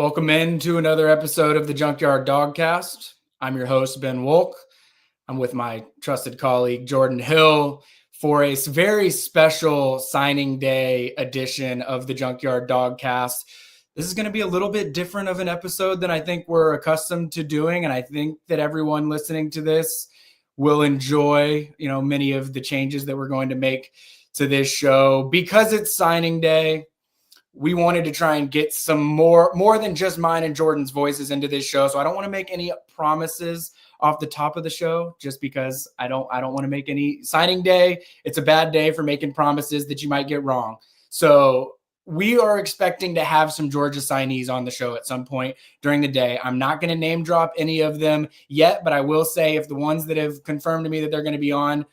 Welcome into another episode of the Junkyard Dawgcast. I'm your host, Ben Wolk. I'm with my trusted colleague, Jordan Hill, for a very special signing day edition of the Junkyard Dawgcast. This is going to be a little bit different of an episode than I think we're accustomed to doing, and I think that everyone listening to this will enjoy, many of the changes that we're going to make to this show. Because it's signing day, we wanted to try and get some more than just mine and Jordan's voices into this show. So I don't want to make any promises off the top of the show, just because I don't want to make any signing day. It's a bad day for making promises that you might get wrong. So we are expecting to have some Georgia signees on the show at some point during the day. I'm not going to name drop any of them yet, but I will say if the ones that have confirmed to me that they're going to be on,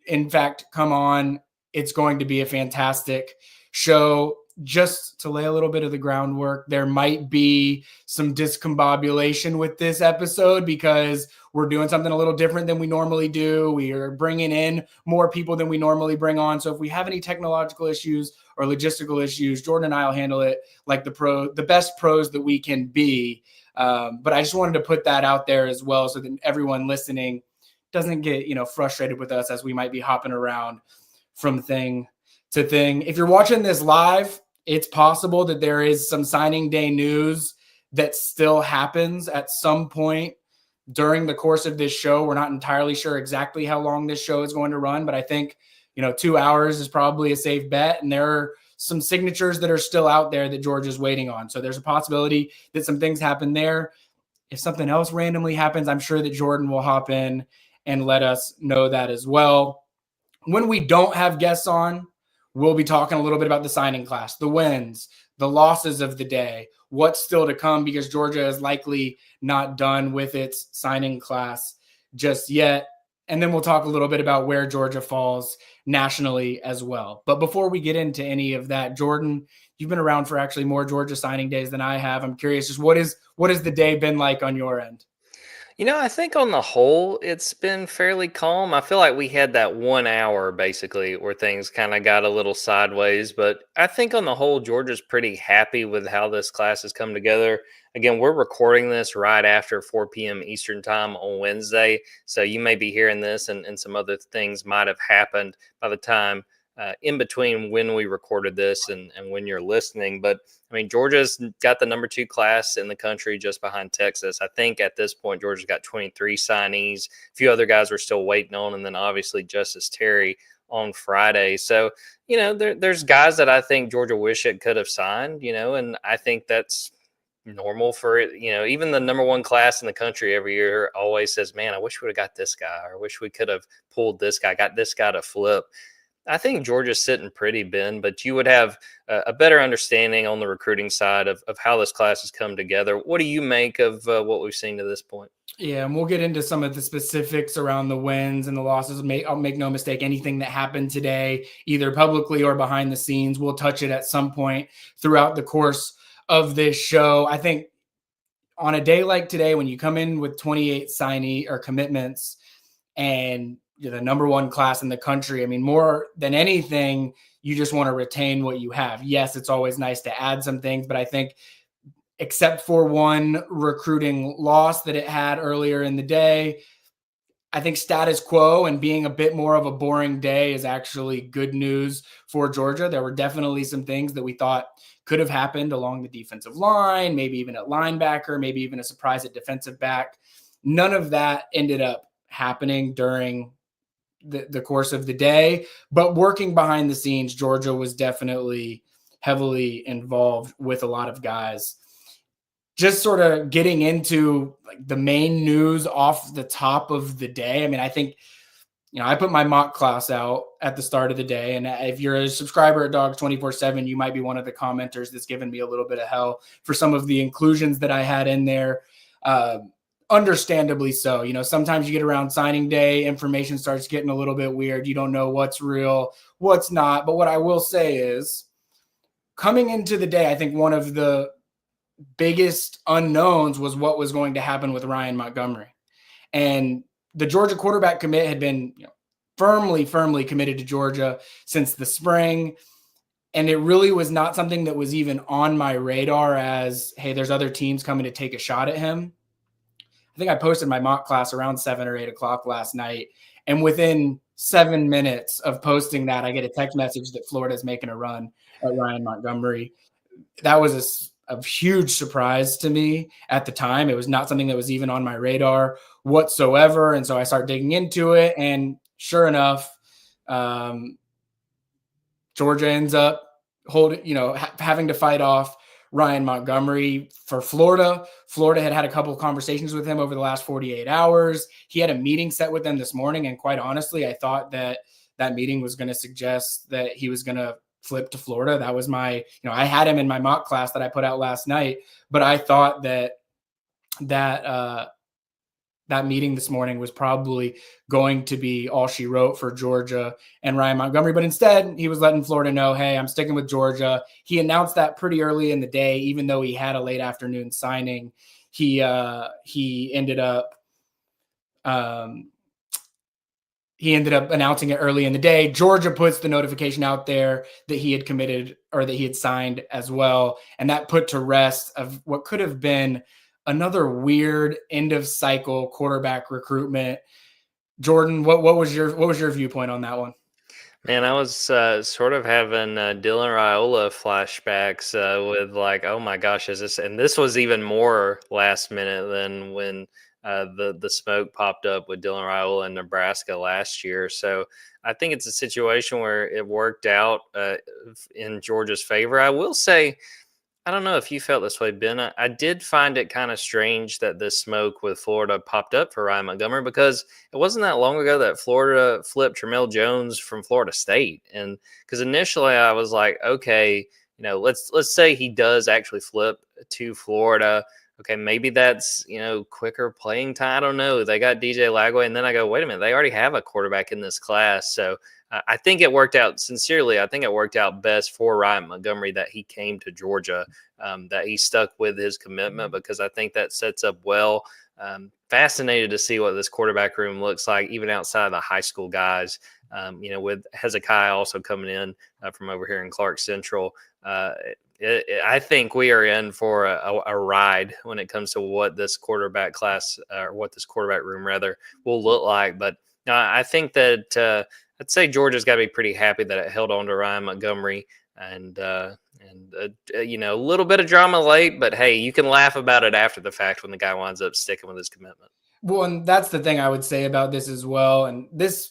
in fact, come on, it's going to be a fantastic show. Just to lay a little bit of the groundwork, there might be some discombobulation with this episode because we're doing something a little different than we normally do. We are bringing in more people than we normally bring on. So if we have any technological issues or logistical issues, Jordan and I will handle it like the best pros that we can be. But I just wanted to put that out there as well so that everyone listening doesn't get, frustrated with us as we might be hopping around from thing to thing. If you're watching this live, it's possible that there is some signing day news that still happens at some point during the course of this show. We're not entirely sure exactly how long this show is going to run, but I think, 2 hours is probably a safe bet. And there are some signatures that are still out there that Georgia's waiting on. So there's a possibility that some things happen there. If something else randomly happens, I'm sure that Jordan will hop in and let us know that as well. When we don't have guests on, we'll be talking a little bit about the signing class, the wins, the losses of the day, what's still to come, because Georgia is likely not done with its signing class just yet. And then we'll talk a little bit about where Georgia falls nationally as well. But before we get into any of that, Jordan, you've been around for actually more Georgia signing days than I have. I'm curious, just what has the day been like on your end? I think on the whole, it's been fairly calm. I feel like we had that 1 hour basically where things kind of got a little sideways, but I think on the whole, Georgia's pretty happy with how this class has come together. Again, we're recording this right after 4 p.m. Eastern time on Wednesday. So you may be hearing this and some other things might have happened by the time in between when we recorded this and when you're listening. But I mean, Georgia's got the number 2 class in the country just behind Texas. I think at this point, Georgia's got 23 signees. A few other guys we're still waiting on. And then obviously Justice Terry on Friday. So, there's guys that I think Georgia wish it could have signed, and I think that's normal for it. Even the number 1 class in the country every year always says, man, I wish we would have got this guy, or I wish we could have pulled this guy, got this guy to flip. I think Georgia's sitting pretty, Ben, but you would have a better understanding on the recruiting side of how this class has come together. What do you make of what we've seen to this point? Yeah, and we'll get into some of the specifics around the wins and the losses. I'll make no mistake, anything that happened today, either publicly or behind the scenes, we'll touch it at some point throughout the course of this show. I think on a day like today, when you come in with 28 signee or commitments and you're the number 1 class in the country, I mean, more than anything, you just want to retain what you have. Yes, it's always nice to add some things, but I think except for one recruiting loss that it had earlier in the day, I think status quo and being a bit more of a boring day is actually good news for Georgia. There were definitely some things that we thought could have happened along the defensive line, maybe even at linebacker, maybe even a surprise at defensive back. None of that ended up happening during the course of the day, but working behind the scenes, Georgia was definitely heavily involved with a lot of guys. Just sort of getting into like the main news off the top of the day. I mean, I think, I put my mock class out at the start of the day, and if you're a subscriber at Dawgs 24/7, you might be one of the commenters that's given me a little bit of hell for some of the inclusions that I had in there. Understandably so. Sometimes you get around signing day, information starts getting a little bit weird. You don't know what's real, what's not. But what I will say is, coming into the day, I think one of the biggest unknowns was what was going to happen with Ryan Montgomery. And the Georgia quarterback commit had been firmly committed to Georgia since the spring. And it really was not something that was even on my radar as, hey, there's other teams coming to take a shot at him. I think I posted my mock class around 7 or 8 o'clock last night. And within 7 minutes of posting that, I get a text message that Florida's making a run at Ryan Montgomery. That was a huge surprise to me at the time. It was not something that was even on my radar whatsoever. And so I started digging into it. And sure enough, Georgia ends up having to fight off Ryan Montgomery for Florida. Florida had a couple of conversations with him over the last 48 hours. He had a meeting set with them this morning. And quite honestly, I thought that meeting was going to suggest that he was going to flip to Florida. That was I had him in my mock class that I put out last night, but I thought that meeting this morning was probably going to be all she wrote for Georgia and Ryan Montgomery. But instead, he was letting Florida know, hey, I'm sticking with Georgia. He announced that pretty early in the day, even though he had a late afternoon signing. He ended up announcing it early in the day. Georgia puts the notification out there that he had committed or that he had signed as well. And that put to rest of what could have been another weird end of cycle quarterback recruitment. Jordan, what was your viewpoint on that one? Man, I was sort of having Dylan Raiola flashbacks with like, oh my gosh, is this? And this was even more last minute than when the smoke popped up with Dylan Raiola in Nebraska last year. So I think it's a situation where it worked out in Georgia's favor. I will say, I don't know if you felt this way, Ben. I did find it kind of strange that this smoke with Florida popped up for Ryan Montgomery, because it wasn't that long ago that Florida flipped Tramel Jones from Florida State. And because initially I was like, okay, let's say he does actually flip to Florida. Okay, maybe that's, quicker playing time. I don't know. They got DJ Lagway. And then I go, wait a minute, they already have a quarterback in this class. So I think it worked out, sincerely, I think it worked out best for Ryan Montgomery that he came to Georgia, that he stuck with his commitment, because I think that sets up well. Fascinated to see what this quarterback room looks like, even outside of the high school guys, with Hezekiah also coming in from over here in Clark Central. I think we are in for a ride when it comes to what this quarterback class, or what this quarterback room rather, will look like. But I think that I'd say Georgia's got to be pretty happy that it held on to Ryan Montgomery, and a little bit of drama late, but hey, you can laugh about it after the fact when the guy winds up sticking with his commitment. Well, and that's the thing I would say about this as well. And this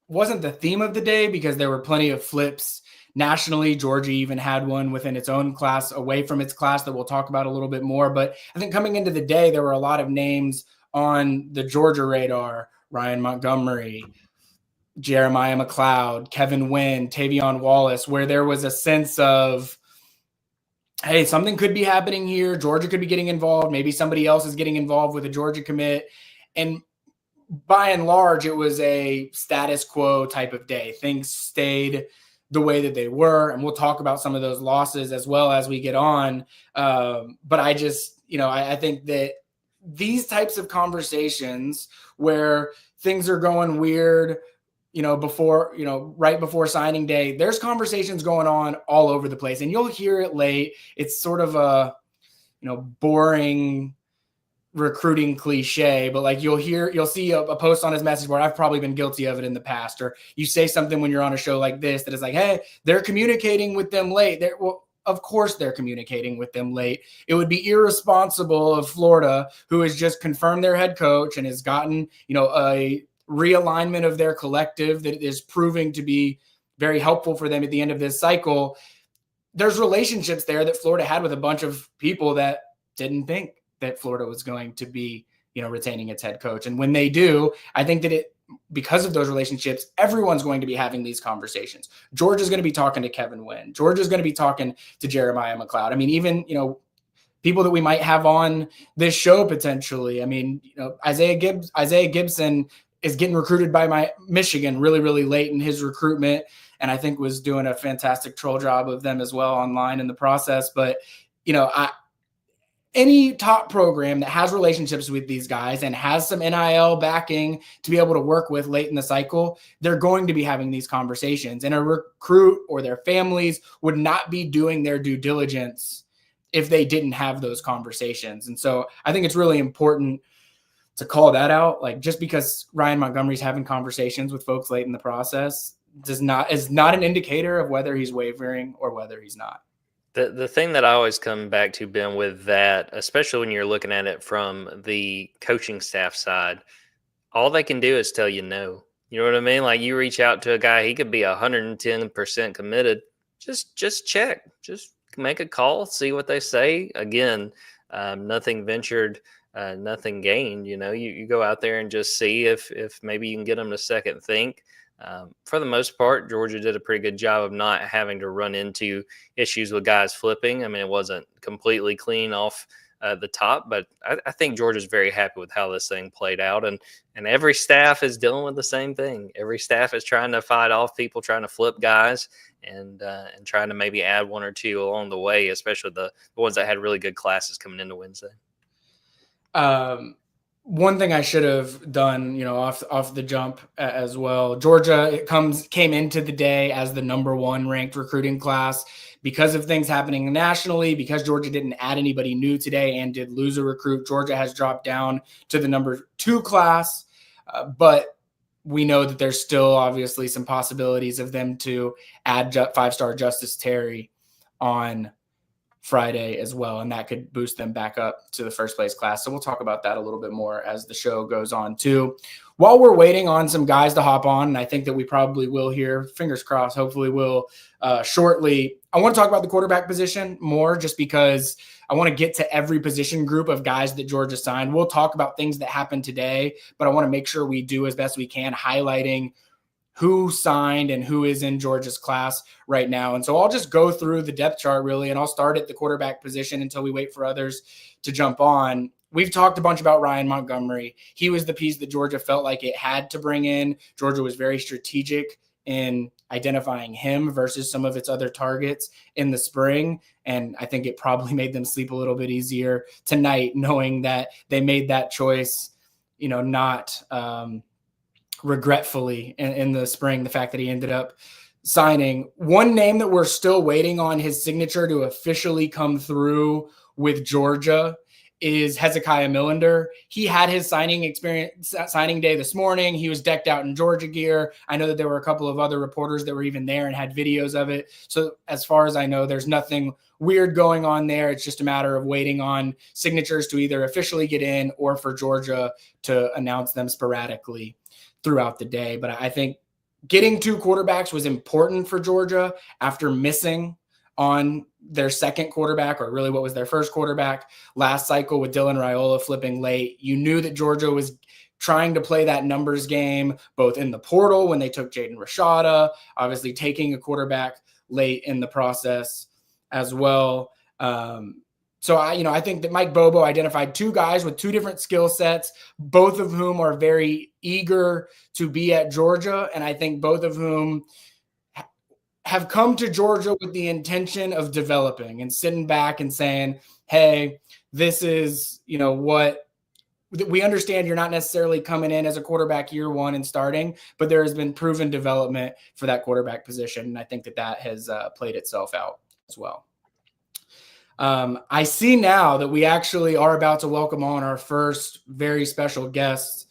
wasn't the theme of the day because there were plenty of flips nationally. Georgia even had one within its own class, away from its class, that we'll talk about a little bit more. But I think coming into the day, there were a lot of names on the Georgia radar: Ryan Montgomery, Jeremiah McLeod, Kevin Wynn, Tavion Wallace, where there was a sense of, hey, something could be happening here. Georgia could be getting involved. Maybe somebody else is getting involved with a Georgia commit. And by and large, it was a status quo type of day. Things stayed the way that they were. And we'll talk about some of those losses as well as we get on. But I just, I think that these types of conversations where things are going weird, right before signing day, there's conversations going on all over the place, and you'll hear it late. It's sort of a, boring recruiting cliche, but like you'll see a post on his message board. I've probably been guilty of it in the past, or you say something when you're on a show like this that is like, hey, they're communicating with them late. Well, of course they're communicating with them late. It would be irresponsible of Florida, who has just confirmed their head coach and has gotten, a realignment of their collective that is proving to be very helpful for them at the end of this cycle. There's relationships there that Florida had with a bunch of people that didn't think that Florida was going to be, retaining its head coach. And when they do, I think that because of those relationships, everyone's going to be having these conversations. Georgia's going to be talking to Kevin Wynn. Georgia's going to be talking to Jeremiah McLeod. I mean, even, people that we might have on this show potentially. I mean, Isaiah Gibson is getting recruited by Michigan really, really late in his recruitment, and I think was doing a fantastic troll job of them as well online in the process. But, any top program that has relationships with these guys and has some NIL backing to be able to work with late in the cycle, they're going to be having these conversations. And a recruit or their families would not be doing their due diligence if they didn't have those conversations. And so I think it's really important to call that out. Like, just because Ryan Montgomery's having conversations with folks late in the process is not an indicator of whether he's wavering or whether he's not. The thing that I always come back to, Ben, with that, especially when you're looking at it from the coaching staff side, all they can do is tell you no. You know what I mean? Like, you reach out to a guy, he could be 110% committed. Just check. Just make a call, see what they say. Again, nothing ventured, nothing gained. You know, you go out there and just see if maybe you can get them to second think. For the most part, Georgia did a pretty good job of not having to run into issues with guys flipping. I mean, it wasn't completely clean off the top, but I think Georgia's very happy with how this thing played out. And every staff is dealing with the same thing. Every staff is trying to fight off people trying to flip guys and trying to maybe add one or two along the way, especially the ones that had really good classes coming into Wednesday. One thing I should have done, off the jump as well. Georgia came into the day as the number 1 ranked recruiting class because of things happening nationally. Because Georgia didn't add anybody new today and did lose a recruit, Georgia has dropped down to the number 2 class. But we know that there's still obviously some possibilities of them to add 5-star Justice Terry on Friday as well, and that could boost them back up to the first place class. So we'll talk about that a little bit more as the show goes on too. While we're waiting on some guys to hop on, and I think that we probably will here, fingers crossed, hopefully we'll shortly. I want to talk about the quarterback position more, just because I want to get to every position group of guys that Georgia signed. We'll talk about things that happened today, but I want to make sure we do as best we can, highlighting who signed and who is in Georgia's class right now. And so I'll just go through the depth chart really, and I'll start at the quarterback position until we wait for others to jump on. We've talked a bunch about Ryan Montgomery. He was the piece that Georgia felt like it had to bring in. Georgia was very strategic in identifying him versus some of its other targets in the spring. And I think it probably made them sleep a little bit easier tonight, knowing that they made that choice, not regretfully in the spring, the fact that he ended up signing. One name that we're still waiting on his signature to officially come through with Georgia is Hezekiah Millender. He had his signing day this morning. He was decked out in Georgia gear. I know that there were a couple of other reporters that were even there and had videos of it. So as far as I know, there's nothing weird going on there. It's just a matter of waiting on signatures to either officially get in or for Georgia to announce them sporadically throughout the day. But I think getting 2 quarterbacks was important for Georgia after missing on their second quarterback, or really what was their first quarterback last cycle with Dylan Raiola flipping late. You knew that Georgia was trying to play that numbers game, both in the portal when they took Jaden Rashada, obviously taking a quarterback late in the process as well. So I think that Mike Bobo identified 2 guys with 2 different skill sets, both of whom are very eager to be at Georgia. And I think both of whom have come to Georgia with the intention of developing and sitting back and saying, hey, this is, what we understand. You're not necessarily coming in as a quarterback year 1 and starting, but there has been proven development for that quarterback position. And I think that has played itself out as well. I see now that we actually are about to welcome on our first very special guest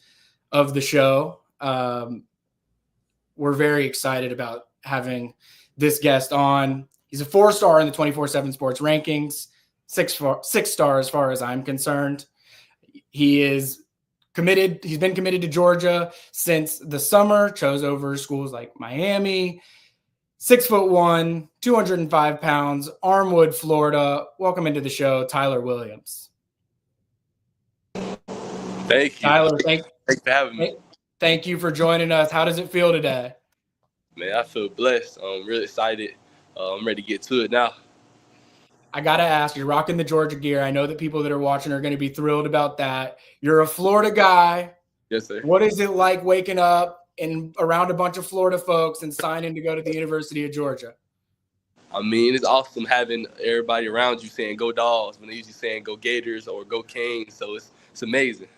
of the show. We're very excited about having this guest on. He's a 4-star in the 24/7 Sports rankings, 6 star as far as I'm concerned. He is committed. He's been committed to Georgia since the summer, chose over schools like Miami. 6'1", 205 pounds, Armwood, Florida. Welcome into the show, Tyler Williams. Thank you. Tyler, thanks for having me. Thank you for joining us. How does it feel today? Man, I feel blessed. I'm really excited. I'm ready to get to it now. I got to ask, you're rocking the Georgia gear. I know that people that are watching are going to be thrilled about that. You're a Florida guy. Yes, sir. What is it like waking up and around a bunch of Florida folks and signing to go to the University of Georgia? I mean, it's awesome having everybody around you saying "Go Dogs" when they're usually saying "Go Gators" or "Go Canes." So it's amazing.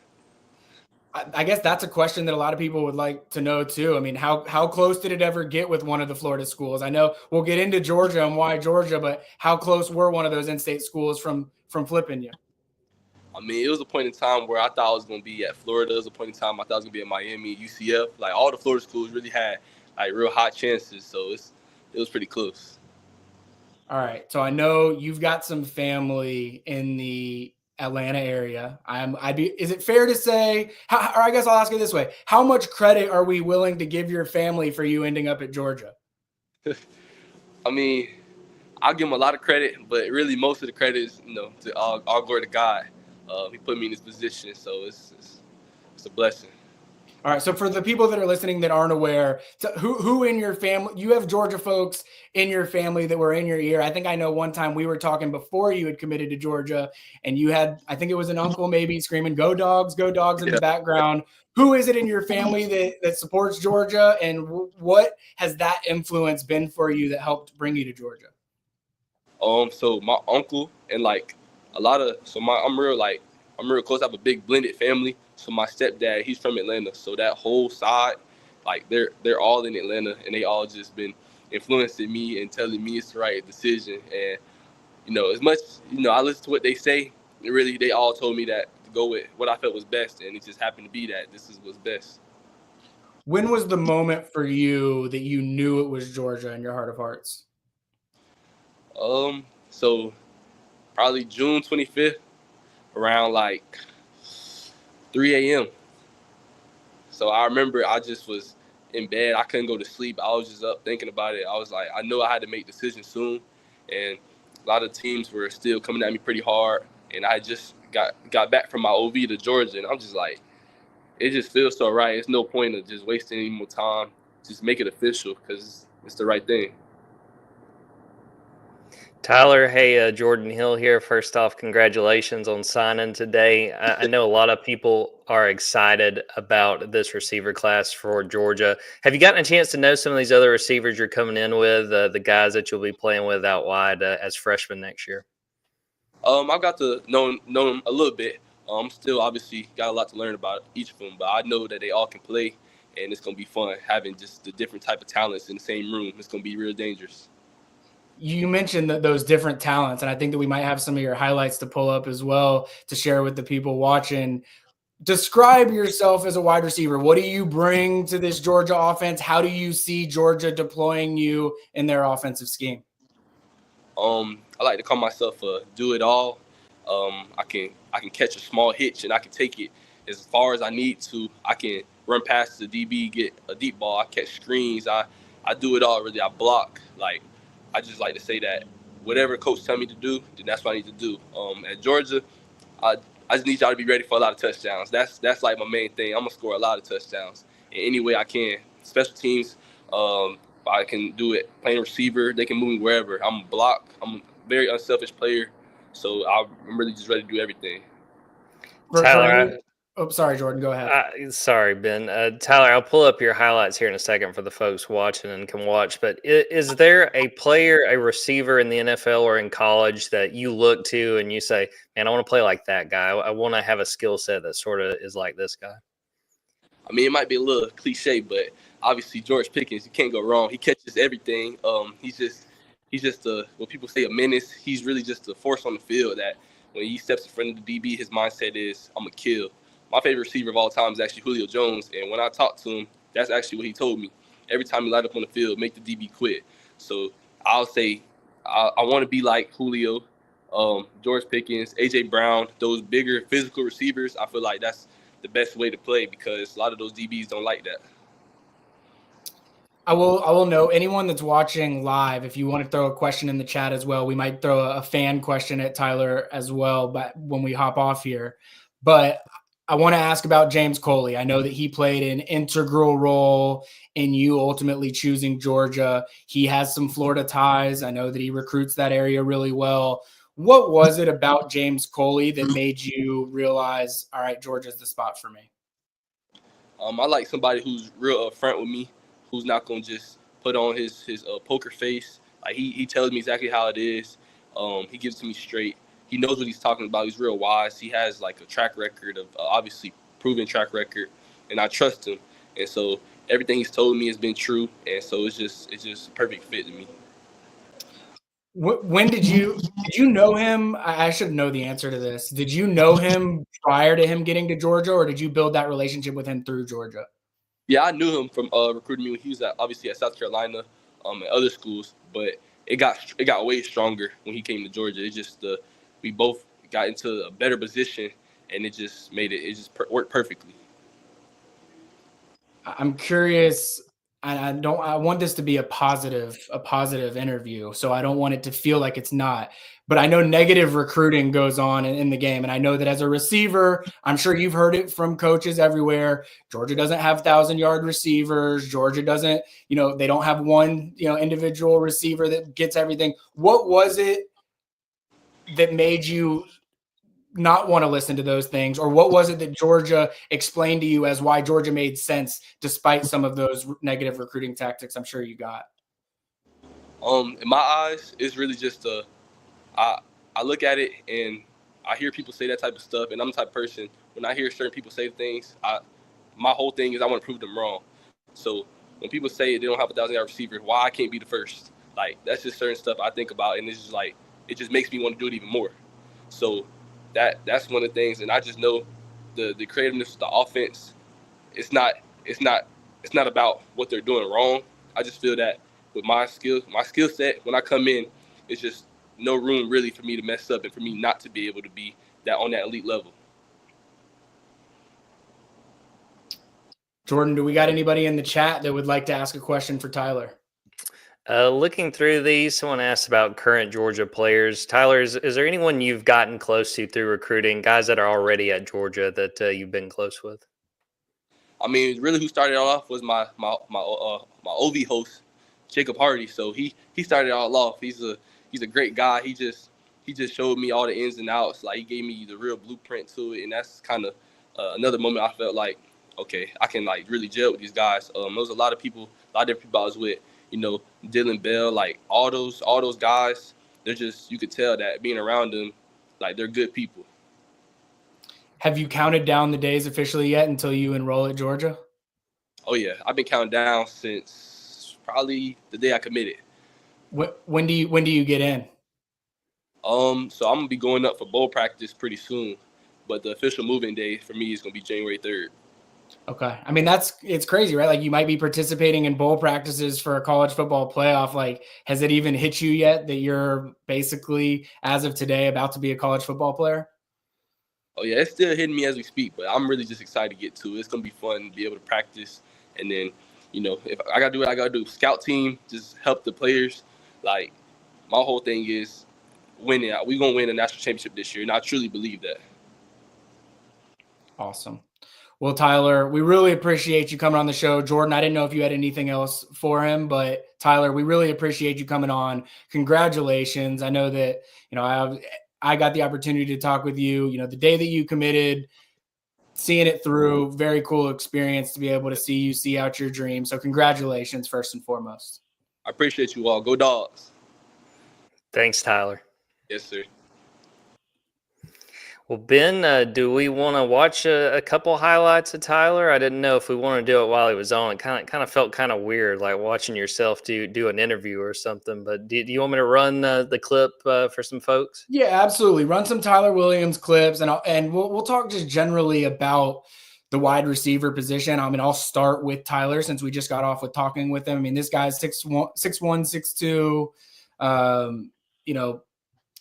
I guess that's a question that a lot of people would like to know too. I mean, how close did it ever get with one of the Florida schools? I know we'll get into Georgia and why Georgia, but how close were one of those in-state schools from flipping you? I mean, it was a point in time where I thought I was going to be at Florida. It was a point in time I thought I was going to be at Miami, UCF. Like, all the Florida schools really had, like, real hot chances. So it was pretty close. All right. So I know you've got some family in the Atlanta area. Is it fair to say, or I guess I'll ask it this way. How much credit are we willing to give your family for you ending up at Georgia? I mean, I'll give them a lot of credit, but really most of the credit is, to all glory to God. He put me in this position, so it's a blessing. All right. So for the people that are listening that aren't aware, who in your family, you have Georgia folks in your family that were in your ear. I think I know one time we were talking before you had committed to Georgia and you had, I think it was an uncle maybe screaming, go Dogs in the background. Who is it in your family that supports Georgia, and what has that influence been for you that helped bring you to Georgia? So my uncle and I'm real close. I have a big blended family. So my stepdad, he's from Atlanta. So that whole side, like they're all in Atlanta, and they all just been influencing me and telling me it's the right decision. And as much I listen to what they say, really they all told me that to go with what I felt was best, and it just happened to be that this is what's best. When was the moment for you that you knew it was Georgia in your heart of hearts? So probably June 25th, around like 3 a.m. So I remember I just was in bed. I couldn't go to sleep. I was just up thinking about it. I was like, I knew I had to make decisions soon, and a lot of teams were still coming at me pretty hard. And I just got back from my OV to Georgia, and I'm just like, it just feels so right. It's no point of just wasting any more time. Just make it official because it's the right thing. Tyler, hey, Jordan Hill here. First off, congratulations on signing today. I know a lot of people are excited about this receiver class for Georgia. Have you gotten a chance to know some of these other receivers you're coming in with, the guys that you'll be playing with out wide as freshmen next year? I've got to know them a little bit. Still obviously got a lot to learn about each of them, but I know that they all can play, and it's going to be fun having just the different type of talents in the same room. It's going to be real dangerous. You mentioned those different talents, and I think that we might have some of your highlights to pull up as well to share with the people watching. Describe yourself as a wide receiver. What do you bring to this Georgia offense? How do you see Georgia deploying you in their offensive scheme? I like to call myself a do-it-all. I can catch a small hitch, and I can take it as far as I need to. I can run past the DB, get a deep ball. I catch screens. I do it all, really. I block. Like, I just like to say that whatever coach tell me to do, then that's what I need to do. At Georgia, I just need y'all to be ready for a lot of touchdowns. That's like my main thing. I'm gonna score a lot of touchdowns in any way I can. Special teams, I can do it. Playing receiver, they can move me wherever. I'm a block. I'm a very unselfish player, so I'm really just ready to do everything. Tyler, sorry, Jordan, go ahead. Sorry, Ben. Tyler, I'll pull up your highlights here in a second for the folks watching and can watch. But is there a player, a receiver in the NFL or in college that you look to and you say, man, I want to play like that guy. I want to have a skill set that sort of is like this guy? I mean, it might be a little cliche, but obviously George Pickens, you can't go wrong. He catches everything. He's just what people say, a menace. He's really just a force on the field that when he steps in front of the DB, his mindset is, I'm going to kill. My favorite receiver of all time is actually Julio Jones, and when I talked to him, that's actually what he told me. Every time he lined up on the field, make the DB quit. So I'll say I want to be like Julio, George Pickens, A.J. Brown, those bigger physical receivers. I feel like that's the best way to play because a lot of those DBs don't like that. I will note, anyone that's watching live, if you want to throw a question in the chat as well, we might throw a fan question at Tyler as well, but when we hop off here. But I want to ask about James Coley. I know that he played an integral role in you ultimately choosing Georgia. He has some Florida ties. I know that he recruits that area really well. What was it about James Coley that made you realize, all right, Georgia's the spot for me? I like somebody who's real upfront with me, who's not going to just put on his poker face Like he tells me exactly how it is. He gives it to me straight. He knows what he's talking about. He's real wise. He has like a track record of obviously proven track record, and I trust him. And so everything he's told me has been true. And so it's just a perfect fit to me. When did you know him? I should know the answer to this. Did you know him prior to him getting to Georgia, or did you build that relationship with him through Georgia? Yeah, I knew him from recruiting me when he was obviously at South Carolina, and other schools. But it got way stronger when he came to Georgia. It just we both got into a better position, and it just worked perfectly. I'm curious. I want this to be a positive interview. So I don't want it to feel like it's not, but I know negative recruiting goes on in the game. And I know that as a receiver, I'm sure you've heard it from coaches everywhere. Georgia doesn't have 1,000-yard receivers. Georgia doesn't, they don't have one, individual receiver that gets everything. What was it that made you not want to listen to those things, or what was it that Georgia explained to you as why Georgia made sense despite some of those negative recruiting tactics I'm sure you got? In my eyes, it's really just I look at it and I hear people say that type of stuff, and I'm the type of person, when I hear certain people say things, my whole thing is I want to prove them wrong. So when people say they don't have a 1,000-yard receiver, why I can't be the first? Like, that's just certain stuff I think about, and it's just like, it just makes me want to do it even more. So that's one of the things, and I just know the creativeness of the offense. It's not about what they're doing wrong. I just feel that with my skill set, when I come in, it's just no room really for me to mess up and for me not to be able to be on that elite level. Jordan, do we got anybody in the chat that would like to ask a question for Tyler? Looking through these, someone asked about current Georgia players. Tyler, is there anyone you've gotten close to through recruiting, guys that are already at Georgia that you've been close with? I mean, really, who started it all off was my OV host, Jacob Hardy. So he started it all off. He's a great guy. He just showed me all the ins and outs. Like, he gave me the real blueprint to it, and that's kind of another moment I felt like, okay, I can like really gel with these guys. There was a lot of different people I was with. Dylan Bell, like all those guys, they're just, you could tell that being around them, like, they're good people. Have you counted down the days officially yet until you enroll at Georgia? Oh yeah, I've been counting down since probably the day I committed. When do you get in? So I'm gonna be going up for bowl practice pretty soon, but the official moving day for me is gonna be January 3rd. Okay. I mean, it's crazy, right? Like, you might be participating in bowl practices for a college football playoff. Like, has it even hit you yet that you're basically, as of today, about to be a college football player? Oh yeah, it's still hitting me as we speak, but I'm really just excited to get to it. It's gonna be fun to be able to practice, and then, if I gotta do what I gotta do, scout team, just help the players. Like, my whole thing is winning. We're gonna win a national championship this year, and I truly believe that. Awesome. Well, Tyler, we really appreciate you coming on the show. Jordan, I didn't know if you had anything else for him, but Tyler, we really appreciate you coming on. Congratulations. I know that, I got the opportunity to talk with you, the day that you committed, seeing it through. Very cool experience to be able to see you see out your dream. So congratulations, first and foremost. I appreciate you all. Go Dawgs. Thanks, Tyler. Yes, sir. Well, Ben, do we want to watch a couple highlights of Tyler? I didn't know if we want to do it while he was on. It kind of felt kind of weird, like watching yourself do an interview or something. But do you want me to run the clip for some folks? Yeah, absolutely. Run some Tyler Williams clips, and we'll talk just generally about the wide receiver position. I mean, I'll start with Tyler since we just got off with talking with him. I mean, this guy's 6'1",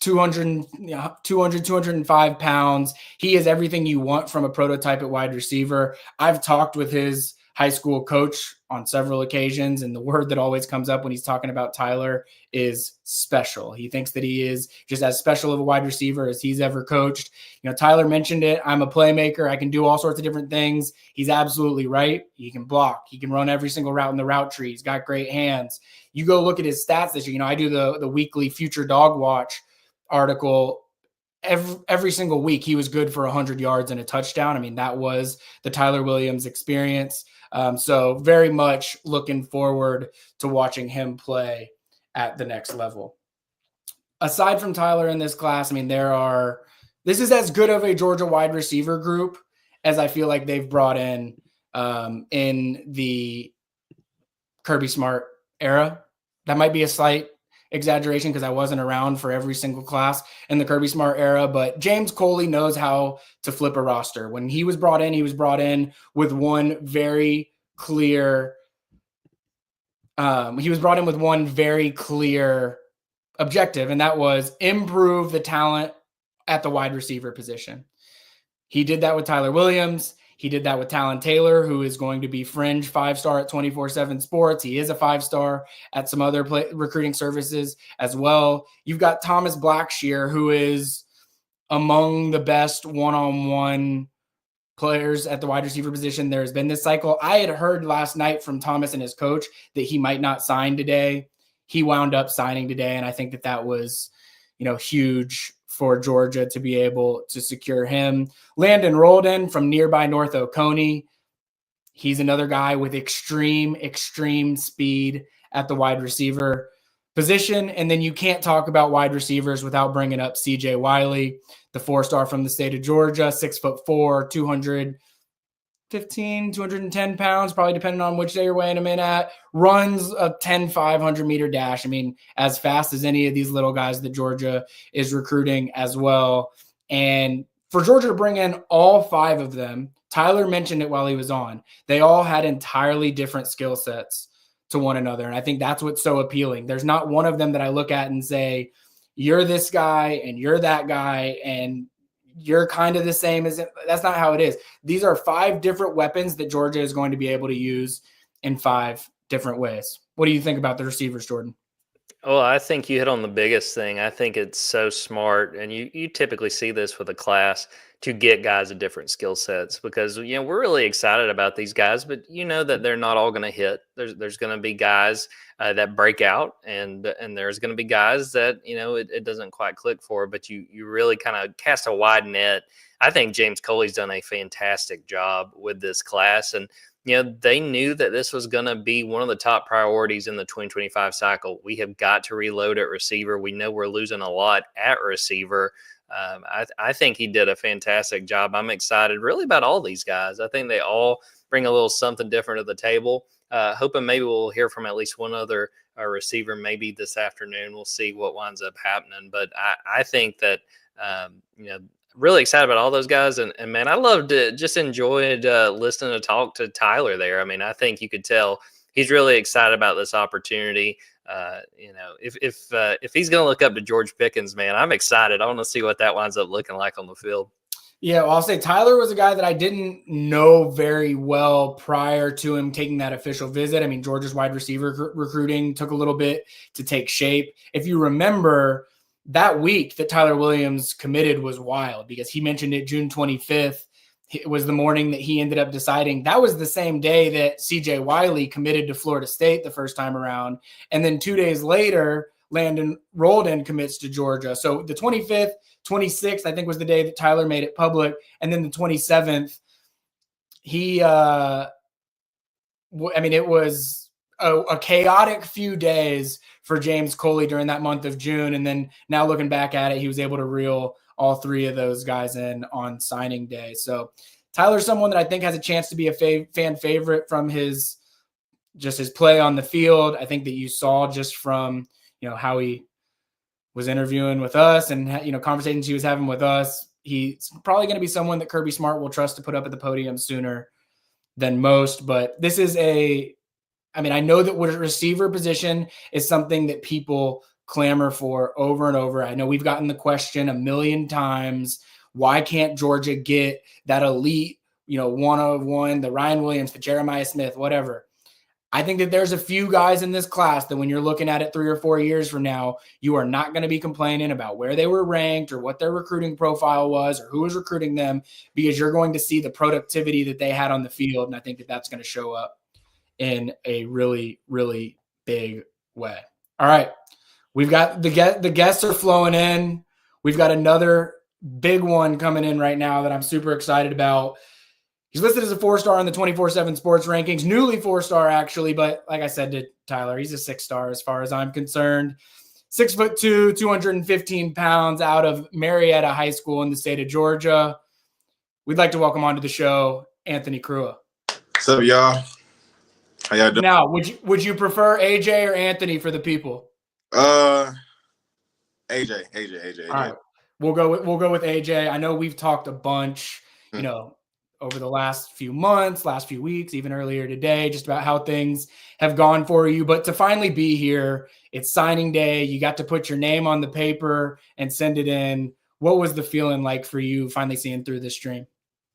6'2", 205 pounds. He is everything you want from a prototype at wide receiver. I've talked with his high school coach on several occasions, and the word that always comes up when he's talking about Tyler is special. He thinks that he is just as special of a wide receiver as he's ever coached. Tyler mentioned it. I'm a playmaker. I can do all sorts of different things. He's absolutely right. He can block. He can run every single route in the route tree. He's got great hands. You go look at his stats this year. I do the weekly Future Dog Watch article. Every single week he was good for 100 yards and a touchdown. I mean, that was the Tyler Williams experience. So very much looking forward to watching him play at the next level. Aside from Tyler in this class, I mean, this is as good of a Georgia wide receiver group as I feel like they've brought in the Kirby Smart era. That might be a slight exaggeration because I wasn't around for every single class in the Kirby Smart era, but James Coley knows how to flip a roster. When he was brought in with one very clear objective, and that was improve the talent at the wide receiver position. He did that with Tyler Williams. He did that with Talon Taylor, who is going to be fringe 5-star at 24/7 Sports. He is a 5-star at some other recruiting services as well. You've got Thomas Blackshear, who is among the best one-on-one players at the wide receiver position there has been this cycle. I had heard last night from Thomas and his coach that he might not sign today. He wound up signing today, and I think that was, huge for Georgia to be able to secure him. Landon Roldan from nearby North Oconee. He's another guy with extreme speed at the wide receiver position. And then you can't talk about wide receivers without bringing up CJ Wiley, the 4-star from the state of Georgia, 6'4", 210 pounds, probably depending on which day you're weighing him in at, runs a 10-500 meter dash. I mean, as fast as any of these little guys that Georgia is recruiting as well. And for Georgia to bring in all 5 of them, Tyler mentioned it while he was on, they all had entirely different skill sets to one another. And I think that's what's so appealing. There's not one of them that I look at and say, you're this guy and you're that guy and you're kind of the same as it. That's not how it is. These are 5 different weapons that Georgia is going to be able to use in 5 different ways. What do you think about the receivers, Jordan? Well, I think you hit on the biggest thing. I think it's so smart, and you typically see this with a class, to get guys of different skill sets because, we're really excited about these guys, but that they're not all going to hit. There's going to be guys that break out, and there's going to be guys that, it doesn't quite click for, but you really kind of cast a wide net. I think James Coley's done a fantastic job with this class, and they knew that this was going to be one of the top priorities in the 2025 cycle. We have got to reload at receiver. We know we're losing a lot at receiver. I think he did a fantastic job. I'm excited really about all these guys. I think they all bring a little something different to the table. Hoping maybe we'll hear from at least one other receiver maybe this afternoon. We'll see what winds up happening. But I think that, really excited about all those guys. And man, I loved it. Just enjoyed listening to talk to Tyler there. I mean, I think you could tell he's really excited about this opportunity. If he's going to look up to George Pickens, man, I'm excited. I want to see what that winds up looking like on the field. Yeah, well, I'll say Tyler was a guy that I didn't know very well prior to him taking that official visit. I mean, Georgia's wide receiver recruiting took a little bit to take shape. If you remember, that week that Tyler Williams committed was wild because he mentioned it June 25th. It was the morning that he ended up deciding. That was the same day that CJ Wiley committed to Florida State the first time around. And then 2 days later, Landon Roldan commits to Georgia. So the 25th, 26th, I think was the day that Tyler made it public. And then the 27th, it was a chaotic few days for James Coley during that month of June. And then now looking back at it, he was able to reel all 3 of those guys in on signing day. So Tyler's someone that I think has a chance to be a fan favorite from his play on the field. I think that you saw just from, how he was interviewing with us and, conversations he was having with us. He's probably going to be someone that Kirby Smart will trust to put up at the podium sooner than most. But this is I know that what a receiver position is something that people clamor for over and over. I know we've gotten the question a million times. Why can't Georgia get that elite, one-of-one, the Ryan Williams, the Jeremiah Smith, whatever? I think that there's a few guys in this class that when you're looking at it 3 or 4 years from now, you are not going to be complaining about where they were ranked or what their recruiting profile was or who was recruiting them, because you're going to see the productivity that they had on the field. And I think that that's going to show up in a really, really big way. All right. We've got the guests are flowing in. We've got another big one coming in right now that I'm super excited about. He's listed as a 4-star on the 24/7 Sports rankings, newly 4-star actually, but like I said to Tyler, he's a 6-star as far as I'm concerned. 6'2", 215 pounds, out of Marietta High School in the state of Georgia. We'd like to welcome onto the show Anthony Crua. What's up, y'all? How y'all doing? Now, would you prefer AJ or Anthony for the people? AJ. All right, we'll go with AJ. I know we've talked a bunch, over the last few months, last few weeks, even earlier today, just about how things have gone for you. But to finally be here, it's signing day. You got to put your name on the paper and send it in. What was the feeling like for you finally seeing through this dream?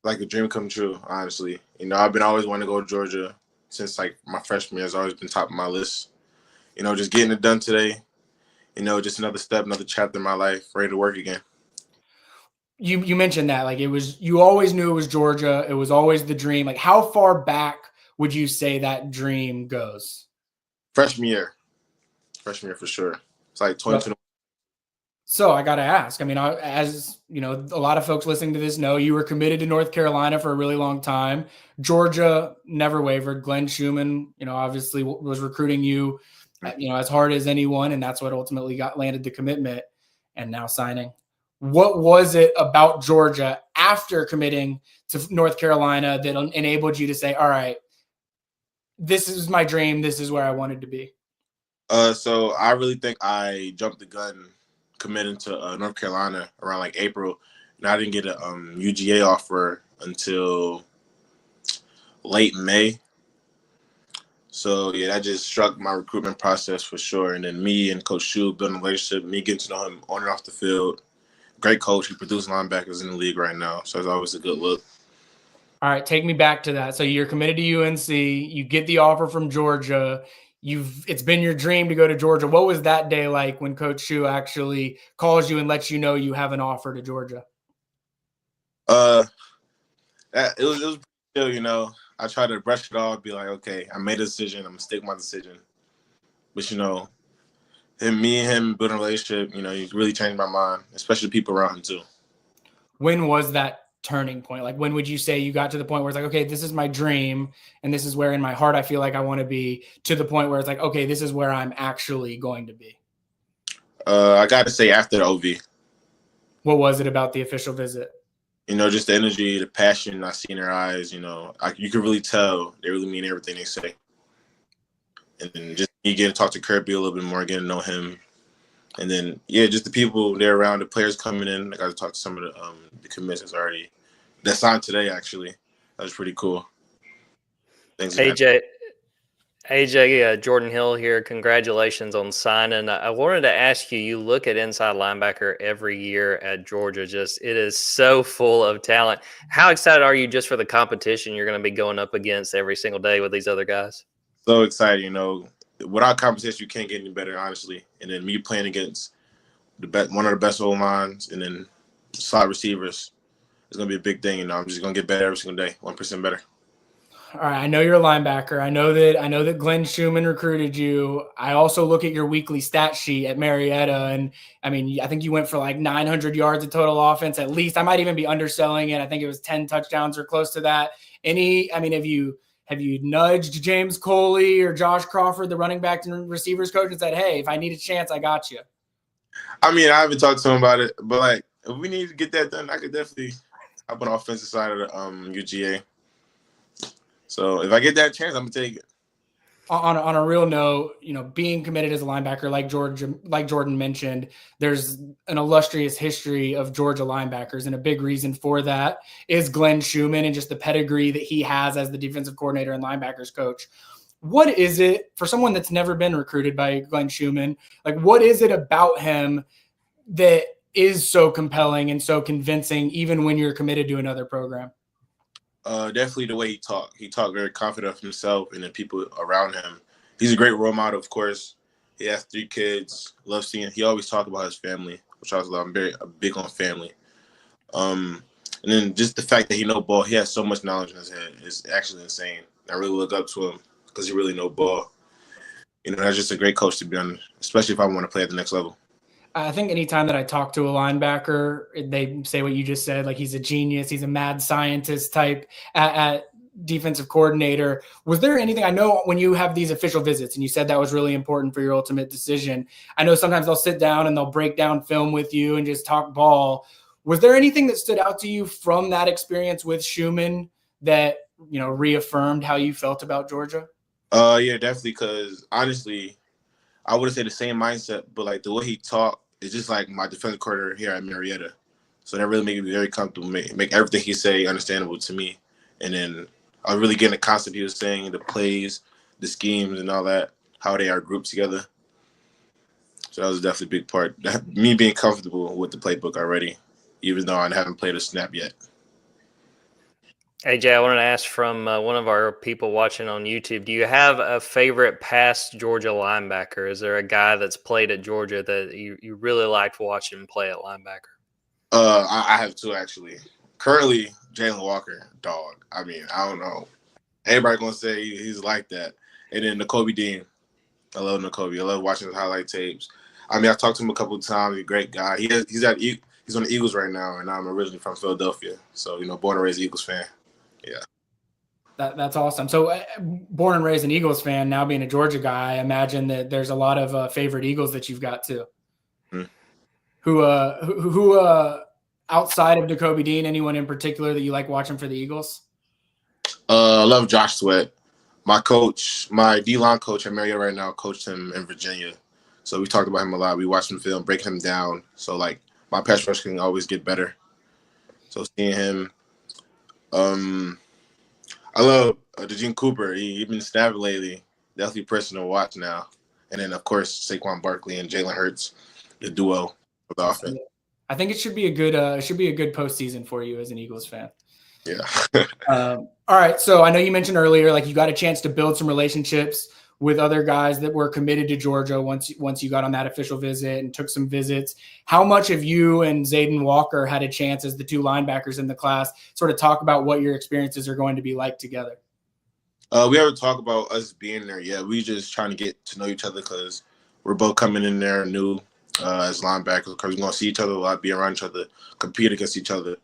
Like a dream come true, honestly. I've been always wanting to go to Georgia since like my freshman year. Has always been top of my list. Just getting it done today. Just another step, another chapter in my life, ready to work again. You mentioned that, like, you always knew it was Georgia. It was always the dream. Like, how far back would you say that dream goes? Freshman year for sure. It's like 2020. So I got to ask, as you know, a lot of folks listening to this know you were committed to North Carolina for a really long time. Georgia never wavered. Glenn Schumann, obviously was recruiting you, as hard as anyone. And that's what ultimately landed the commitment and now signing. What was it about Georgia after committing to North Carolina that enabled you to say, all right, this is my dream. This is where I wanted to be? So I really think I jumped the gun committing to North Carolina around like April. And I didn't get a UGA offer until late May. So, yeah, that just struck my recruitment process for sure. And then me and Coach Shu building a relationship, me getting to know him on and off the field. Great coach. He produced linebackers in the league right now. So it's always a good look. All right, take me back to that. So you're committed to UNC. You get the offer from Georgia. It's been your dream to go to Georgia. What was that day like when Coach Shu actually calls you and lets you know you have an offer to Georgia? It was chill, I try to brush it off, be like, okay, I made a decision. I'm gonna stick with my decision. But me and him building a relationship, he really changed my mind, especially people around him too. When was that turning point? Like, when would you say you got to the point where it's like, okay, this is my dream and this is where in my heart I feel like I want to be, to the point where it's like, okay, this is where I'm actually going to be? I got to say after the OV. What was it about the official visit? Just the energy, the passion I see in their eyes, you can really tell they really mean everything they say. And then just me getting to talk to Kirby a little bit more, getting to know him. And then, just the people there around, the players coming in. I got to talk to some of the commissions already. That signed today, actually. That was pretty cool. Thanks, AJ, Jordan Hill here. Congratulations on signing. I wanted to ask you, you look at inside linebacker every year at Georgia. It is so full of talent. How excited are you just for the competition you're going to be going up against every single day with these other guys? So excited, Without competition, you can't get any better, honestly. And then me playing against one of the best old lines and then slot receivers is going to be a big thing. I'm just going to get better every single day, 1% better. All right, I know you're a linebacker. I know that Glenn Schumann recruited you. I also look at your weekly stat sheet at Marietta, and I think you went for like 900 yards of total offense at least. I might even be underselling it. I think it was 10 touchdowns or close to that. Have you nudged James Coley or Josh Crawford, the running back and receivers coach, and said, hey, if I need a chance, I got you? I haven't talked to him about it, but if we need to get that done, I could definitely hop on the offensive side of the UGA. So if I get that chance, I'm gonna take it. On a real note, being committed as a linebacker, like Jordan mentioned, there's an illustrious history of Georgia linebackers, and a big reason for that is Glenn Schumann and just the pedigree that he has as the defensive coordinator and linebackers coach. What is it for someone that's never been recruited by Glenn Schumann? Like, what is it about him that is so compelling and so convincing, even when you're committed to another program? Definitely the way he talked. He talked very confident of himself and the people around him. He's a great role model, of course. He has 3 kids. Love seeing. He always talked about his family, which I love. I'm very big on family. And then just the fact that he knows ball. He has so much knowledge in his head. It's actually insane. I really look up to him because he really knows ball. That's just a great coach to be on, especially if I want to play at the next level. I think anytime that I talk to a linebacker, they say what you just said, like he's a genius, he's a mad scientist type at defensive coordinator. Was there anything, I know when you have these official visits and you said that was really important for your ultimate decision, I know sometimes they'll sit down and they'll break down film with you and just talk ball. Was there anything that stood out to you from that experience with Schumann that, reaffirmed how you felt about Georgia? Yeah, definitely. Because honestly, I would say the same mindset, but like the way he talked is just like my defensive coordinator here at Marietta. So that really made me very comfortable, make everything he say understandable to me. And then I was really getting the concept he was saying, the plays, the schemes, and all that, how they are grouped together. So that was definitely a big part. Me being comfortable with the playbook already, even though I haven't played a snap yet. AJ, I wanted to ask from one of our people watching on YouTube, do you have a favorite past Georgia linebacker? Is there a guy that's played at Georgia that you really liked watching play at linebacker? I have two, actually. Currently, Jalen Walker, dog. I mean, I don't know. Everybody going to say he's like that. And then Nakobe Dean. I love Nakobe. I love watching his highlight tapes. I mean, I talked to him a couple of times. He's a great guy. He's on the Eagles right now, and I'm originally from Philadelphia. So, born and raised Eagles fan. Yeah. That's awesome. So born and raised an Eagles fan, now being a Georgia guy, I imagine that there's a lot of favorite Eagles that you've got too. Hmm. Who outside of Nakobe Dean, anyone in particular that you like watching for the Eagles? I love Josh Sweat. My coach, my D-line coach at Marietta right now, coached him in Virginia. So we talked about him a lot. We watched him film, break him down. So like my pass rush can always get better. So seeing him, I love DeJean Cooper. He's been snapping lately. Definitely a person to watch now. And then, of course, Saquon Barkley and Jalen Hurts, the duo of the offense. I think it should be a good postseason for you as an Eagles fan. Yeah. All right. So I know you mentioned earlier, like you got a chance to build some relationships with other guys that were committed to Georgia once you got on that official visit and took some visits. How much of you and Zayden Walker had a chance as the two linebackers in the class sort of talk about what your experiences are going to be like together? We haven't talked about us being there yet. We just trying to get to know each other because we're both coming in there new as linebackers because we're going to see each other a lot, be around each other, compete against each other.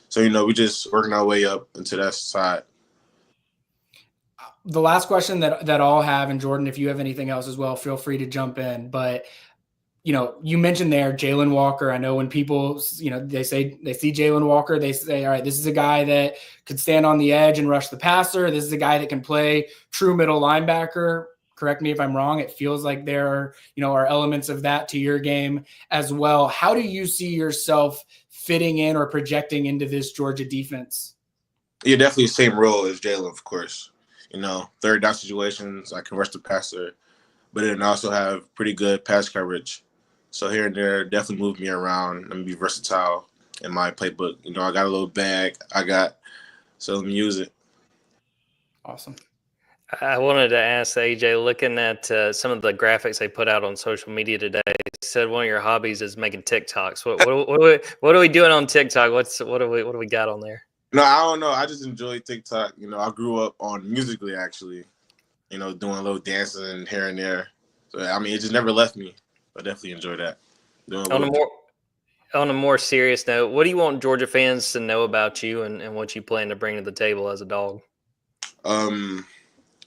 So, we just working our way up into that side. The last question that I'll have, and Jordan, if you have anything else as well, feel free to jump in. But, you mentioned there Jalen Walker. I know when people, they see Jalen Walker, they say, all right, this is a guy that could stand on the edge and rush the passer. This is a guy that can play true middle linebacker. Correct me if I'm wrong. It feels like there are elements of that to your game as well. How do you see yourself fitting in or projecting into this Georgia defense? Yeah, definitely the same role as Jalen, of course. Third down situations, I can rush the passer, but then I also have pretty good pass coverage. So here and there, definitely move me around and be versatile in my playbook. I got a little bag. So let me use it. Awesome. I wanted to ask AJ, looking at some of the graphics they put out on social media today, said one of your hobbies is making TikToks. What are we doing on TikTok? What do we got on there? No, I don't know. I just enjoy TikTok. I grew up on Musically, actually. Doing a little dancing here and there. So it just never left me. I definitely enjoy that. On a more serious note, what do you want Georgia fans to know about you and what you plan to bring to the table as a dog? I'm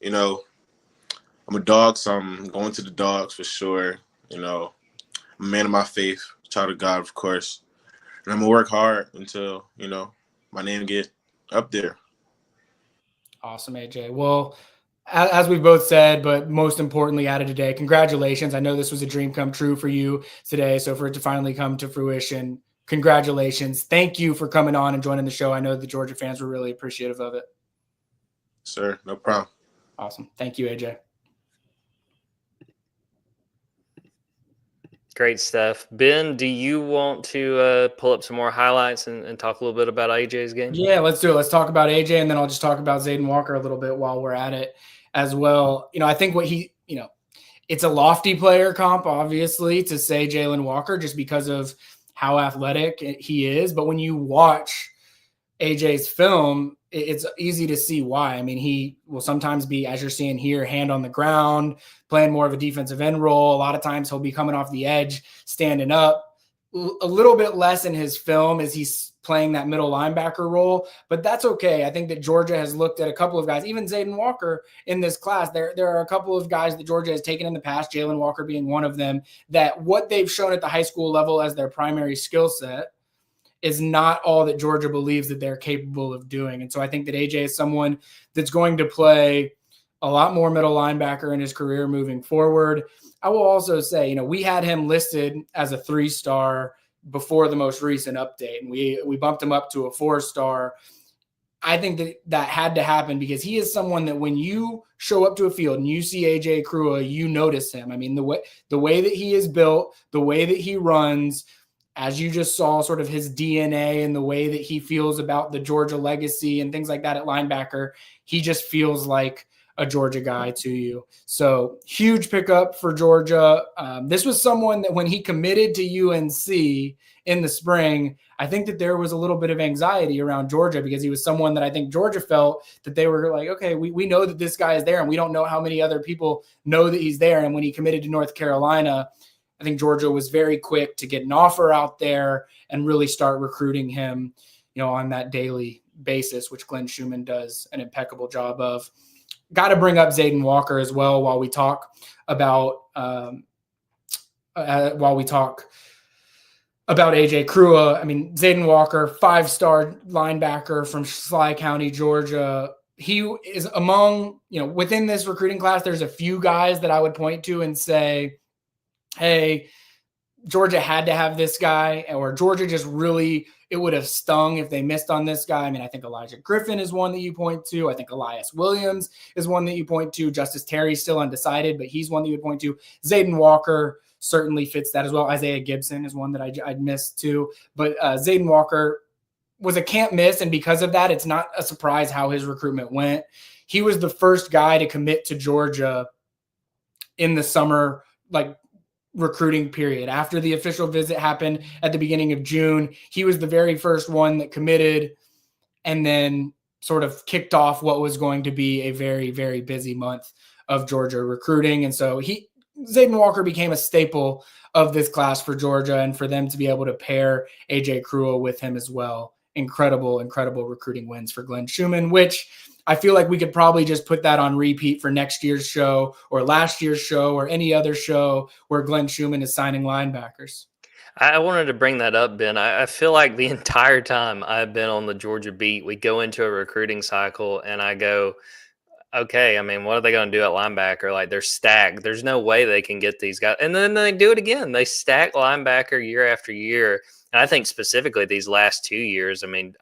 a dog, so I'm going to the Dogs for sure. I'm a man of my faith, child of God, of course. And I'm going to work hard until, my name get up there. Awesome, AJ. Well, as we've both said, but most importantly added today, congratulations. I know this was a dream come true for you today. So for it to finally come to fruition, congratulations. Thank you for coming on and joining the show. I know the Georgia fans were really appreciative of it. Sir, no problem. Awesome. Thank you, AJ. Great stuff. Ben, do you want to pull up some more highlights and talk a little bit about AJ's game? Yeah, let's do it. Let's talk about AJ, and then I'll just talk about Zayden Walker a little bit while we're at it as well. I think what it's a lofty player comp, obviously, to say Jalen Walker just because of how athletic he is. But when you watch AJ's film, it's easy to see why. I mean, he will sometimes be, as you're seeing here, hand on the ground, playing more of a defensive end role. A lot of times he'll be coming off the edge, standing up. A little bit less in his film as he's playing that middle linebacker role, but that's okay. I think that Georgia has looked at a couple of guys, even Zayden Walker in this class. There are a couple of guys that Georgia has taken in the past, Jalen Walker being one of them, that what they've shown at the high school level as their primary skill set is not all that Georgia believes that they're capable of doing. And so I think that AJ is someone that's going to play a lot more middle linebacker in his career moving forward. I will also say, we had him listed as a 3-star before the most recent update, and we bumped him up to a 4-star. I think that had to happen because he is someone that when you show up to a field and you see AJ Crua, you notice him. I mean, the way that he is built, the way that he runs, as you just saw, sort of his DNA and the way that he feels about the Georgia legacy and things like that at linebacker, he just feels like a Georgia guy to you. So huge pickup for Georgia. This was someone that when he committed to UNC in the spring, I think that there was a little bit of anxiety around Georgia because he was someone that I think Georgia felt that they were like, okay, we know that this guy is there and we don't know how many other people know that he's there. And when he committed to North Carolina, I think Georgia was very quick to get an offer out there and really start recruiting him, on that daily basis, which Glenn Schumann does an impeccable job of. Got to bring up Zayden Walker as well while we talk about AJ Crua. I mean, Zayden Walker, 5-star linebacker from Schley County, Georgia. He is among, within this recruiting class, there's a few guys that I would point to and say, hey, Georgia had to have this guy, or Georgia just really, it would have stung if they missed on this guy. I mean, I think Elijah Griffin is one that you point to. I think Elias Williams is one that you point to. Justice Terry's still undecided, but he's one that you would point to. Zayden Walker certainly fits that as well. Isaiah Gibson is one that I'd missed too. But Zayden Walker was a can't miss, and because of that, it's not a surprise how his recruitment went. He was the first guy to commit to Georgia in the summer, recruiting period. After the official visit happened at the beginning of June, he was the very first one that committed and then sort of kicked off what was going to be a very, very busy month of Georgia recruiting. And so Zayden Walker became a staple of this class for Georgia, and for them to be able to pair AJ Crua with him as well. Incredible, incredible recruiting wins for Glenn Schumann, which I feel like we could probably just put that on repeat for next year's show or last year's show or any other show where Glenn Schumann is signing linebackers. I wanted to bring that up, Ben. I feel like the entire time I've been on the Georgia beat, we go into a recruiting cycle and I go, okay, I mean, what are they going to do at linebacker? Like, they're stacked. There's no way they can get these guys. And then they do it again. They stack linebacker year after year. And I think specifically these last 2 years, I mean,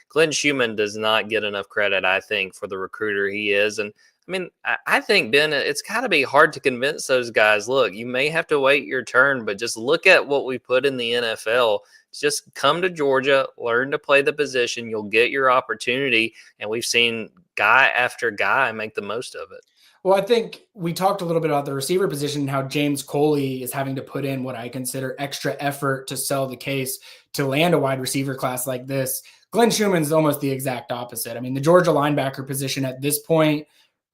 Glenn Schumann does not get enough credit, I think, for the recruiter he is. And I mean, I think, Ben, it's got to be hard to convince those guys, look, you may have to wait your turn, but just look at what we put in the NFL. Just come to Georgia, learn to play the position. You'll get your opportunity. And we've seen guy after guy make the most of it. Well, I think we talked a little bit about the receiver position and how James Coley is having to put in what I consider extra effort to sell the case to land a wide receiver class like this. Glenn Schumann's almost the exact opposite. I mean, the Georgia linebacker position at this point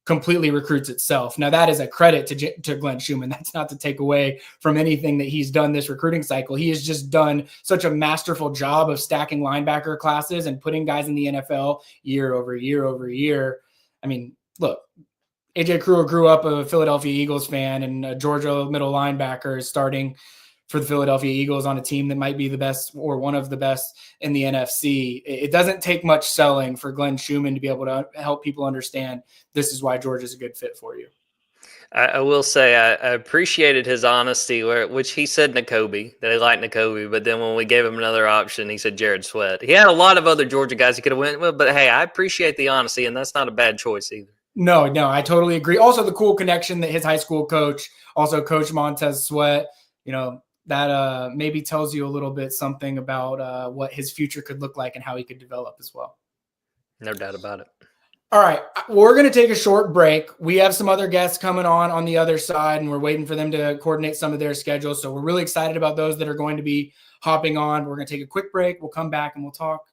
completely recruits itself. Now, that is a credit to Glenn Schumann. That's not to take away from anything that he's done this recruiting cycle. He has just done such a masterful job of stacking linebacker classes and putting guys in the NFL year over year over year. I mean, look, AJ Crua grew up a Philadelphia Eagles fan, and a Georgia middle linebacker is starting for the Philadelphia Eagles on a team that might be the best or one of the best in the NFC. It doesn't take much selling for Glenn Schumann to be able to help people understand this is why Georgia's a good fit for you. I will say I appreciated his honesty, which he said Nakobe, that he liked Nakobe, but then when we gave him another option, he said Jared Sweat. He had a lot of other Georgia guys he could have went with, but hey, I appreciate the honesty, and that's not a bad choice either. No, I totally agree. Also, the cool connection that his high school coach, also Coach Montez Sweat, that maybe tells you a little bit something about what his future could look like and how he could develop as well. No doubt about it. All right, we're going to take a short break. We have some other guests coming on the other side, and we're waiting for them to coordinate some of their schedules. So we're really excited about those that are going to be hopping on. We're going to take a quick break. We'll come back and we'll talk,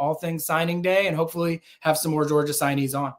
all things signing day, and hopefully have some more Georgia signees on.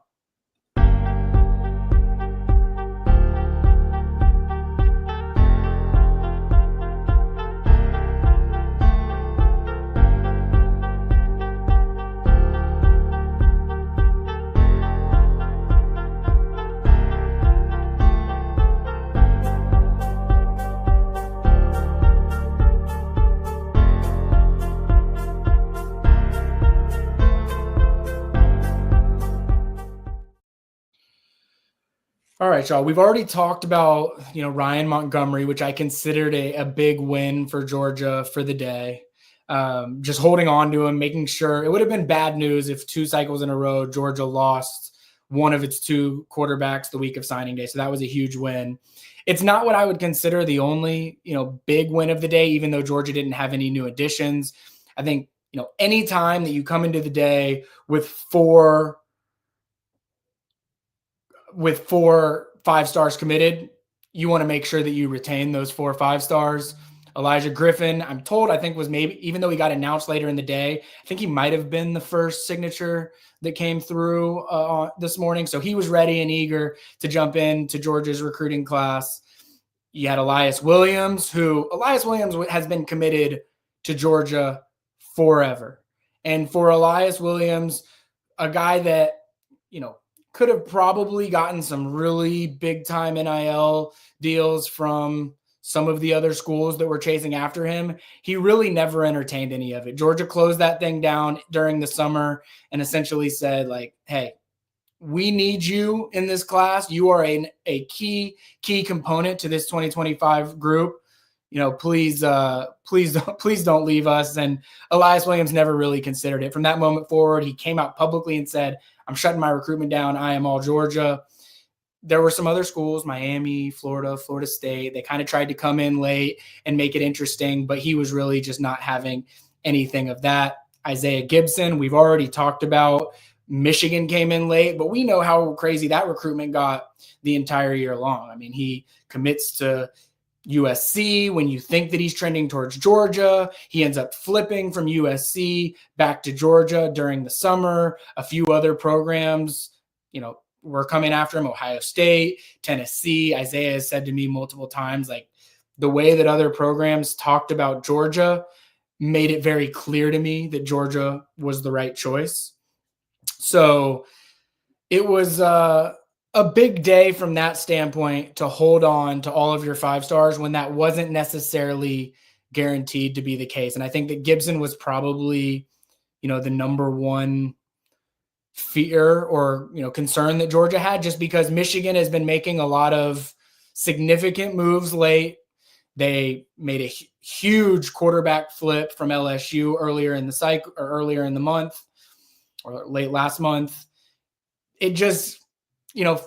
All right, y'all. We've already talked about, Ryan Montgomery, which I considered a big win for Georgia for the day. Just holding on to him, making sure it would have been bad news if 2 cycles in a row Georgia lost one of its 2 quarterbacks the week of signing day. So that was a huge win. It's not what I would consider the only, big win of the day, even though Georgia didn't have any new additions. I think, any time that you come into the day with 4 5-stars committed, you want to make sure that you retain those 4 5-stars. Elijah Griffin, I'm told, I think was maybe, even though he got announced later in the day, I think he might have been the first signature that came through this morning. So he was ready and eager to jump into Georgia's recruiting class. You had Elias Williams, has been committed to Georgia forever. And for Elias Williams, a guy that, could have probably gotten some really big time NIL deals from some of the other schools that were chasing after him. He really never entertained any of it. Georgia closed that thing down during the summer and essentially said, like, hey, we need you in this class. You are a key component to this 2025 group. Please don't leave us. And Elias Williams never really considered it. From that moment forward, he came out publicly and said, I'm shutting my recruitment down. I am all Georgia. There were some other schools, Miami, Florida State. They kind of tried to come in late and make it interesting, but he was really just not having anything of that. Isaiah Gibson, we've already talked about. Michigan came in late, but we know how crazy that recruitment got the entire year long. I mean, he commits to USC when you think that he's trending towards Georgia. He ends up flipping from USC back to Georgia during the summer. A few other programs, were coming after him. Ohio State, Tennessee. Isaiah has said to me multiple times, like, the way that other programs talked about Georgia made it very clear to me that Georgia was the right choice. So it was a big day from that standpoint to hold on to all of your 5-stars when that wasn't necessarily guaranteed to be the case. And I think that Gibson was probably, the number one fear or, concern that Georgia had, just because Michigan has been making a lot of significant moves late. They made a huge quarterback flip from LSU earlier in the month or late last month. It just,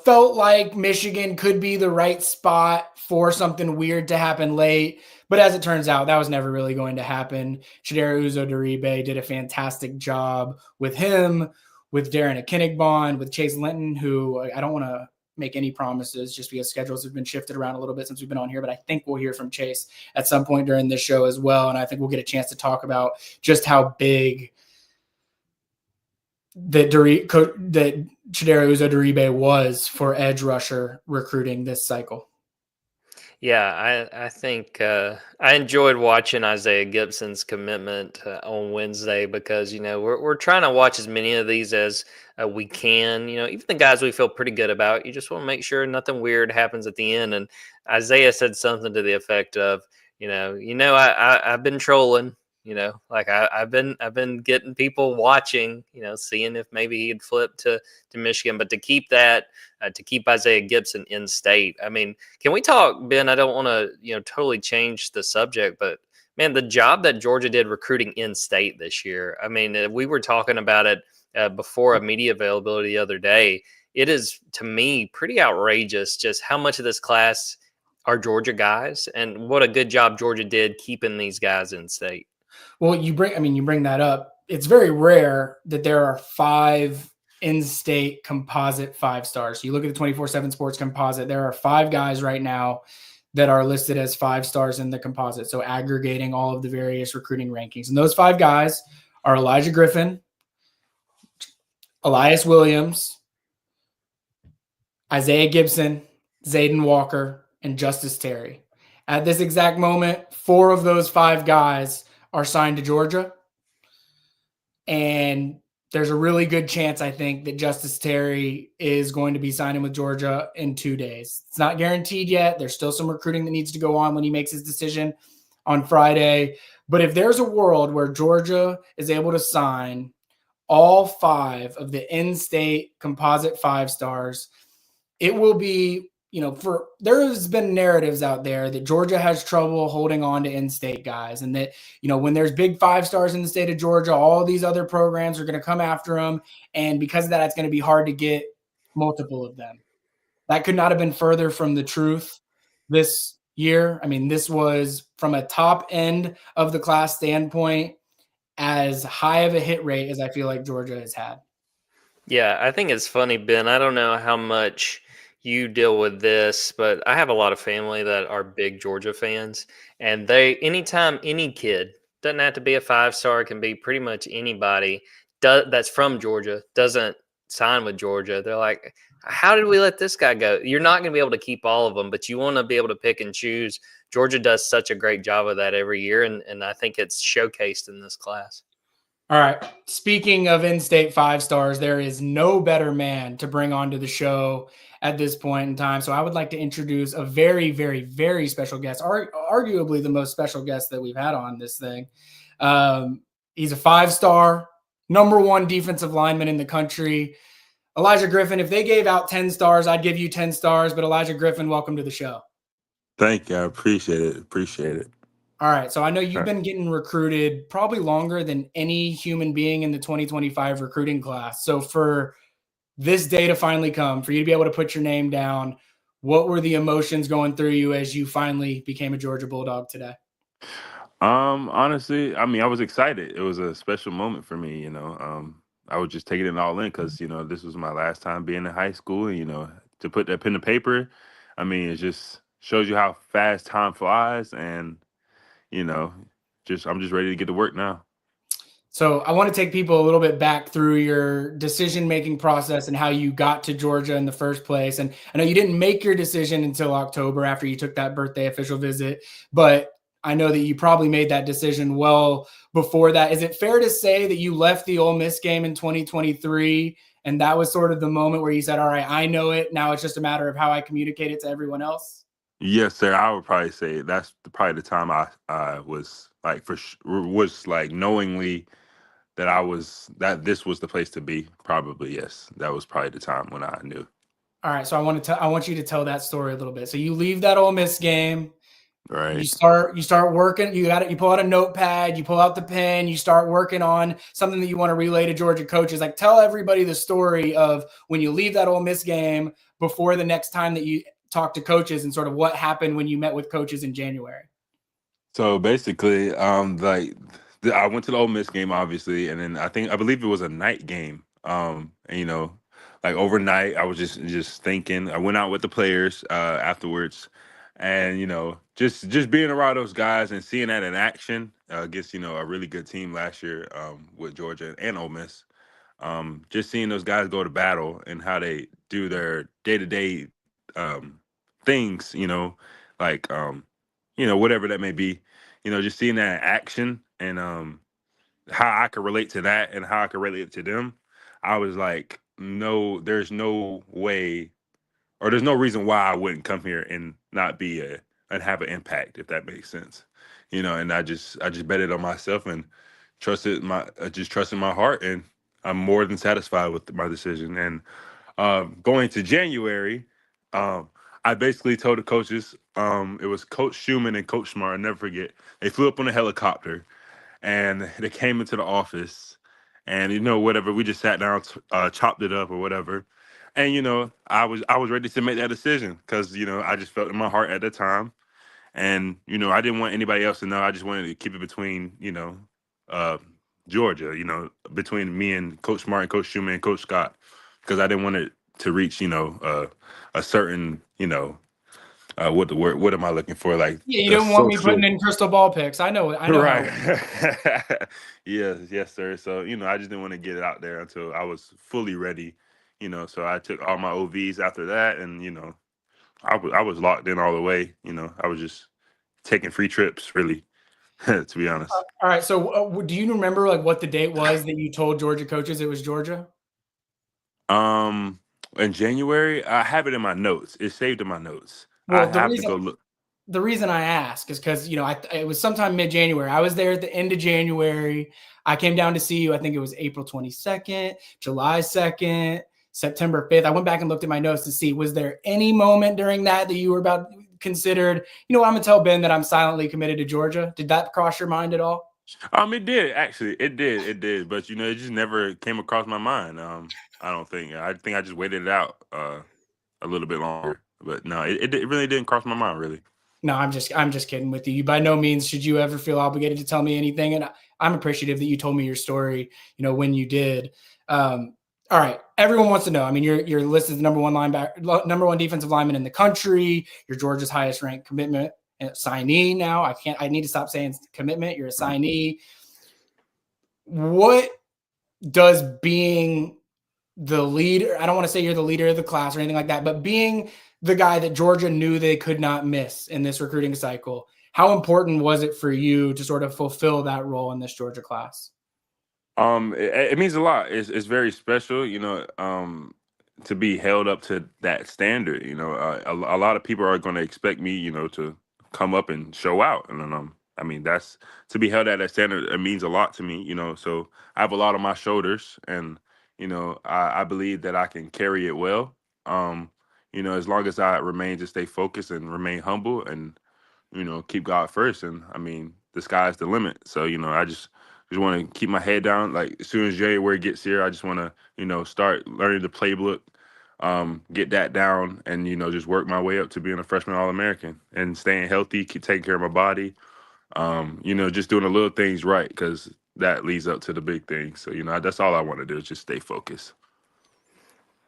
felt like Michigan could be the right spot for something weird to happen late. But as it turns out, that was never really going to happen. Chidera Uzo-Diribe did a fantastic job with him, with Darren Akinigbon, with Chase Linton, who I don't want to make any promises just because schedules have been shifted around a little bit since we've been on here. But I think we'll hear from Chase at some point during this show as well. And I think we'll get a chance to talk about just how big that Chidera Uzo-Diribe was for edge rusher recruiting this cycle. Yeah, I think I enjoyed watching Isaiah Gibson's commitment on Wednesday because, we're trying to watch as many of these as we can. Even the guys we feel pretty good about, you just want to make sure nothing weird happens at the end. And Isaiah said something to the effect of, I've been trolling. I've been getting people watching, seeing if maybe he'd flip to Michigan, but to keep Isaiah Gibson in state. I mean, can we talk, Ben? I don't want to, totally change the subject, but man, the job that Georgia did recruiting in state this year. I mean, we were talking about it before a media availability the other day. It is, to me, pretty outrageous just how much of this class are Georgia guys and what a good job Georgia did keeping these guys in state. Well, you bring that up. It's very rare that there are 5 in-state composite 5-stars. You look at the 24/7 Sports composite, there are 5 guys right now that are listed as 5-stars in the composite. So aggregating all of the various recruiting rankings. And those 5 guys are Elijah Griffin, Elias Williams, Isaiah Gibson, Zayden Walker, and Justice Terry. At this exact moment, 4 of those 5 guys are signed to Georgia. And there's a really good chance, I think, that Justice Terry is going to be signing with Georgia in 2 days. It's not guaranteed yet. There's still some recruiting that needs to go on when he makes his decision on Friday. But if there's a world where Georgia is able to sign all 5 of the in-state composite 5-stars, it will be, there has been narratives out there that Georgia has trouble holding on to in-state guys, and that, when there's big 5-stars in the state of Georgia, all these other programs are going to come after them. And because of that, it's going to be hard to get multiple of them. That could not have been further from the truth this year. I mean, this was, from a top end of the class standpoint, as high of a hit rate as I feel like Georgia has had. Yeah, I think it's funny, Ben. I don't know how much you deal with this, but I have a lot of family that are big Georgia fans, and anytime any kid, doesn't have to be a 5-star, can be pretty much anybody that's from Georgia, doesn't sign with Georgia, they're like, how did we let this guy go? You're not going to be able to keep all of them, but you want to be able to pick and choose. Georgia does such a great job of that every year, and I think it's showcased in this class. All right. Speaking of in-state 5-stars, there is no better man to bring onto the show at this point in time. So I would like to introduce a very, very, very special guest, arguably the most special guest that we've had on this thing. He's a 5-star, #1 defensive lineman in the country. Elijah Griffin. If they gave out 10 stars, I'd give you 10 stars. But Elijah Griffin, welcome to the show. Thank you. I appreciate it. All right. So I know you've been getting recruited probably longer than any human being in the 2025 recruiting class. So for this day to finally come, for you to be able to put your name down, what were the emotions going through you as you finally became a Georgia Bulldog today? Honestly, I mean, I was excited. It was a special moment for me, I was just taking it all in because, this was my last time being in high school. And, to put that pen to paper, I mean, it just shows you how fast time flies. And, I'm just ready to get to work now. So I want to take people a little bit back through your decision-making process and how you got to Georgia in the first place. And I know you didn't make your decision until October after you took that birthday official visit, but I know that you probably made that decision well before that. Is it fair to say that you left the Ole Miss game in 2023 and that was sort of the moment where you said, all right, I know it. Now it's just a matter of how I communicate it to everyone else? Yes, sir. I would probably say that's probably the time I was like, was like knowingly that this was the place to be. Probably, yes. That was probably the time when I knew. All right. So I want you to tell that story a little bit. So you leave that Ole Miss game. Right. You start working. You pull out a notepad, you pull out the pen, you start working on something that you want to relay to Georgia coaches. Like, tell everybody the story of when you leave that Ole Miss game before the next time that you talk to coaches and sort of what happened when you met with coaches in January. So basically, I went to the Ole Miss game, obviously, and then I believe it was a night game. And like overnight, I was just thinking. I went out with the players afterwards, and just being around those guys and seeing that in action against a really good team last year with Georgia and Ole Miss. Just seeing those guys go to battle and how they do their day-to-day things, like whatever that may be, just seeing that in action and how I could relate to that and how I could relate to them. I was like, no, there's no way, or there's no reason why I wouldn't come here and not be and have an impact, if that makes sense. And I just betted on myself and trusted my heart, and I'm more than satisfied with my decision. And going to January, I basically told the coaches, it was Coach Schumann and Coach Smart, I'll never forget. They flew up on a helicopter and they came into the office, and whatever, we just sat down, chopped it up or whatever. And I was ready to make that decision because I just felt in my heart at the time, and I didn't want anybody else to know. I just wanted to keep it between Georgia, between me and Coach Smart and Coach Schumann and Coach Scott, because I didn't want it to reach a certain what am I looking for? Like Yeah, you the don't want me putting social. in crystal ball picks. I know how. Right. Yes, sir. So, I just didn't want to get it out there until I was fully ready, So I took all my OVs after that, and I was locked in all the way. I was just taking free trips, really, to be honest. All right. So, do you remember like what the date was that you told Georgia coaches it was Georgia? In January, I have it in my notes. It's saved in my notes. I Well, have to go look. the reason I ask is because it was sometime mid-January. I was there at the end of January. I came down to see you. I think it was April 22nd, July 2nd, September 5th. I went back and looked at my notes to see, was there any moment during that you were about considered, I'm gonna tell Ben that I'm silently committed to Georgia? Did that cross your mind at all? It did actually. It did. But it just never came across my mind. I don't think. I think I just waited it out a little bit longer. But no, it really didn't cross my mind, really. No, I'm just kidding with you. By no means should you ever feel obligated to tell me anything. And I'm appreciative that you told me your story, when you did. All right. Everyone wants to know. I mean, you're listed as the number one defensive lineman in the country. You're Georgia's highest ranked commitment signee now. I need to stop saying commitment. You're a signee. What does being the leader, I don't want to say you're the leader of the class or anything like that, but being the guy that Georgia knew they could not miss in this recruiting cycle, how important was it for you to sort of fulfill that role in this Georgia class? It means a lot. It's very special, to be held up to that standard. A lot of people are going to expect me, to come up and show out, and I mean, that's to be held at that standard. It means a lot to me, So I have a lot on my shoulders, and I believe that I can carry it well. As long as I remain to stay focused and remain humble and keep God first. And I mean, the sky's the limit. So I just want to keep my head down. Like as soon as January gets here, I just want to start learning the playbook, get that down, and just work my way up to being a freshman All-American and staying healthy, keep taking care of my body. Just doing the little things right, because that leads up to the big things. So that's all I want to do is just stay focused.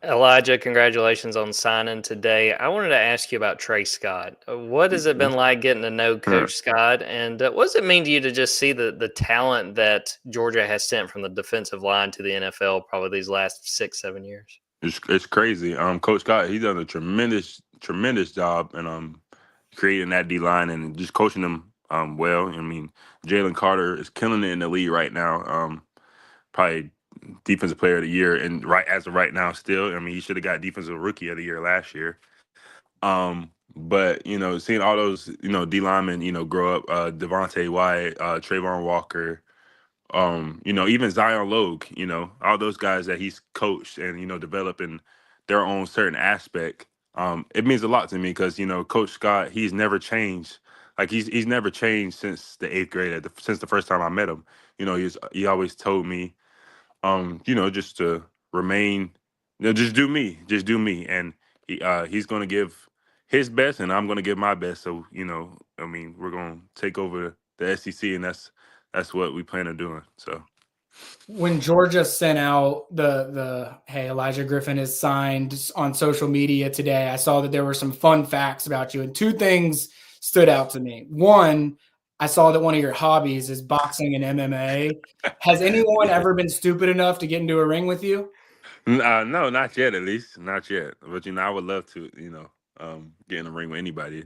Elijah, congratulations on signing today. I wanted to ask you about Trey Scott. What has it been like getting to know Coach Scott, and what does it mean to you to just see the talent that Georgia has sent from the defensive line to the NFL probably these last 6-7 years? It's crazy. Coach Scott, he's done a tremendous job in creating that D line and just coaching them well. I mean, Jalen Carter is killing it in the league right now. Probably defensive player of the year, and as of right now still. I mean, he should have got defensive rookie of the year last year. But seeing all those D linemen grow up, Devontae White, Trayvon Walker, even Zion Logue, all those guys that he's coached and developed in their own certain aspect. It means a lot to me because Coach Scott, he's never changed. Like he's never changed since the 8th grade, since the first time I met him. He always told me just to remain, just do me. And he's going to give his best and I'm going to give my best. So, I mean, we're going to take over the SEC, and that's what we plan on doing. So when Georgia sent out the hey, Elijah Griffin is signed on social media today, I saw that there were some fun facts about you, and two things stood out to me. One, I saw that one of your hobbies is boxing and MMA. Has anyone ever been stupid enough to get into a ring with you? No, not yet, at least. Not yet. But, I would love to, get in a ring with anybody.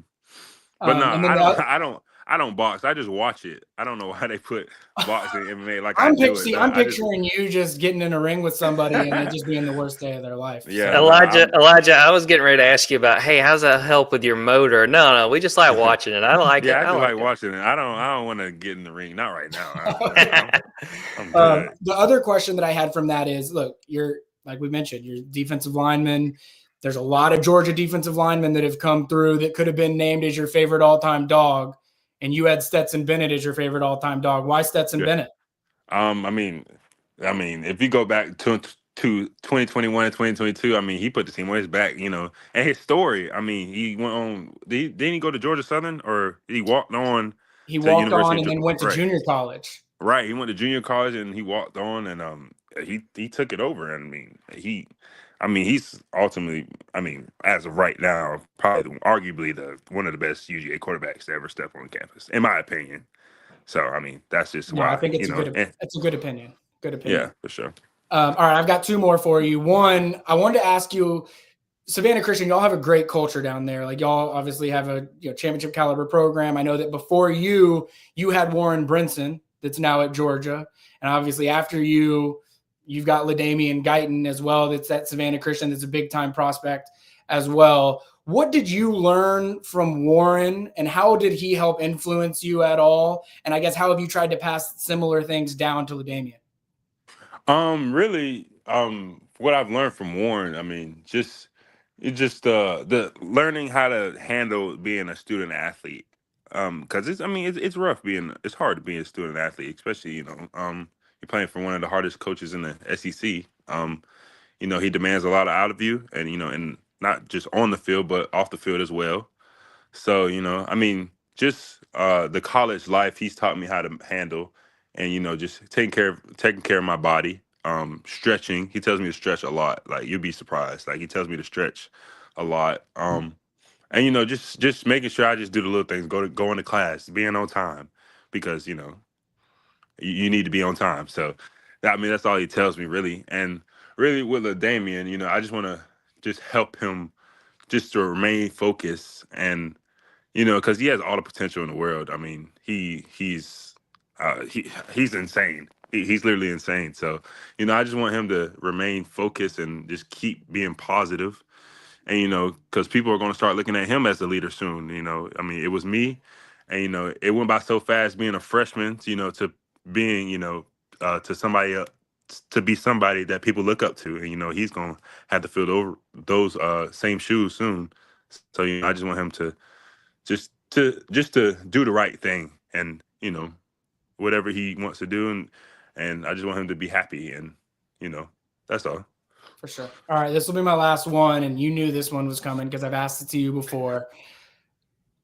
But no, I don't box. I just watch it. I don't know why they put boxing MMA like I'm picturing you just getting in a ring with somebody and it just being the worst day of their life. Yeah, so. Elijah, I was getting ready to ask you about, hey, how's that help with your motor? No, we just like watching it. I like it. Yeah, I just like watching it. I don't want to get in the ring. Not right now. I'm good. The other question that I had from that is, look, you're, like we mentioned, you're defensive lineman. There's a lot of Georgia defensive linemen that have come through that could have been named as your favorite all-time dog, and you had Stetson Bennett as your favorite all-time dog. Why Stetson Bennett? I mean, if you go back to 2021 and 2022, I mean, he put the team on his back, and his story. I mean, he went on. Didn't he go to Georgia Southern, or he walked on? He walked on and then went to junior college. Right, he went to junior college and he walked on, and he took it over. And I I mean, he's ultimately, I mean, as of right now, probably arguably one of the best UGA quarterbacks to ever step on campus, in my opinion. So, I mean, that's just No, I why, think it's you know, it's a good opinion. Good opinion. yeah, for sure. All right, I've got two more for you. One, I wanted to ask you, Savannah Christian, y'all have a great culture down there. Like y'all obviously have a championship caliber program. I know that before you had Warren Brinson, that's now at Georgia, and obviously after you've got LaDamian Guyton as well. That's at Savannah Christian. That's a big time prospect as well. What did you learn from Warren, and how did he help influence you at all? And I guess how have you tried to pass similar things down to LaDamian? Really, what I've learned from Warren, I mean, the learning how to handle being a student athlete. Because it's rough it's hard to be a student athlete, especially, you're playing for one of the hardest coaches in the SEC. He demands a lot out of you, and and not just on the field, but off the field as well. So, just the college life he's taught me how to handle, and just taking care of my body. Stretching. He tells me to stretch a lot. Like, you'll be surprised. Like, he tells me to stretch a lot. And just making sure I just do the little things, go into class, being on time, because you need to be on time. So, that's all he tells me, really. And really with LaDamian, I just want to just help him just to remain focused, and because he has all the potential in the world. I mean, he's insane. He's literally insane. So, I just want him to remain focused and just keep being positive. And, because people are going to start looking at him as the leader soon. It was me, and, it went by so fast being a freshman, to being, to somebody else, to be somebody that people look up to. And, he's going to have to fill over those same shoes soon. So, I just want him to just to do the right thing, and, whatever he wants to do. And I just want him to be happy. And, that's all. For sure. All right, this will be my last one, and you knew this one was coming because I've asked it to you before.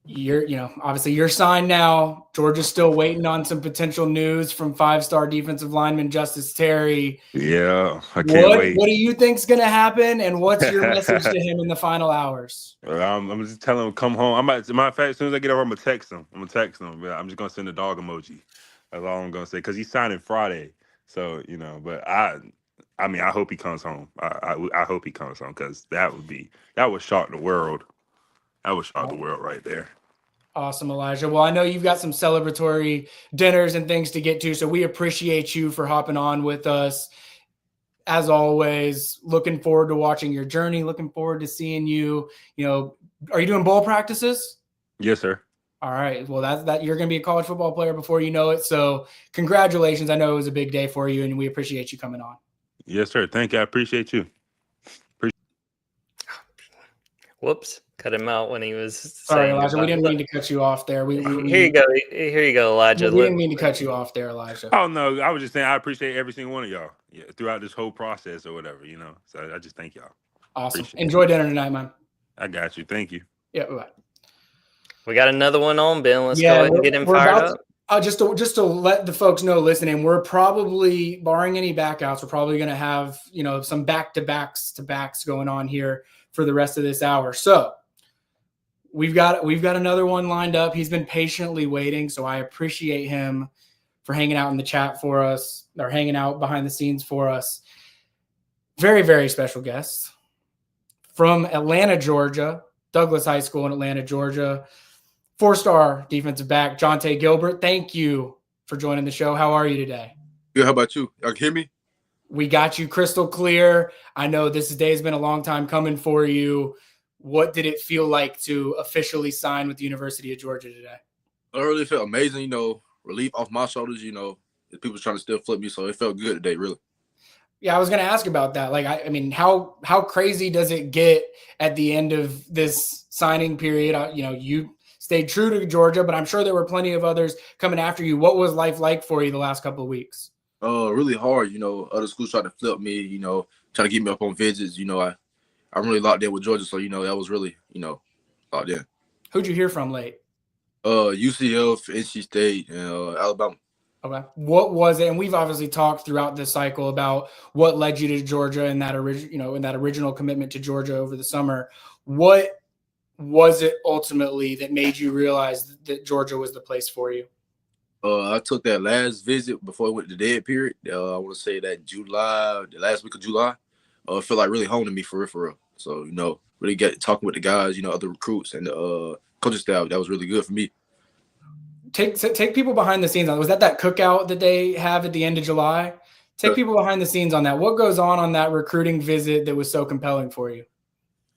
Obviously you're signed now. Georgia's still waiting on some potential news from 5-star defensive lineman Justice Terry. Yeah, I can't wait. What do you think's going to happen, and what's your message to him in the final hours? I'm just telling him come home. Matter of fact, as soon as I get over, I'm gonna text him. But I'm just gonna send a dog emoji. That's all I'm gonna say, because he's signing Friday. So but I hope he comes home. I hope he comes home, because that would shock the world. That would shock the world right there. Awesome, Elijah. Well, I know you've got some celebratory dinners and things to get to, so we appreciate you for hopping on with us. As always, looking forward to watching your journey, looking forward to seeing you. Are you doing bowl practices? Yes, sir. All right. Well, that you're going to be a college football player before you know it. So congratulations. I know it was a big day for you, and we appreciate you coming on. Yes, sir. Thank you. I appreciate you. Whoops. Cut him out when he was Sorry, Elijah. We didn't mean to cut you off there. Here you go. Here you go, Elijah. We didn't mean to cut you off there, Elijah. Oh, no. I was just saying I appreciate every single one of y'all throughout this whole process or whatever, So I just thank y'all. Awesome. Enjoy dinner tonight, man. I got you. Thank you. Yeah, bye. We got another one on, Ben. Let's go ahead and get him fired up. Just to let the folks know listening, we're probably, barring any backouts, we're probably going to have some back-to-backs going on here for the rest of this hour. So we've got another one lined up. He's been patiently waiting, so I appreciate him for hanging out in the chat for us, or hanging out behind the scenes for us. Very, very special guest from Atlanta, Georgia, Douglas High School in Atlanta, Georgia. 4-star defensive back, Jonte Gilbert. Thank you for joining the show. How are you today? Good. How about you? Y'all can hear me? We got you crystal clear. I know this day has been a long time coming for you. What did it feel like to officially sign with the University of Georgia today? I really felt amazing, relief off my shoulders, people trying to still flip me, so it felt good today, really. Yeah, I was going to ask about that. Like, I mean, how crazy does it get at the end of this signing period? You stayed true to Georgia, but I'm sure there were plenty of others coming after you. What was life like for you the last couple of weeks? Really hard. Other schools tried to flip me, try to get me up on visits. I'm really locked in with Georgia, so that was really, locked in. Who'd you hear from late? UCF, NC State, and Alabama. Okay. What was it? And we've obviously talked throughout this cycle about what led you to Georgia and that original commitment to Georgia over the summer. What was it ultimately that made you realize that Georgia was the place for you? I took that last visit before I went to the dead period. I want to say that the last week of July, it felt like really home to me for real. So, really get talking with the guys, other recruits and the coaching staff. That was really good for me. Take people behind the scenes. Was that cookout that they have at the end of July? Take people behind the scenes on that. What goes on that recruiting visit that was so compelling for you?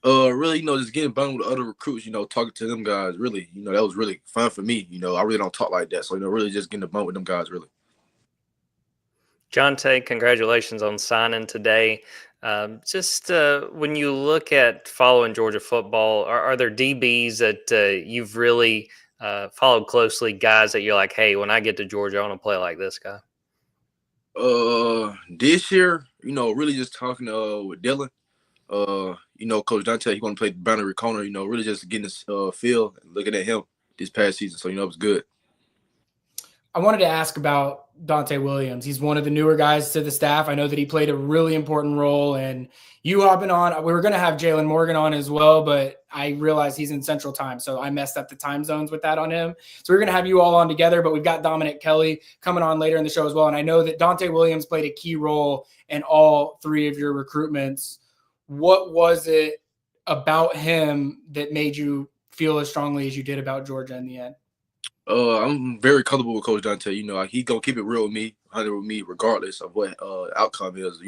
Really, just getting bundled with other recruits, talking to them guys, really, that was really fun for me. I really don't talk like that. So, really just getting the bump with them guys, really. Jonte, congratulations on signing today. When you look at following Georgia football, are there DBs that you've really followed closely, guys that you're like, hey, when I get to Georgia, I want to play like this guy? This year, really just talking with Dylan. Coach Dante, he want to play the boundary corner, really just getting his feel and looking at him this past season. So, it was good. I wanted to ask about Dante Williams. He's one of the newer guys to the staff. I know that he played a really important role, and you hopping on. We were going to have Jalen Morgan on as well, but I realized he's in Central Time, so I messed up the time zones with that on him. So we're going to have you all on together, but we've got Dominic Kelly coming on later in the show as well. And I know that Dante Williams played a key role in all three of your recruitments. What was it about him that made you feel as strongly as you did about Georgia in the end? I'm very comfortable with Coach Dante. He gonna keep it real with me, 100 with me, regardless of what outcome is.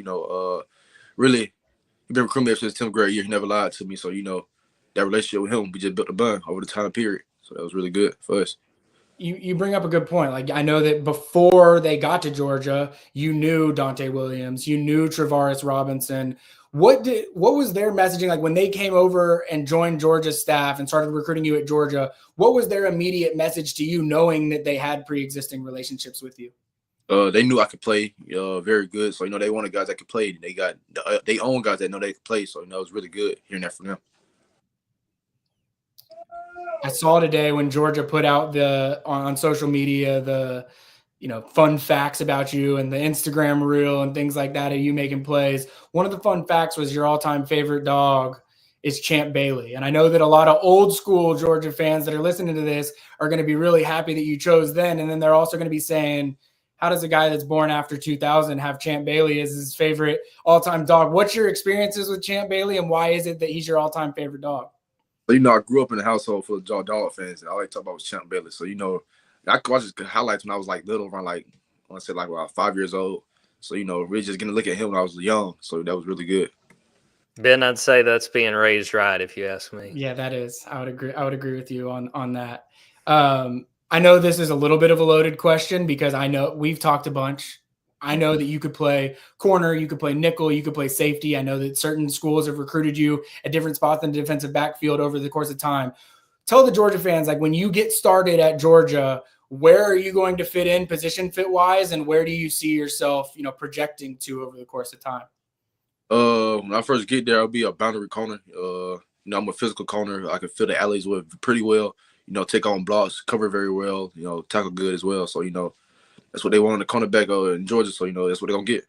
Really, he been recruiting me since 10th grade year. He never lied to me. So that relationship with him, we just built a bond over the time period. So that was really good for us. You bring up a good point. Like, I know that before they got to Georgia, you knew Dante Williams, you knew Travaris Robinson. What was their messaging like when they came over and joined Georgia's staff and started recruiting you at Georgia? What was their immediate message to you, knowing that they had pre-existing relationships with you? They knew I could play very good. So, they wanted guys that could play. They got they own guys that know they could play. So, it was really good hearing that from them. I saw today when Georgia put out on social media the fun facts about you and the Instagram reel and things like that of you making plays. One of the fun facts was your all-time favorite dog is Champ Bailey. And I know that a lot of old school Georgia fans that are listening to this are going to be really happy that you chose then. And then they're also going to be saying, how does a guy that's born after 2000 have Champ Bailey as his favorite all-time dog? What's your experiences with Champ Bailey, and why is it that he's your all-time favorite dog? I grew up in a household full of Dawg fans. And all I talk about was Champ Bailey. So, I watched his highlights when I was little, around about 5 years old. So, really just getting to look at him when I was young. So that was really good. Ben, I'd say that's being raised right, if you ask me. Yeah, that is. I would agree with you on that. I know this is a little bit of a loaded question because I know we've talked a bunch. I know that you could play corner, you could play nickel, you could play safety. I know that certain schools have recruited you at different spots in the defensive backfield over the course of time. Tell the Georgia fans, when you get started at Georgia, where are you going to fit in position fit wise, and where do you see yourself, projecting to over the course of time? When I first get there, I'll be a boundary corner. I'm a physical corner. I can fill the alleys with pretty well. Take on blocks, cover very well. Tackle good as well. So that's what they want on the cornerback in Georgia. So that's what they're gonna get.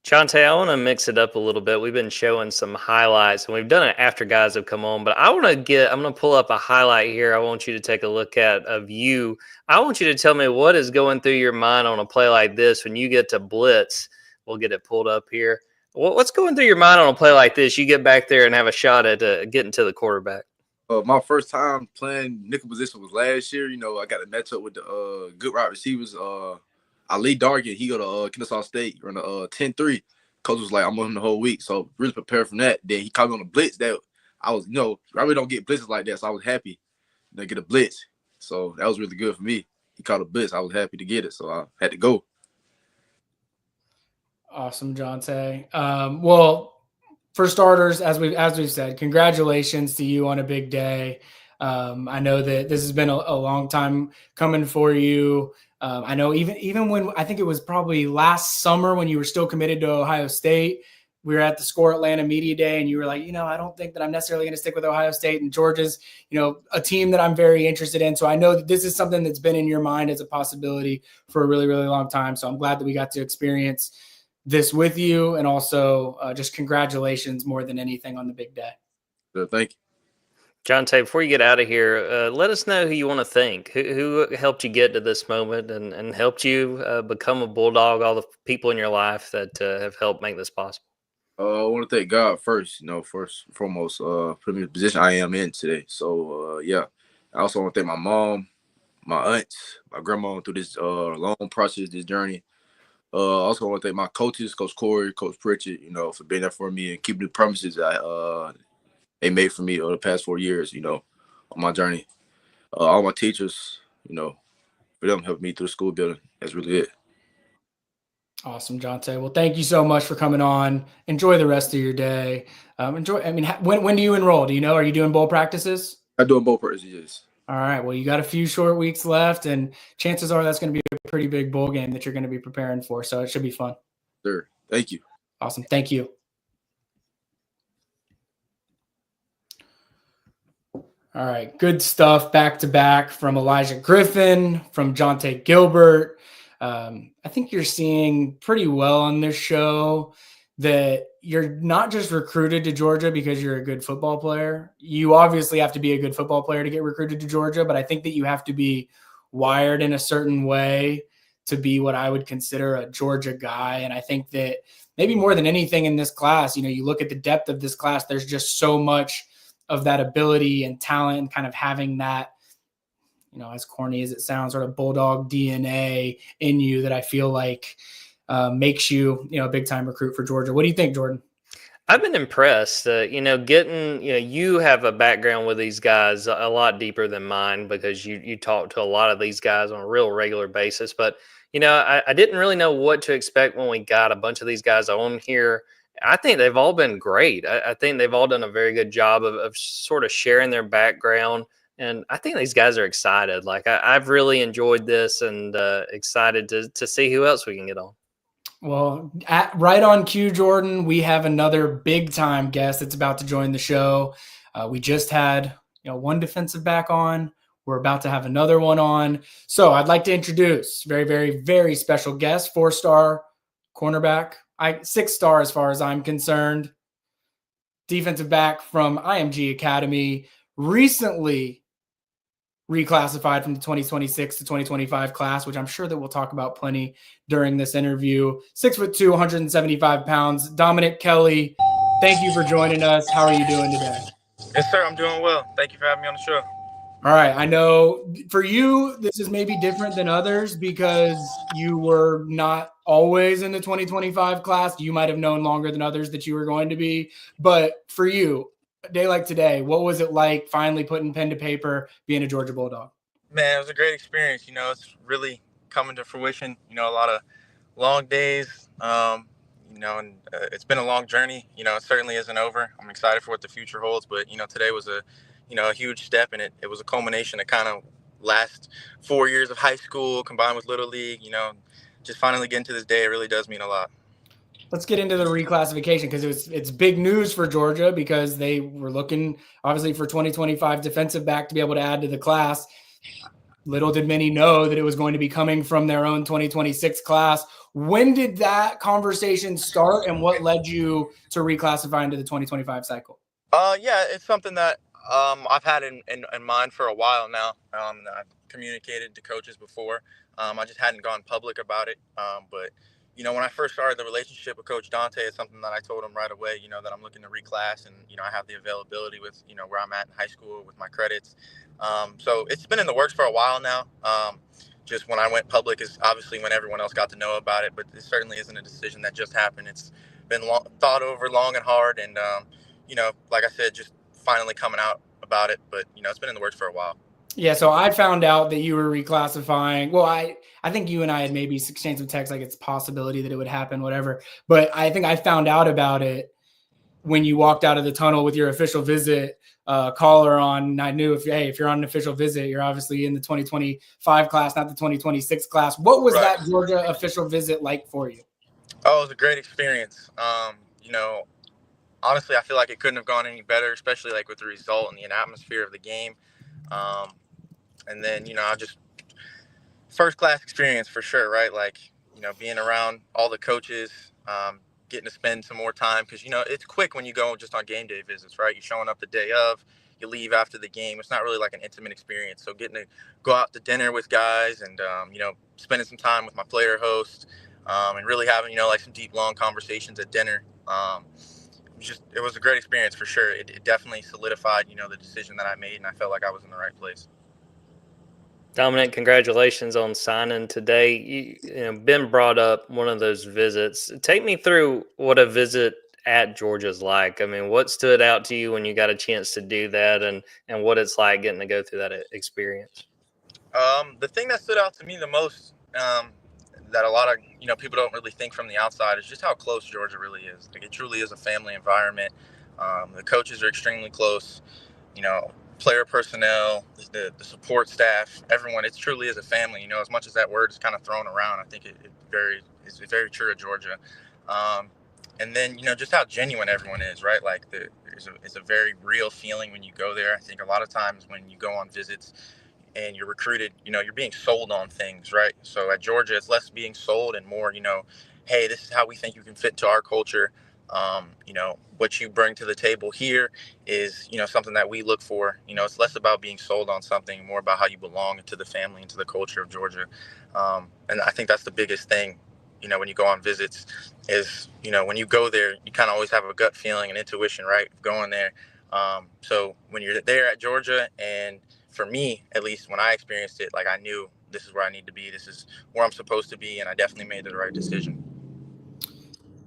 Jonte, I want to mix it up a little bit. We've been showing some highlights, and we've done it after guys have come on. But I'm going to pull up a highlight here. I want you to take a look at of you. I want you to tell me what is going through your mind on a play like this when you get to blitz. We'll get it pulled up here. What's going through your mind on a play like this? You get back there and have a shot at getting to the quarterback. My first time playing nickel position was last year. I got a matchup with the good wide receivers. Ali Dargan, he go to Kennesaw State, run a 10-3. Coach was like, I'm on him the whole week. So really prepared from that. Then he caught me on a blitz that I was, I really don't get blitzes like that. So I was happy to get a blitz. So that was really good for me. He caught a blitz. I was happy to get it. So I had to go. Awesome, Jonte. Well, for starters, as we've said, congratulations to you on a big day. I know that this has been a long time coming for you. I know even when I think it was probably last summer when you were still committed to Ohio State, we were at the Score Atlanta Media Day, and you were like, I don't think that I'm necessarily going to stick with Ohio State, and Georgia's, a team that I'm very interested in. So I know that this is something that's been in your mind as a possibility for a really, really long time. So I'm glad that we got to experience this with you, and also just congratulations more than anything on the big day. Thank you. Jonte, before you get out of here, let us know who you want to thank, who helped you get to this moment and helped you become a Bulldog, all the people in your life that have helped make this possible. I want to thank God first, first and foremost, putting me in the position I am in today. So, I also want to thank my mom, my aunts, my grandma through this long process, this journey. I also want to thank my coaches, Coach Corey, Coach Pritchett, for being there for me and keeping the promises that they made for me over the past 4 years, on my journey. All my teachers, for them helping me through the school building. That's really it. Awesome, Jonte. Well, thank you so much for coming on. Enjoy the rest of your day. When do you enroll? Do you know? Are you doing bowl practices? I'm doing bowl practices, yes. All right. Well, you got a few short weeks left, and chances are that's going to be a pretty big bowl game that you're going to be preparing for. So it should be fun. Sure. Thank you. Awesome. Thank you. All right. Good stuff back to back from Elijah Griffin, from Jonte Gilbert. I think you're seeing pretty well on this show that you're not just recruited to Georgia because you're a good football player. You obviously have to be a good football player to get recruited to Georgia, but I think that you have to be wired in a certain way to be what I would consider a Georgia guy. And I think that maybe more than anything in this class, you look at the depth of this class, there's just so much of that ability and talent and kind of having that, as corny as it sounds, sort of Bulldog DNA in you that I feel like makes you, a big time recruit for Georgia. What do you think, Jordan? I've been impressed, getting, you have a background with these guys a lot deeper than mine because you talk to a lot of these guys on a real regular basis. But, I didn't really know what to expect when we got a bunch of these guys on here. I think they've all been great. I think they've all done a very good job of sort of sharing their background. And I think these guys are excited. Like I've really enjoyed this and excited to see who else we can get on. Well, right on cue, Jordan, we have another big time guest that's about to join the show. We just had one defensive back on. We're about to have another one on. So I'd like to introduce very, very, very special guest, 4-star cornerback, 6-star as far as I'm concerned, defensive back from IMG Academy, recently reclassified from the 2026 to 2025 class, which I'm sure that we'll talk about plenty during this interview. 6'2", 175 pounds. Dominic Kelly, thank you for joining us. How are you doing today? Yes, sir. I'm doing well. Thank you for having me on the show. All right. I know for you, this is maybe different than others because you were not always in the 2025 class. You might have known longer than others that you were going to be. But for you, a day like today, what was it like finally putting pen to paper, being a Georgia Bulldog? Man, it was a great experience. It's really coming to fruition. A lot of long days, and it's been a long journey. It certainly isn't over. I'm excited for what the future holds. But, today was a huge step, and it was a culmination of kind of last 4 years of high school combined with Little League. Just finally getting to this day, it really does mean a lot. Let's get into the reclassification because it's big news for Georgia because they were looking obviously for 2025 defensive back to be able to add to the class. Little did many know that it was going to be coming from their own 2026 class. When did that conversation start, and what led you to reclassify into the 2025 cycle? It's something that I've had in mind for a while now. I've communicated to coaches before. I just hadn't gone public about it. But when I first started the relationship with Coach Dante, it's something that I told him right away, that I'm looking to reclass and, I have the availability with, where I'm at in high school with my credits. So it's been in the works for a while now. Just when I went public is obviously when everyone else got to know about it, but it certainly isn't a decision that just happened. It's been thought over long and hard. And, like I said, just finally coming out about it. But, it's been in the works for a while. Yeah, so I found out that you were reclassifying. Well, I think you and I had maybe exchanged some texts, like it's a possibility that it would happen, whatever. But I think I found out about it when you walked out of the tunnel with your official visit caller on. And I knew if you're on an official visit, you're obviously in the 2025 class, not the 2026 class. What was that Georgia official visit like for you? Oh, it was a great experience. honestly, I feel like it couldn't have gone any better, especially like with the result and the atmosphere of the game. And then, I just first class experience for sure, right? Like, being around all the coaches, getting to spend some more time because, it's quick when you go just on game day visits, right? You're showing up the day of, you leave after the game. It's not really like an intimate experience. So getting to go out to dinner with guys and, spending some time with my player host and really having, like some deep, long conversations at dinner. It was a great experience for sure. It definitely solidified, the decision that I made, and I felt like I was in the right place. Dominic, congratulations on signing today. Ben brought up one of those visits. Take me through what a visit at Georgia's like. I mean, what stood out to you when you got a chance to do that, and what it's like getting to go through that experience? The thing that stood out to me the most, that a lot of people don't really think from the outside, is just how close Georgia really is. Like, it truly is a family environment. The coaches are extremely close. Player personnel, the support staff, everyone. It truly is a family. As much as that word is kind of thrown around, I think it's very true of Georgia. And then just how genuine everyone is, right? Like it's a very real feeling when you go there. I think a lot of times when you go on visits and you're recruited, you're being sold on things, right? So at Georgia, it's less being sold and more, hey, this is how we think you can fit to our culture. What you bring to the table here is, something that we look for. It's less about being sold on something, more about how you belong to the family and to the culture of Georgia. And I think that's the biggest thing, when you go on visits is, when you go there, you kind of always have a gut feeling and intuition, right? Going there. So when you're there at Georgia, and for me, at least when I experienced it, like I knew this is where I need to be. This is where I'm supposed to be. And I definitely made the right decision.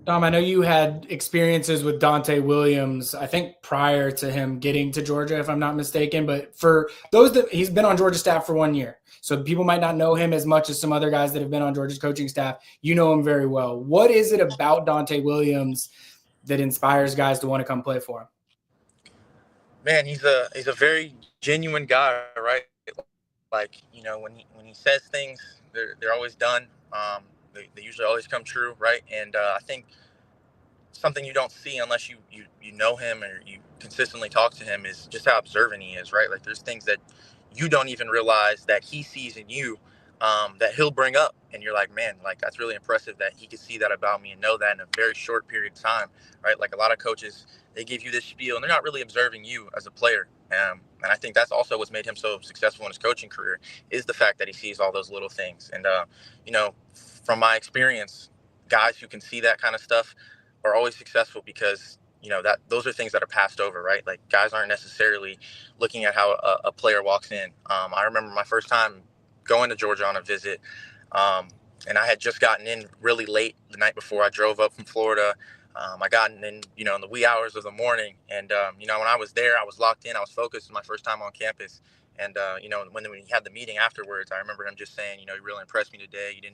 Dom, I know you had experiences with Dante Williams, I think prior to him getting to Georgia, if I'm not mistaken. But for those that he's been on Georgia staff for 1 year, so people might not know him as much as some other guys that have been on Georgia's coaching staff. You know him very well. What is it about Dante Williams that inspires guys to want to come play for him? Man, he's a very genuine guy, right? Like, when he says things, they're always done. They usually always come true, right? And I think something you don't see unless you know him or you consistently talk to him is just how observant he is, right? Like there's things that you don't even realize that he sees in you, that he'll bring up, and you're like, man, like that's really impressive that he could see that about me and know that in a very short period of time, right? Like a lot of coaches, they give you this spiel and they're not really observing you as a player. And I think that's also what's made him so successful in his coaching career is the fact that he sees all those little things. And from my experience, guys who can see that kind of stuff are always successful because that those are things that are passed over, right? Like guys aren't necessarily looking at how a player walks in. I remember my first time going to Georgia on a visit, and I had just gotten in really late the night before I drove up from Florida. I got in, in the wee hours of the morning, and when I was there, I was locked in, I was focused. My first time on campus, and when we had the meeting afterwards, I remember him just saying, you really impressed me today. You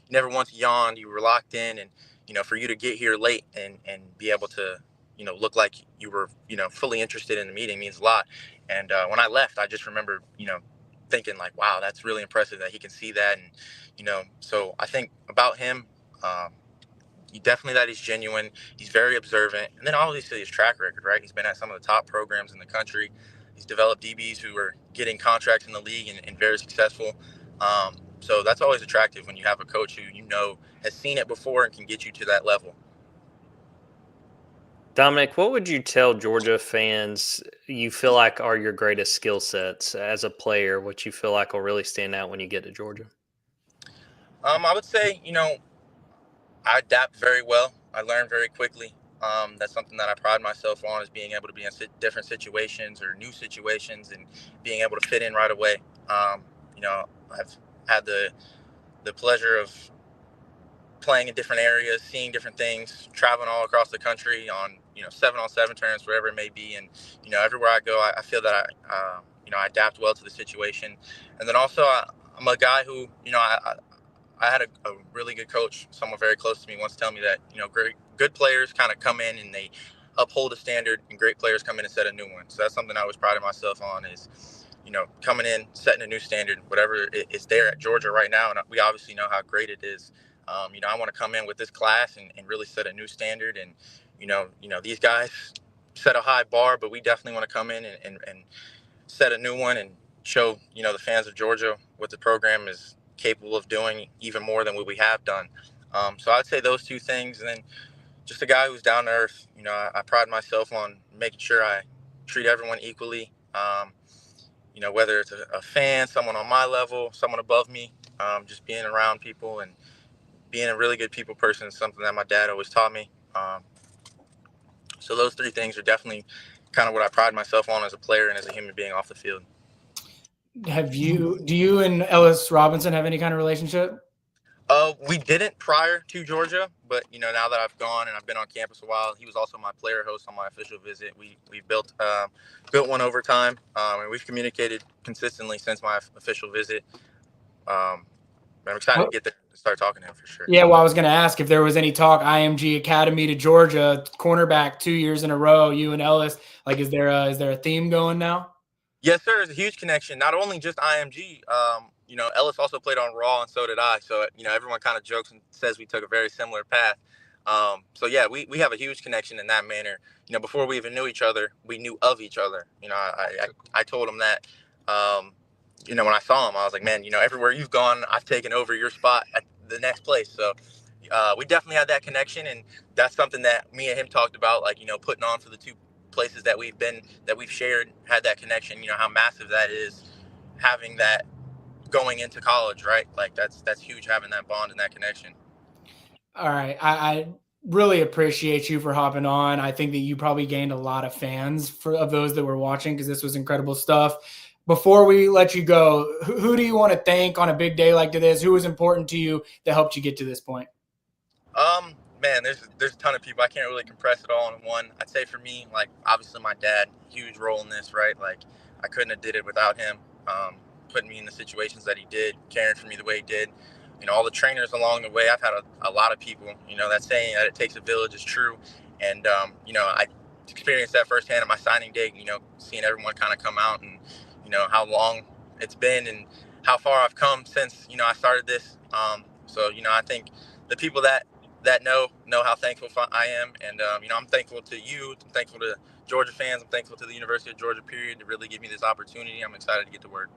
never once yawned. You were locked in, and for you to get here late and be able to look like you were fully interested in the meeting means a lot. And when I left, I just remember thinking like, wow, that's really impressive that he can see that. And so I think about him, definitely that he's genuine, he's very observant, and then obviously his track record, right? He's been at some of the top programs in the country. He's developed DBs who are getting contracts in the league and very successful. So that's always attractive when you have a coach who has seen it before and can get you to that level. Dominic, what would you tell Georgia fans you feel like are your greatest skill sets as a player, what you feel like will really stand out when you get to Georgia? I would say, I adapt very well. I learn very quickly. That's something that I pride myself on, is being able to be in different situations or new situations and being able to fit in right away. I've had the pleasure of playing in different areas, seeing different things, traveling all across the country on 7-on-7 tournaments, wherever it may be, and everywhere I go, I feel that I adapt well to the situation. And then also I'm a guy who I had a really good coach, someone very close to me, once tell me that good players kind of come in and they uphold a standard, and great players come in and set a new one. So that's something I always prided myself on, is coming in, setting a new standard, whatever is there at Georgia right now. And we obviously know how great it is. I want to come in with this class and really set a new standard and, these guys set a high bar, but we definitely want to come in and set a new one and show, the fans of Georgia what the program is capable of doing even more than what we have done. So I'd say those two things. And then just a guy who's down to earth. I pride myself on making sure I treat everyone equally. Whether it's a fan, someone on my level, someone above me, just being around people and being a really good people person is something that my dad always taught me. So those three things are definitely kind of what I pride myself on as a player and as a human being off the field. Do you and Ellis Robinson have any kind of relationship? We didn't prior to Georgia, but now that I've gone and I've been on campus a while, he was also my player host on my official visit. We built one over time, and we've communicated consistently since my official visit. I'm excited to get there and start talking to him for sure. Yeah, well, I was going to ask if there was any talk IMG Academy to Georgia, cornerback 2 years in a row, you and Ellis. Like, is there a theme going now? Yes, sir. There's a huge connection. Not only just IMG. Ellis also played on Raw, and so did I. So, everyone kind of jokes and says we took a very similar path. So, yeah, we have a huge connection in that manner. Before we even knew each other, we knew of each other. I told him that, when I saw him, I was like, man, everywhere you've gone, I've taken over your spot at the next place. So we definitely had that connection, and that's something that me and him talked about, like, putting on for the two places that we've been, that we've shared, had that connection, how massive that is, having that going into college, right? Like that's huge, having that bond and that connection. All right. I really appreciate you for hopping on. I think that you probably gained a lot of fans of those that were watching, because this was incredible stuff. Before we let you go, who do you want to thank on a big day like this? Who was important to you that helped you get to this point? Man, there's a ton of people. I can't really compress it all in one. I'd say for me, like, obviously my dad, huge role in this, right? Like, I couldn't have did it without him, putting me in the situations that he did, caring for me the way he did. All the trainers along the way. I've had a lot of people. That saying that it takes a village is true. And, I experienced that firsthand at my signing day, seeing everyone kind of come out and, how long it's been and how far I've come since, I started this. So, I think the people that know how thankful I am. And, I'm thankful to you. I'm thankful to Georgia fans. I'm thankful to the University of Georgia, period, to really give me this opportunity. I'm excited to get to work.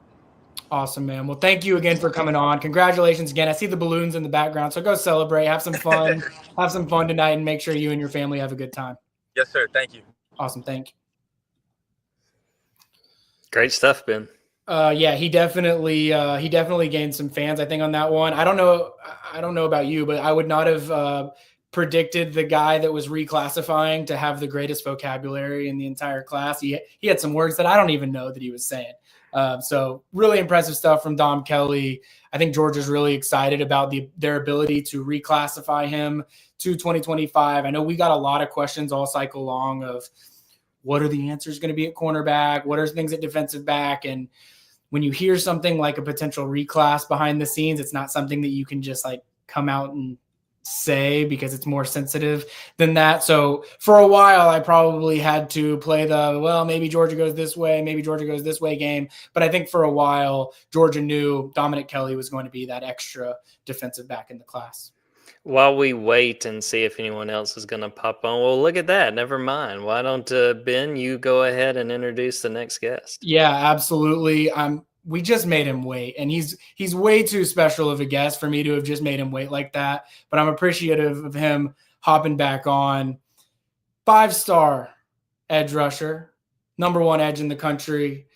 Awesome, man. Well, thank you again for coming on. Congratulations again. I see the balloons in the background, so go celebrate. Have some fun. Have some fun tonight, and make sure you and your family have a good time. Yes, sir. Thank you. Awesome. Thank you. Great stuff, Ben. Yeah, he definitely gained some fans, I think, on that one. I don't know about you, but I would not have predicted the guy that was reclassifying to have the greatest vocabulary in the entire class. He had some words that I don't even know that he was saying. So really impressive stuff from Dom Kelly. I think Georgia's really excited about their ability to reclassify him to 2025. I know we got a lot of questions all cycle long of what are the answers going to be at cornerback? What are things at defensive back? And when you hear something like a potential reclass behind the scenes, it's not something that you can just like come out and say, because it's more sensitive than that. So for a while, I probably had to play maybe Georgia goes this way, maybe Georgia goes this way game. But I think for a while, Georgia knew Dominic Kelly was going to be that extra defensive back in the class. While we wait and see if anyone else is going to pop on, well, look at that. Never mind. Why don't, Ben, you go ahead and introduce the next guest? Yeah, absolutely. We just made him wait, and he's way too special of a guest for me to have just made him wait like that. But I'm appreciative of him hopping back on. 5-star edge rusher, number 1 edge in the country,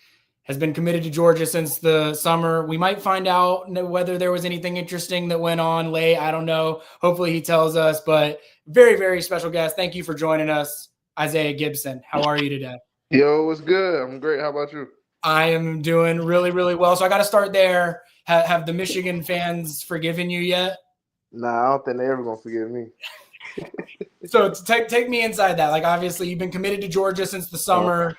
has been committed to Georgia since the summer. We might find out whether there was anything interesting that went on late. I don't know. Hopefully he tells us, but very, very special guest. Thank you for joining us, Isaiah Gibson. How are you today? Yo, what's good? I'm great. How about you? I am doing really, really well. So I got to start there. Have the Michigan fans forgiven you yet? Nah, I don't think they ever going to forgive me. So take me inside that. Like, obviously, you've been committed to Georgia since the summer.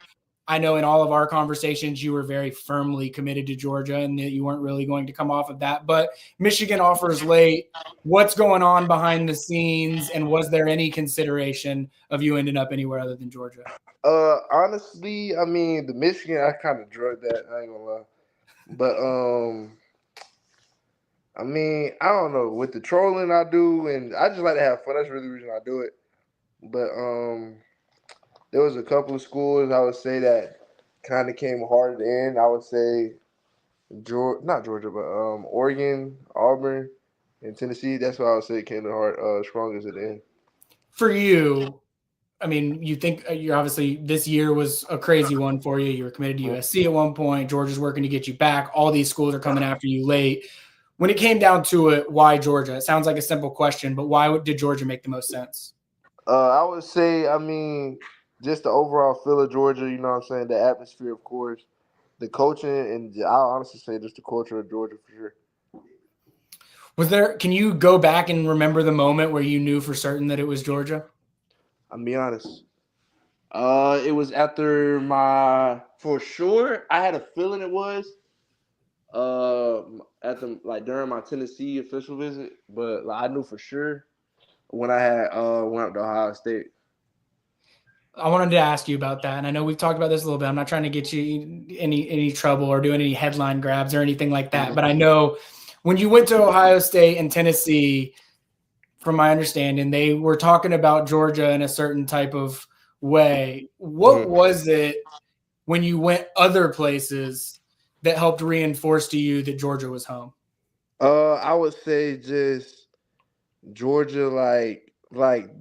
I know in all of our conversations, you were very firmly committed to Georgia and that you weren't really going to come off of that. But Michigan offers late. What's going on behind the scenes? And was there any consideration of you ending up anywhere other than Georgia? Honestly, I mean, the Michigan, I kind of drug that. I ain't gonna lie. But, I mean, I don't know. With the trolling I do, and I just like to have fun. That's really the reason I do it. but there was a couple of schools I would say that kind of came hard at the end. I would say not Georgia, but Oregon, Auburn, and Tennessee. That's what I would say came to hard strongest at the end. For you, I mean, you think you're obviously this year was a crazy one for you. You were committed to USC at one point. Georgia's working to get you back. All these schools are coming after you late. When it came down to it, why Georgia? It sounds like a simple question, but why did Georgia make the most sense? I would say, I mean, just the overall feel of Georgia. You know what I'm saying? The atmosphere, of course, the coaching, and I'll honestly say just the culture of Georgia for sure. Can you go back and remember the moment where you knew for certain that it was Georgia? I'll be honest. It was after for sure, I had a feeling it was during my Tennessee official visit, but I knew for sure when I had went up to Ohio State. I wanted to ask you about that, and I know we've talked about this a little bit. I'm not trying to get you any trouble or doing any headline grabs or anything like that, but I know when you went to Ohio State and Tennessee, from my understanding, they were talking about Georgia in a certain type of way. What was it when you went other places that helped reinforce to you that Georgia was home? I would say just Georgia, like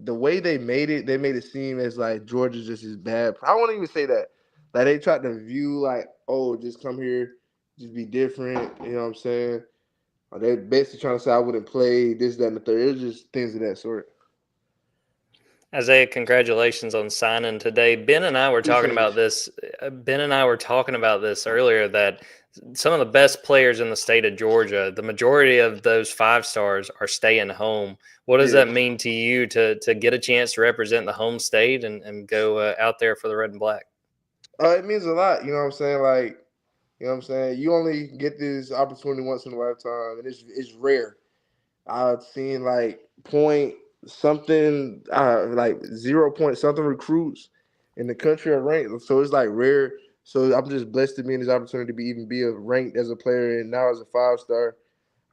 the way they made it seem as like Georgia just is bad. I won't even say that. Like they tried to view like, oh, just come here, just be different. You know what I'm saying? They basically trying to say I wouldn't play this, that, and the third. It was just things of that sort. Isaiah, congratulations on signing today. Ben and I were talking about this. Ben and I were talking about this earlier, that some of the best players in the state of Georgia, the majority of those 5 stars are staying home. What does that mean to you to get a chance to represent the home state and go out there for the red and black? It means a lot. You know what I'm saying? Like, you know what I'm saying? You only get this opportunity once in a lifetime, and it's rare. I've seen like point something, like 0 point something recruits in the country are ranked. So it's like rare. So I'm just blessed to be in this opportunity to be ranked as a player and now as a 5-star.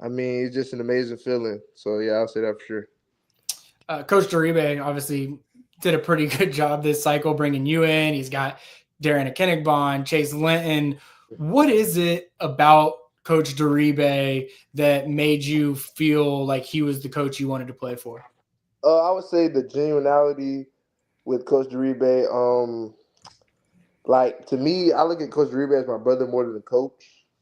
I mean, it's just an amazing feeling. So yeah, I'll say that for sure. Coach Daribe obviously did a pretty good job this cycle bringing you in. He's got Darren Akinnigbon, Chase Linton. What is it about Coach Daribe that made you feel like he was the coach you wanted to play for? I would say the genuinity with Coach Daribe. Like to me, I look at Coach Daribe as my brother more than a coach,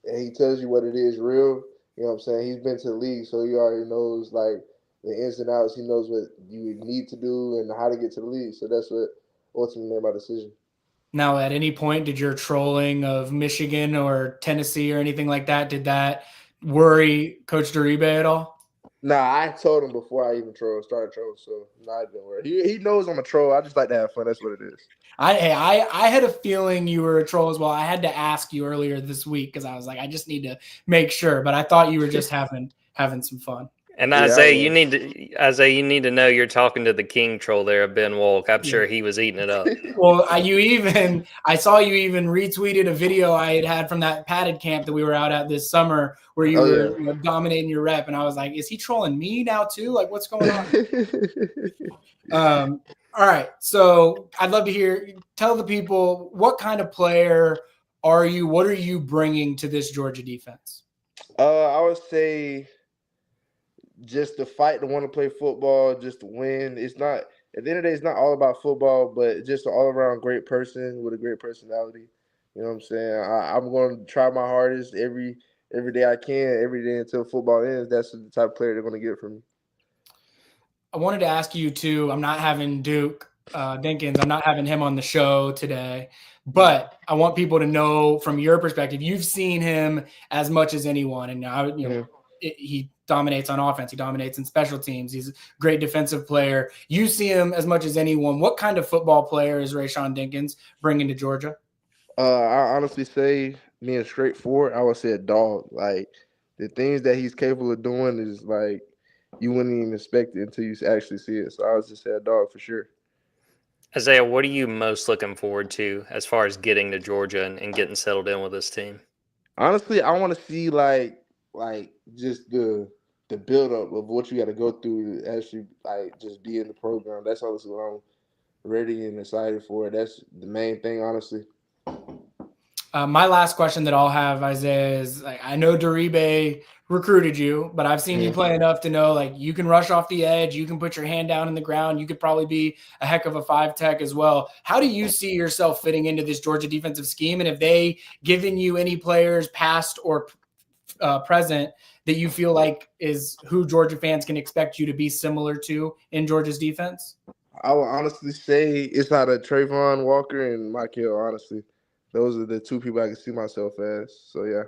and he tells you what it is real. You know what I'm saying? He's been to the league, so he already knows like the ins and outs. He knows what you need to do and how to get to the league. So that's what ultimately made my decision. Now, at any point, did your trolling of Michigan or Tennessee or anything like that, did that worry Coach Daribe at all? Nah, I told him before I even started trolling, so I didn't worry. He knows I'm a troll. I just like to have fun. That's what it is. I had a feeling you were a troll as well. I had to ask you earlier this week because I was like, I just need to make sure. But I thought you were just having some fun. And Isaiah, you need to know you're talking to the king troll there, Ben Wolk. I'm sure he was eating it up. Well, I saw you even retweeted a video I had from that padded camp that we were out at this summer where you were dominating your rep, and I was like, is he trolling me now too? Like, what's going on? All right, so I'd love to tell the people, what kind of player are you? What are you bringing to this Georgia defense? I would say just to fight, to want to play football, just to win. It's not, at the end of the day, it's not all about football, but just an all-around great person with a great personality. You know what I'm saying? I'm going to try my hardest every day I can, every day until football ends. That's the type of player they're going to get from me. I wanted to ask you too. I'm not having Duke Dinkins. I'm not having him on the show today, but I want people to know from your perspective. You've seen him as much as anyone, and now he dominates on offense. He dominates in special teams. He's a great defensive player. You see him as much as anyone. What kind of football player is Rayshawn Dinkins bringing to Georgia? I honestly say, being straightforward, I would say a dog. Like the things that he's capable of doing is like, you wouldn't even expect it until you actually see it. So I would just say a dog for sure. Isaiah, what are you most looking forward to as far as getting to Georgia and getting settled in with this team? Honestly, I want to see like just the build up of what you got to go through to actually like just be in the program. That's honestly what ready and excited for it. That's the main thing, honestly. My last question that I'll have, Isaiah, is like, I know Daribe recruited you, but I've seen you play enough to know like you can rush off the edge, you can put your hand down in the ground, you could probably be a heck of a 5-tech as well. How do you see yourself fitting into this Georgia defensive scheme? And have they given you any players, past or present, that you feel like is who Georgia fans can expect you to be similar to in Georgia's defense? I would honestly say it's out of Trayvon Walker and Mike Hill, honestly. Those are the two people I can see myself as. So, yeah.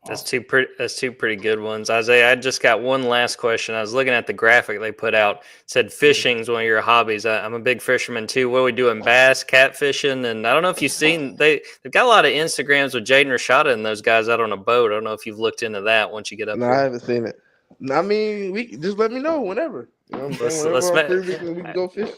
That's two pretty good ones. Isaiah, I just got one last question. I was looking at the graphic they put out. It said fishing is one of your hobbies. I'm a big fisherman too. What are we doing? Bass, catfishing, and I don't know if you've seen they've got a lot of Instagrams with Jaden Rashada and those guys out on a boat. I don't know if you've looked into that once you get up No, here. I haven't seen it. I mean, we just let me know whenever. You know what I'm saying? Whenever I'm free, we can go fish.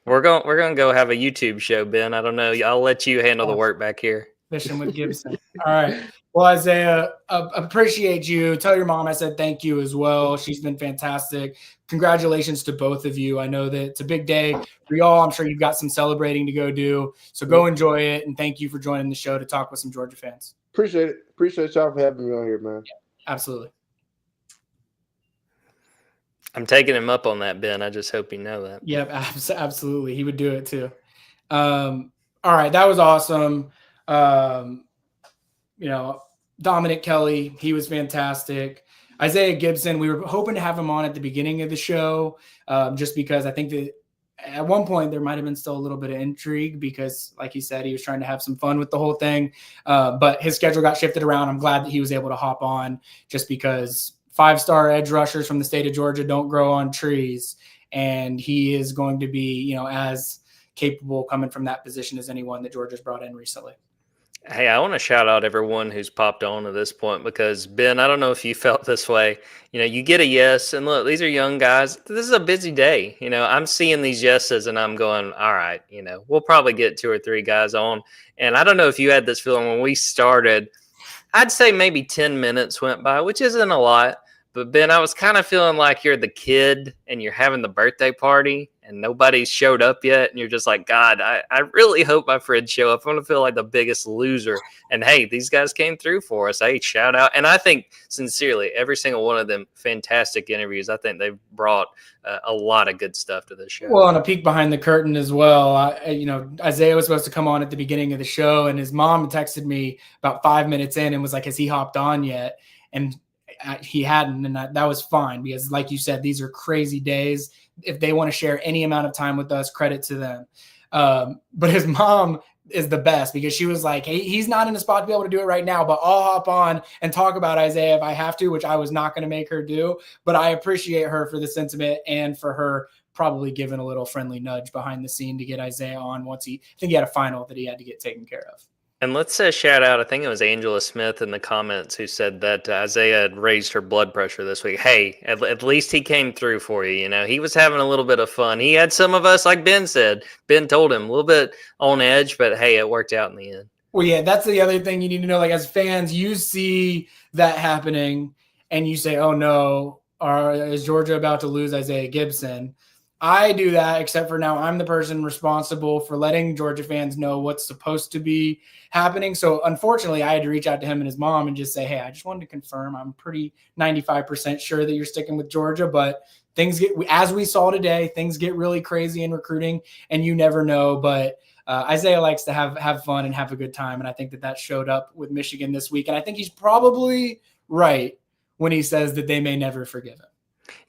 We're going to go have a YouTube show, Ben. I don't know. I'll let you handle the work back here. Fishing with Gibson. All right. Well, Isaiah, appreciate you. Tell your mom I said thank you as well. She's been fantastic. Congratulations to both of you. I know that it's a big day for y'all. I'm sure you've got some celebrating to go do. So go enjoy it. And thank you for joining the show to talk with some Georgia fans. Appreciate it. Appreciate y'all for having me on here, man. Yeah, absolutely. I'm taking him up on that, Ben. I just hope you know that. Yep, absolutely. He would do it too. All right. That was awesome. Dominic Kelly, he was fantastic. Isaiah Gibson, we were hoping to have him on at the beginning of the show, just because I think that at one point there might have been still a little bit of intrigue because, like he said, he was trying to have some fun with the whole thing. But his schedule got shifted around. I'm glad that he was able to hop on just because 5-star edge rushers from the state of Georgia don't grow on trees. And he is going to be, as capable coming from that position as anyone that Georgia's brought in recently. Hey, I want to shout out everyone who's popped on at this point because, Ben, I don't know if you felt this way. You get a yes, and look, these are young guys. This is a busy day. I'm seeing these yeses, and I'm going, all right, we'll probably get 2 or 3 guys on. And I don't know if you had this feeling when we started. I'd say maybe 10 minutes went by, which isn't a lot. But, Ben, I was kind of feeling like you're the kid and you're having the birthday party and nobody's showed up yet. And you're just like, God, I really hope my friends show up. I'm going to feel like the biggest loser. And, hey, these guys came through for us. Hey, shout out. And I think, sincerely, every single one of them, fantastic interviews. I think they've brought a lot of good stuff to this show. Well, on a peek behind the curtain as well, Isaiah was supposed to come on at the beginning of the show, and his mom texted me about 5 minutes in and was like, has he hopped on yet? And he hadn't, and that was fine because, like you said, these are crazy days. If they want to share any amount of time with us, credit to them. But his mom is the best because she was like, hey, he's not in a spot to be able to do it right now, but I'll hop on and talk about Isaiah if I have to, which I was not going to make her do. But I appreciate her for the sentiment and for her probably giving a little friendly nudge behind the scene to get Isaiah on once I think he had a final that he had to get taken care of. And let's say shout out, I think it was Angela Smith in the comments who said that Isaiah had raised her blood pressure this week. Hey, at least he came through for you. He was having a little bit of fun. He had some of us, like Ben said. Ben told him a little bit on edge, but hey, it worked out in the end. Well, yeah, that's the other thing you need to know. Like as fans, you see that happening and you say, oh no, is Georgia about to lose Isaiah Gibson? I do that, except for now I'm the person responsible for letting Georgia fans know what's supposed to be happening. So unfortunately, I had to reach out to him and his mom and just say, hey, I just wanted to confirm. I'm pretty 95% sure that you're sticking with Georgia, but things get, as we saw today, things get really crazy in recruiting and you never know. But Isaiah likes to have fun and have a good time. And I think that showed up with Michigan this week. And I think he's probably right when he says that they may never forgive him.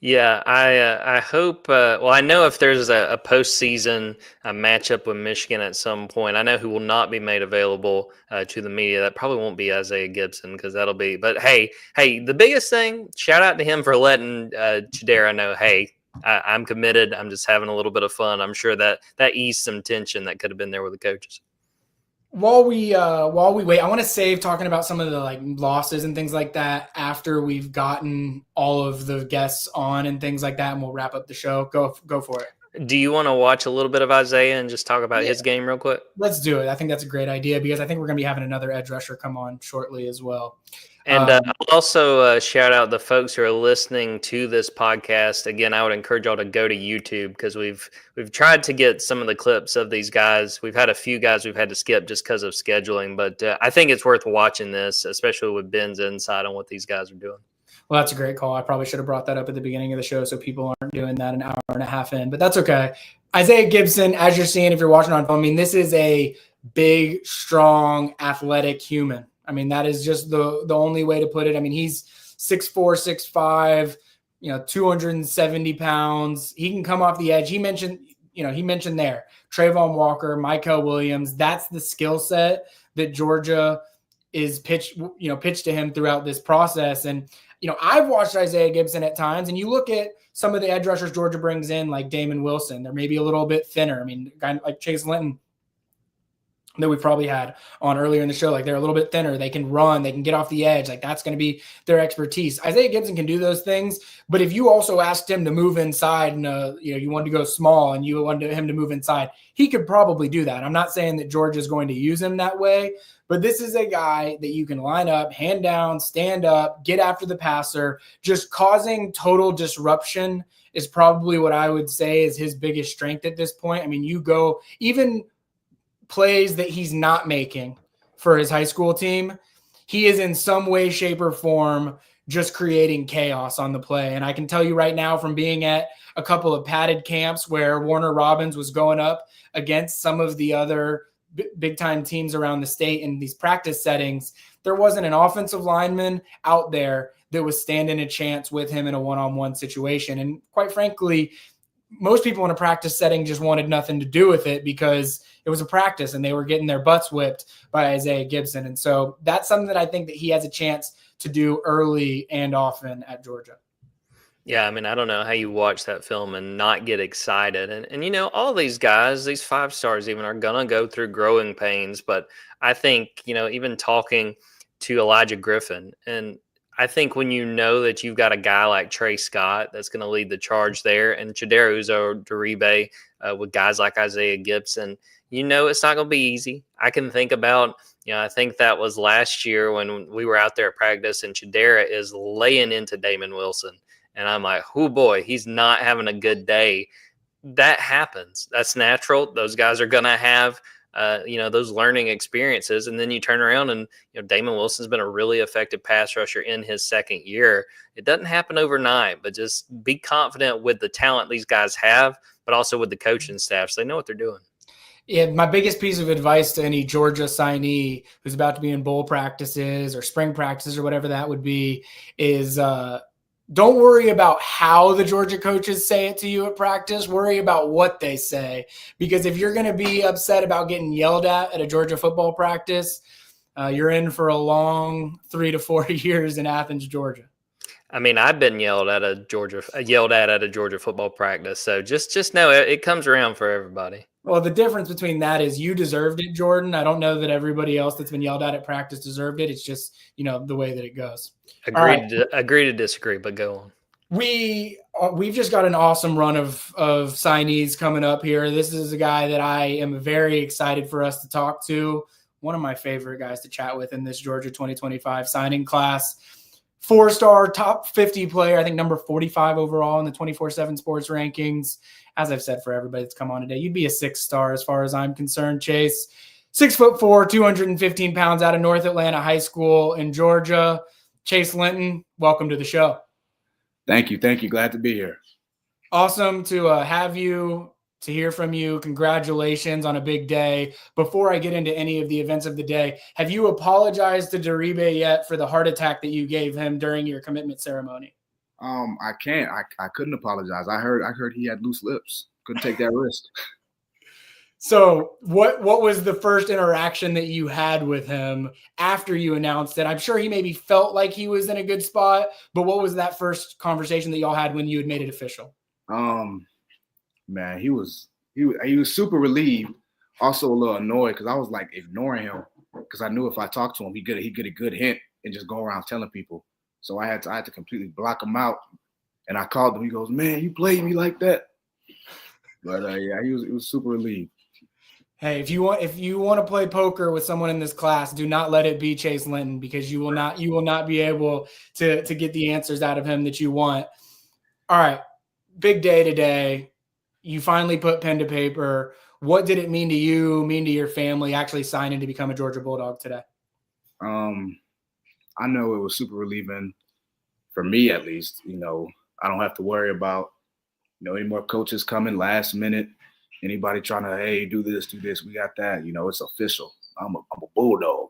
Yeah, I hope. Well, I know if there's a postseason matchup with Michigan at some point, I know who will not be made available to the media. That probably won't be Isaiah Gibson because that'll be. But hey, the biggest thing, shout out to him for letting Chidera know, hey, I'm committed. I'm just having a little bit of fun. I'm sure that eased some tension that could have been there with the coaches. While we wait, I want to save talking about some of the losses and things like that after we've gotten all of the guests on and things like that, and we'll wrap up the show. Go for it. Do you want to watch a little bit of Isaiah and just talk about Yeah. his game real quick? Let's do it. I think that's a great idea because I think we're going to be having another edge rusher come on shortly as well. And I'll also shout out the folks who are listening to this podcast. Again, I would encourage y'all to go to YouTube because we've tried to get some of the clips of these guys. We've had a few guys we've had to skip just because of scheduling, but I think it's worth watching this, especially with Ben's insight on what these guys are doing. Well, that's a great call. I probably should have brought that up at the beginning of the show so people aren't doing that an hour and a half in, but that's okay. Isaiah Gibson, as you're seeing, if you're watching on phone, I mean, this is a big, strong, athletic human. I mean, that is just the only way to put it. I mean, he's 6'4", 6'5", 270 pounds. He can come off the edge. He mentioned there, Trayvon Walker, Michael Williams. That's the skill set that Georgia is pitched to him throughout this process. And, I've watched Isaiah Gibson at times, and you look at some of the edge rushers Georgia brings in, like Damon Wilson. They're maybe a little bit thinner. I mean, a guy like Chase Linton that we probably had on earlier in the show, like they're a little bit thinner. They can run, they can get off the edge. Like that's going to be their expertise. Isaiah Gibson can do those things, but if you also asked him to move inside and you wanted to go small and you wanted him to move inside, he could probably do that. I'm not saying that Georgia is going to use him that way, but this is a guy that you can line up, hand down, stand up, get after the passer. Just causing total disruption is probably what I would say is his biggest strength at this point. I mean, you go even plays that he's not making for his high school team, he is in some way, shape, or form just creating chaos on the play. And I can tell you right now from being at a couple of padded camps where Warner Robins was going up against some of the other big-time teams around the state in these practice settings, there wasn't an offensive lineman out there that was standing a chance with him in a one-on-one situation. And quite frankly, most people in a practice setting just wanted nothing to do with it because it was a practice and they were getting their butts whipped by Isaiah Gibson. And so that's something that I think that he has a chance to do early and often at Georgia. Yeah, I mean, I don't know how you watch that film and not get excited. And all these guys, these 5 stars even, are going to go through growing pains. But I think, even talking to Elijah Griffin, and I think when you know that you've got a guy like Trey Scott that's going to lead the charge there, and Chidera Uzo-Duribe with guys like Isaiah Gibson, it's not going to be easy. I can think about, I think that was last year when we were out there at practice and Chidera is laying into Damon Wilson. And I'm like, oh boy, he's not having a good day. That happens. That's natural. Those guys are going to have, those learning experiences. And then you turn around and, Damon Wilson's been a really effective pass rusher in his second year. It doesn't happen overnight, but just be confident with the talent these guys have, but also with the coaching staff. So they know what they're doing. Yeah, my biggest piece of advice to any Georgia signee who's about to be in bowl practices or spring practices or whatever that would be is don't worry about how the Georgia coaches say it to you at practice. Worry about what they say. Because if you're going to be upset about getting yelled at a Georgia football practice, you're in for a long 3 to 4 years in Athens, Georgia. I mean, I've been yelled at at a Georgia football practice. So just know it comes around for everybody. Well, the difference between that is you deserved it, Jordan. I don't know that everybody else that's been yelled at practice deserved it. It's just, the way that it goes. Agree to disagree, but go on. We've just got an awesome run of signees coming up here. This is a guy that I am very excited for us to talk to. One of my favorite guys to chat with in this Georgia 2025 signing class. 4-star, top 50 player, I think number 45 overall in the 24/7 Sports rankings. As I've said for everybody that's come on today, you'd be a 6-star as far as I'm concerned, Chase. 6'4", 215 pounds out of North Atlanta High School in Georgia. Chase Linton, welcome to the show. Thank you. Glad to be here. Awesome to have you, to hear from you. Congratulations on a big day. Before I get into any of the events of the day, have you apologized to Duribe yet for the heart attack that you gave him during your commitment ceremony? I can't. I couldn't apologize. I heard he had loose lips. Couldn't take that risk. So what was the first interaction that you had with him after you announced it? I'm sure he maybe felt like he was in a good spot, but what was that first conversation that y'all had when you had made it official? Man, he was super relieved, also a little annoyed because I was like ignoring him because I knew if I talked to him, he'd get a good hint and just go around telling people. So I had to completely block him out. And I called him. He goes, "Man, you played me like that." But yeah, he was super relieved. Hey, if you want to play poker with someone in this class, do not let it be Chase Linton, because you will not be able to get the answers out of him that you want. All right, big day today. You finally put pen to paper. What did it mean to you, mean to your family, actually signing to become a Georgia Bulldog today? I know it was super relieving for me, at least. You know, I don't have to worry about, you know, any more coaches coming last minute. Anybody trying to, hey, do this, we got that. You know, it's official. I'm a Bulldog.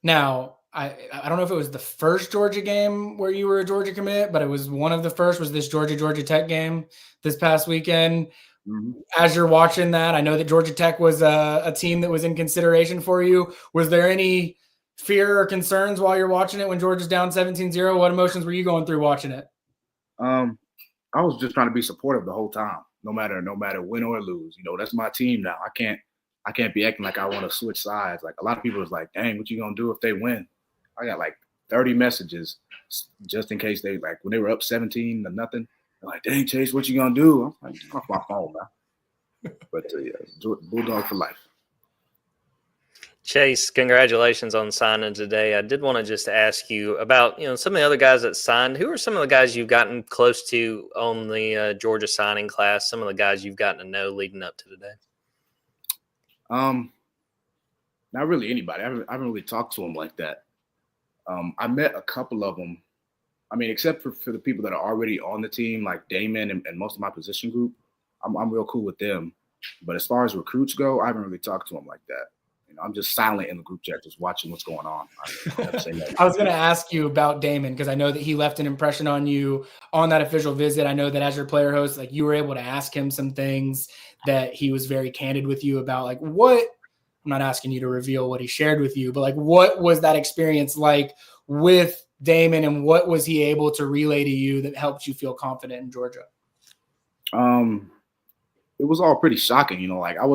Now, I don't know if it was the first Georgia game where you were a Georgia commit, but it was one of the first. Was this Georgia Tech game this past weekend? Mm-hmm. As you're watching that, I know that Georgia Tech was a team that was in consideration for you. Was there any fear or concerns while you're watching it when Georgia's down 17-0? What emotions were you going through watching it? I was just trying to be supportive the whole time. No matter win or lose, you know, that's my team now. I can't be acting like I want to switch sides. Like, a lot of people is like, dang, what you gonna do if they win? I got like 30 messages just in case they, like, when they were up 17-0, they're like, dang, Chase, what you gonna do? I'm like, off my phone, man. But yeah, Bulldog for life. Chase, congratulations on signing today. I did want to just ask you about, you know, some of the other guys that signed. Who are some of the guys you've gotten close to on the Georgia signing class? Some of the guys you've gotten to know leading up to today? Not really anybody. I haven't really talked to them like that. I met a couple of them. I mean, except for the people that are already on the team, like Damon and most of my position group, I'm real cool with them. But as far as recruits go, I haven't really talked to them like that. I'm just silent in the group chat, just watching what's going on. I was going to ask you about Damon, because I know that he left an impression on you on that official visit. I know that as your player host, like, you were able to ask him some things that he was very candid with you about. Like, what, I'm not asking you to reveal what he shared with you, but like, what was that experience like with Damon, and what was he able to relay to you that helped you feel confident in Georgia? It was all pretty shocking. You know, like, I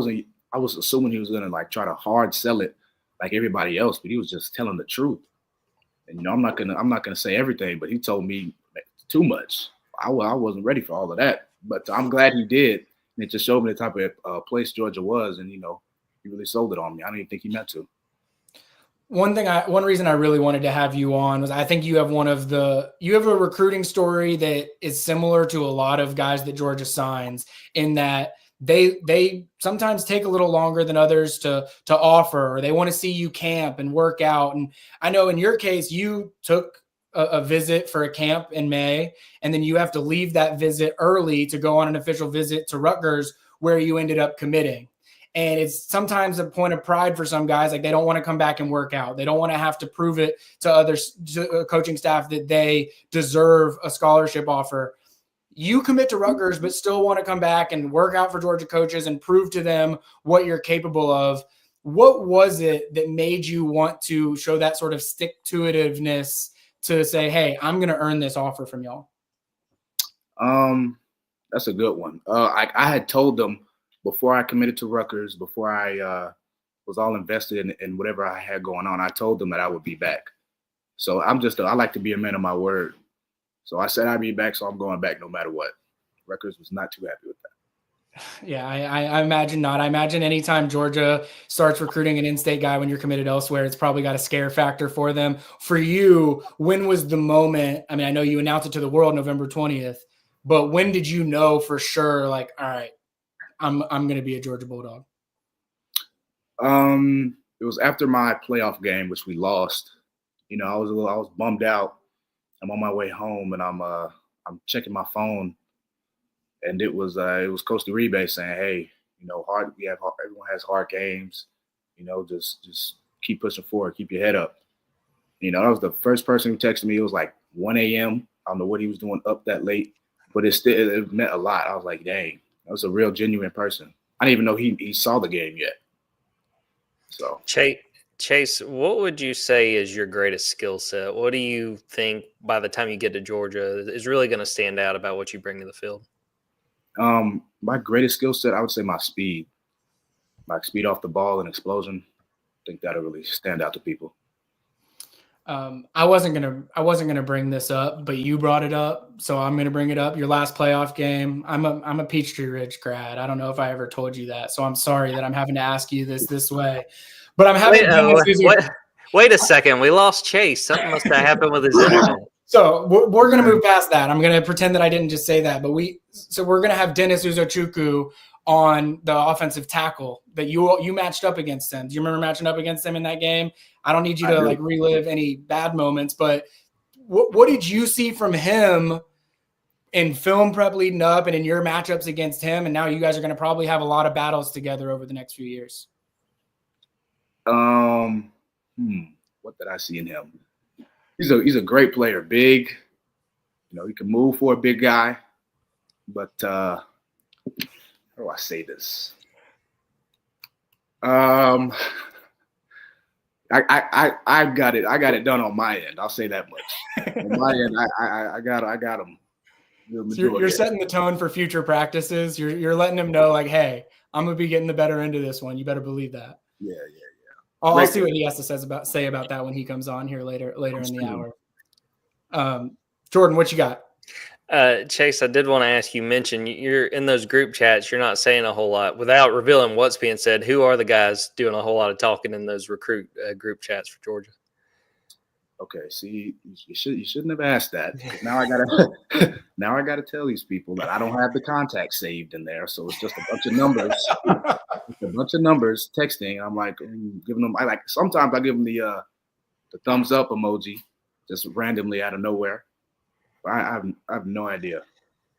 was assuming he was going to, like, try to hard sell it like everybody else, but he was just telling the truth. And, you know, I'm not gonna say everything, but he told me too much. I wasn't ready for all of that, but I'm glad he did. And it just showed me the type of place Georgia was. And, you know, he really sold it on me. I didn't even think he meant to. One reason I really wanted to have you on was I think you have a recruiting story that is similar to a lot of guys that Georgia signs, in that they sometimes take a little longer than others to offer, or they want to see you camp and work out. And I know in your case, you took a visit for a camp in May, and then you have to leave that visit early to go on an official visit to Rutgers, where you ended up committing. And it's sometimes a point of pride for some guys. Like, they don't want to come back and work out. They don't want to have to prove it to others, to coaching staff, that they deserve a scholarship offer. You commit to Rutgers, but still want to come back and work out for Georgia coaches and prove to them what you're capable of. What was it that made you want to show that sort of stick-to-itiveness to say, hey, I'm going to earn this offer from y'all? That's a good one. I had told them before I committed to Rutgers, before I was all invested in whatever I had going on, I told them that I would be back. So I like to be a man of my word. So I said I'd be back, so I'm going back no matter what. Rutgers was not too happy with that. Yeah, I imagine not. I imagine anytime Georgia starts recruiting an in-state guy when you're committed elsewhere, it's probably got a scare factor for them. For you, when was the moment? I mean, I know you announced it to the world November 20th, but when did you know for sure, like, all right, I'm going to be a Georgia Bulldog? It was after my playoff game, which we lost. You know, I was bummed out. I'm on my way home, and I'm checking my phone, and it was Coach Uribe saying, "Hey, you know, everyone has hard games. You know, just keep pushing forward, keep your head up." You know, that was the first person who texted me. It was like 1 a.m. I don't know what he was doing up that late, but it meant a lot. I was like, dang, that was a real genuine person. I didn't even know he saw the game yet. So Chase, what would you say is your greatest skill set? What do you think by the time you get to Georgia is really going to stand out about what you bring to the field? My greatest skill set, I would say my speed off the ball and explosion. I think that'll really stand out to people. I wasn't gonna bring this up, but you brought it up, so I'm gonna bring it up. Your last playoff game. I'm a Peachtree Ridge grad. I don't know if I ever told you that, so I'm sorry that I'm having to ask you this way. But I'm having wait a second. We lost Chase. Something must have happened with his internet. So we're going to move past that. I'm going to pretend that I didn't just say that, but we're going to have Dennis Uzochukwu on the offensive tackle that you matched up against him. Do you remember matching up against him in that game? I don't need you to relive any bad moments, but what did you see from him in film prep leading up and in your matchups against him? And now you guys are going to probably have a lot of battles together over the next few years. What did I see in him? He's a great player, big. He can move for a big guy. But how do I say this? I got it. I got it done on my end. I'll say that much. On my end, I got him. So you're setting the tone for future practices. You're letting him know, like, hey, I'm gonna be getting the better end of this one. You better believe that. Yeah. I'll see what he has to say about that when he comes on here later in the hour. Jordan, what you got? Chase, I did want to ask you, mention you're in those group chats, you're not saying a whole lot. Without revealing what's being said, who are the guys doing a whole lot of talking in those recruit group chats for Georgia? Okay, see, you shouldn't have asked that. Now I gotta tell these people that I don't have the contact saved in there, so it's just a bunch of numbers. It's a bunch of numbers texting. I'm like giving them. Sometimes I give them the thumbs up emoji, just randomly out of nowhere. I have no idea.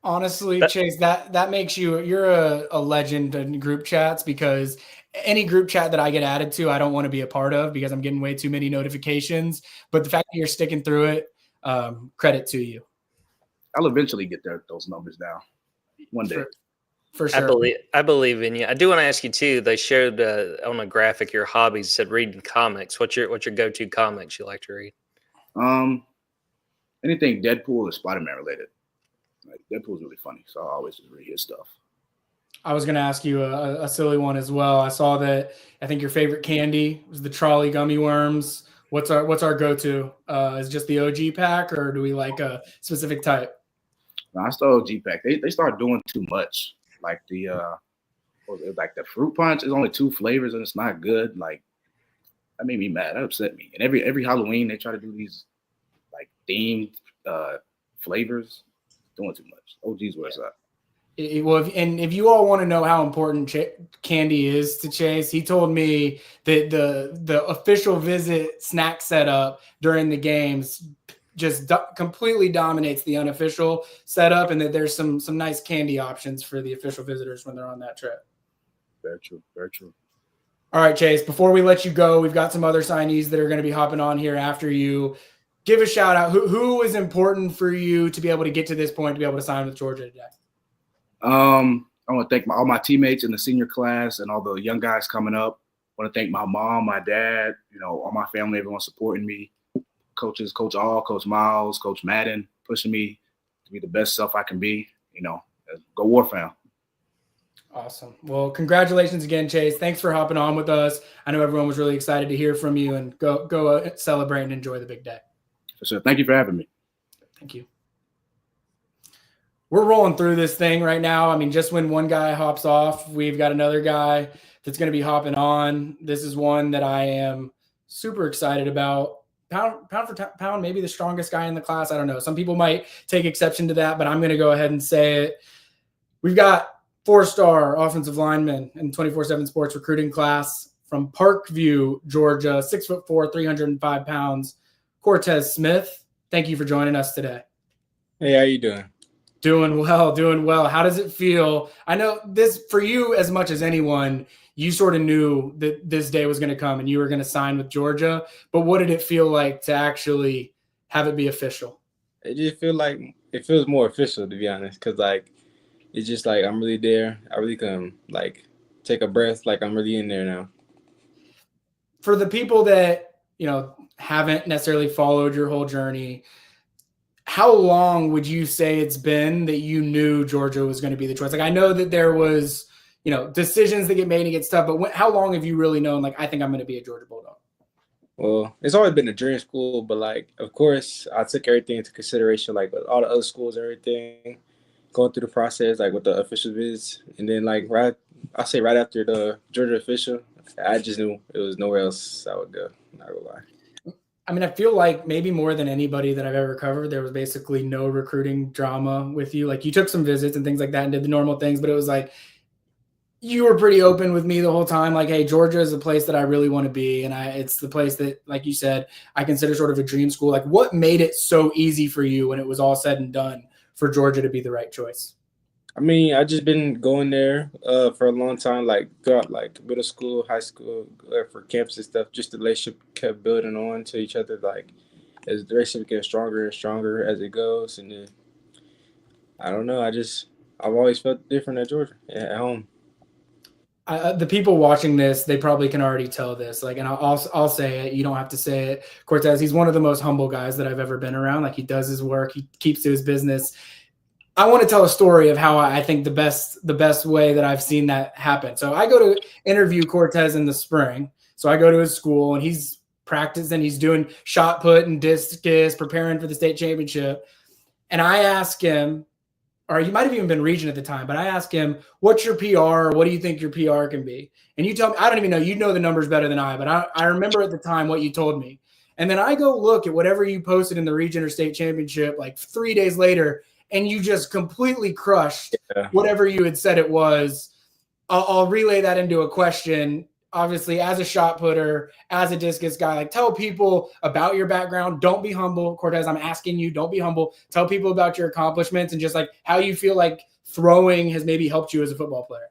Honestly, Chase, that makes you're a legend in group chats, because any group chat that I get added to, I don't want to be a part of because I'm getting way too many notifications. But the fact that you're sticking through it, credit to you. I'll eventually get those numbers down one day. For sure. I believe in you. I do want to ask you too. They showed on a graphic your hobbies, said reading comics. What's your go-to comics you like to read? Anything Deadpool or Spider-Man related. Like, Deadpool's really funny, so I always just read his stuff. I was going to ask you a silly one as well. I saw that I think your favorite candy was the trolley gummy worms. What's our go-to? Is it just the OG pack, or do we like a specific type? No, I still OG pack. They started doing too much. Like the fruit punch is only 2 flavors and it's not good. Like, that made me mad. That upset me. And every Halloween they try to do these like themed flavors. Doing too much. OG's where it's at. If you all want to know how important candy is to Chase, he told me that the official visit snack setup during the games just completely dominates the unofficial setup, and that there's some nice candy options for the official visitors when they're on that trip. Very true. Very true. All right, Chase, before we let you go, we've got some other signees that are going to be hopping on here after you. Give a shout out. Who is important for you to be able to get to this point, to be able to sign with Georgia today? I want to thank all my teammates in the senior class and all the young guys coming up. I want to thank my mom, my dad, all my family, everyone supporting me. Coaches, Coach All, Coach Miles, Coach Madden, pushing me to be the best self I can be. Go War Fam. Awesome. Well, congratulations again, Chase. Thanks for hopping on with us. I know everyone was really excited to hear from you, and go celebrate and enjoy the big day. For sure. Thank you for having me. Thank you. We're rolling through this thing right now. I mean, just when one guy hops off, we've got another guy that's going to be hopping on. This is one that I am super excited about. Pound for pound, maybe the strongest guy in the class. I don't know. Some people might take exception to that, but I'm going to go ahead and say it. We've got 4-star offensive lineman in 24/7 Sports recruiting class from Parkview, Georgia, 6'4", 305 pounds. Cortez Smith, thank you for joining us today. Hey, how you doing? Doing well. How does it feel? I know this, for you as much as anyone, you sort of knew that this day was going to come and you were going to sign with Georgia, but what did it feel like to actually have it be official? It just feels more official, to be honest, because it's just I'm really there. I really can take a breath, I'm really in there now. For the people that haven't necessarily followed your whole journey, how long would you say it's been that you knew Georgia was going to be the choice? I know that there was, decisions that get made and get stuff, but how long have you really known, I think I'm going to be a Georgia Bulldog? Well, it's always been a dream school, but like, of course, I took everything into consideration, like with all the other schools, everything, going through the process, like with the official visits, and then like I say right after the Georgia official, I just knew it was nowhere else I would go. Not gonna lie. I mean, I feel like maybe more than anybody that I've ever covered, there was basically no recruiting drama with you. Like you took some visits and things like that and did the normal things, but it was like you were pretty open with me the whole time. Like, hey, Georgia is a place that I really want to be. And it's the place that, like you said, I consider sort of a dream school. Like what made it so easy for you when it was all said and done for Georgia to be the right choice? I mean, I just been going there for a long time, like throughout like middle school, high school, for camps and stuff. Just the relationship kept building on to each other, like as the relationship gets stronger and stronger as it goes. And then I don't know, I've always felt different at Georgia at home. The people watching this, they probably can already tell this. Like, and I'll say it. You don't have to say it. Cortez, he's one of the most humble guys that I've ever been around. Like he does his work, he keeps to his business. I want to tell a story of how I think the best way that I've seen that happen. So I go to interview Cortez in the spring. So I go to his school and he's practicing, he's doing shot put and discus, preparing for the state championship. And I ask him, or he might have even been region at the time, but I asked him, what's your PR? What do you think your PR can be? And you tell me, I don't even know, you know the numbers better than I, but I remember at the time what you told me. And then I go look at whatever you posted in the region or state championship, like 3 days later, and you just completely crushed whatever you had said it was. I'll relay that into a question. Obviously, as a shot putter, as a discus guy, like tell people about your background. Don't be humble. Cortez, I'm asking you, don't be humble. Tell people about your accomplishments and just like how you feel like throwing has maybe helped you as a football player.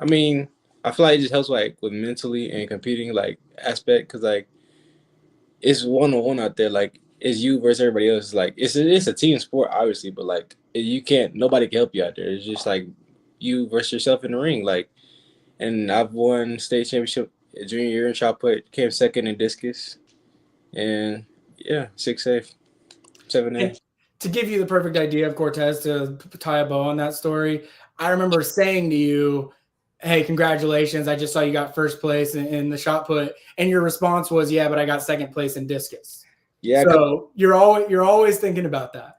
I mean, I feel like it just helps like with mentally and competing like aspect, because like it's one-on-one out there. Like it's you versus everybody else. Like it's a team sport, obviously, but like nobody can help you out there. It's just like you versus yourself in the ring. Like, and I've won state championship junior year in shot put, came second in discus, and yeah, 6A, 7A. To give you the perfect idea of Cortez, to tie a bow on that story, I remember saying to you, hey, congratulations, I just saw you got first place in the shot put, and your response was, yeah, but I got second place in discus. Yeah. So you're always thinking about that.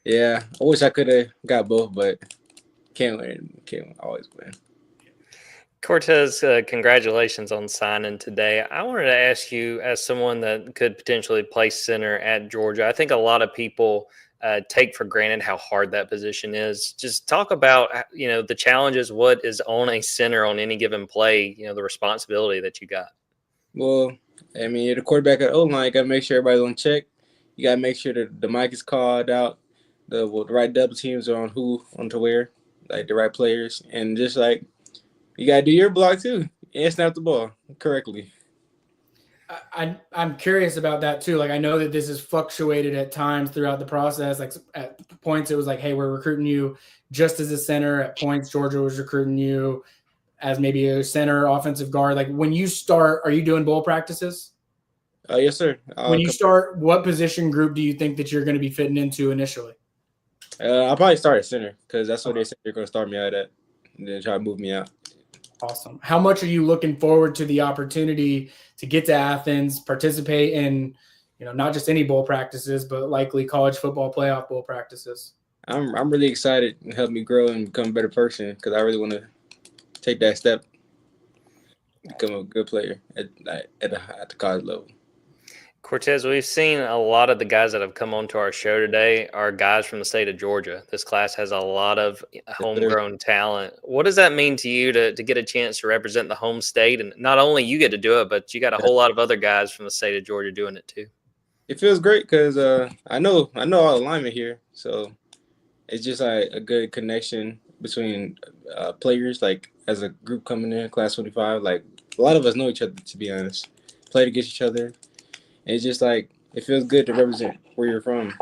Yeah, I wish I could have got both, but can't win. Can't always win. Cortez, congratulations on signing today. I wanted to ask you, as someone that could potentially play center at Georgia, I think a lot of people take for granted how hard that position is. Just talk about, the challenges, what is on a center on any given play, the responsibility that you got. Well, I mean, you're the quarterback at O-line. You got to make sure everybody's on check. You got to make sure that the mic is called out, the right double teams are on to where, like the right players. And just like, you got to do your block too and snap the ball correctly. I'm curious about that too. Like I know that this has fluctuated at times throughout the process. Like at points it was like, hey, we're recruiting you just as a center. At points Georgia was recruiting you as maybe a center, offensive guard. Like when you start, are you doing bowl practices? Yes, sir. When you start, what position group do you think that you're going to be fitting into initially? I'll probably start at center because that's what they said they're going to start me out at, and then try to move me out. Awesome. How much are you looking forward to the opportunity to get to Athens, participate in, not just any bowl practices, but likely college football playoff bowl practices? I'm really excited and help me grow and become a better person because I really want to take that step, become a good player at the college level. Cortez, we've seen a lot of the guys that have come onto our show today are guys from the state of Georgia. This class has a lot of homegrown talent. What does that mean to you to get a chance to represent the home state? And not only you get to do it, but you got a whole lot of other guys from the state of Georgia doing it too. It feels great because I know all the linemen here, so it's just like a good connection between players. Like as a group coming in, class 25, like a lot of us know each other. To be honest, played against each other. It's just like it feels good to represent where you're from,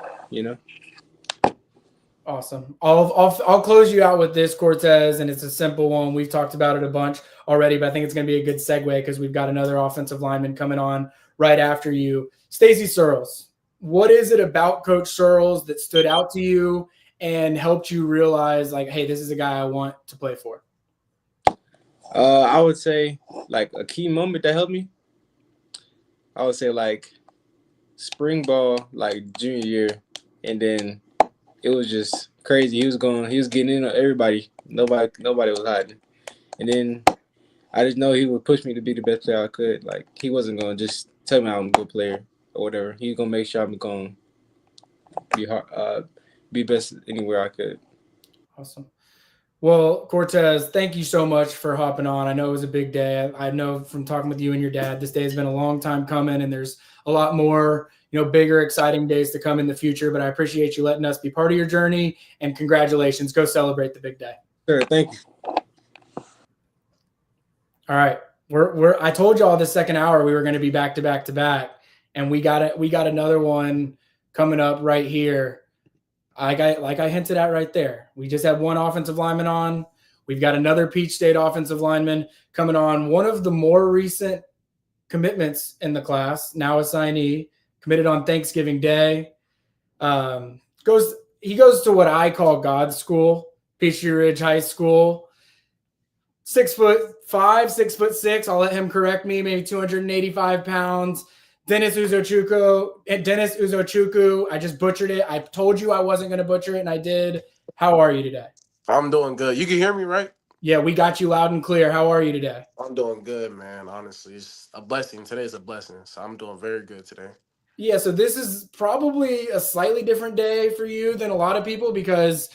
Awesome. I'll close you out with this, Cortez, and it's a simple one. We've talked about it a bunch already, but I think it's going to be a good segue because we've got another offensive lineman coming on right after you. Stacey Searles, what is it about Coach Searles that stood out to you and helped you realize, like, hey, this is a guy I want to play for? I would say like a key moment that helped me. I would say like spring ball, like junior year, and then it was just crazy. He was getting in on everybody. Nobody was hiding. And then I just know he would push me to be the best player I could. Like he wasn't gonna just tell me I'm a good player or whatever. He was gonna make sure I'm gonna be best anywhere I could. Awesome. Well, Cortez, thank you so much for hopping on. I know it was a big day. I know from talking with you and your dad, this day has been a long time coming, and there's a lot more, bigger, exciting days to come in the future. But I appreciate you letting us be part of your journey, and congratulations. Go celebrate the big day. Sure, thank you. All right. I told y'all this second hour we were going to be back to back to back, and we got another one coming up right here. Like I hinted at right there, we just had one offensive lineman on. We've got another Peach State offensive lineman coming on. One of the more recent commitments in the class, now a signee, committed on Thanksgiving Day. He goes to what I call God's school, Peachtree Ridge High School. 6'5", 6'6". I'll let him correct me. Maybe 285 pounds. Dennis Uzochukwu. I just butchered it. I told you I wasn't going to butcher it, and I did. How are you today? I'm doing good. You can hear me, right? Yeah, we got you loud and clear. How are you today? I'm doing good, man. Honestly, it's a blessing. Today's a blessing, so I'm doing very good today. Yeah, so this is probably a slightly different day for you than a lot of people because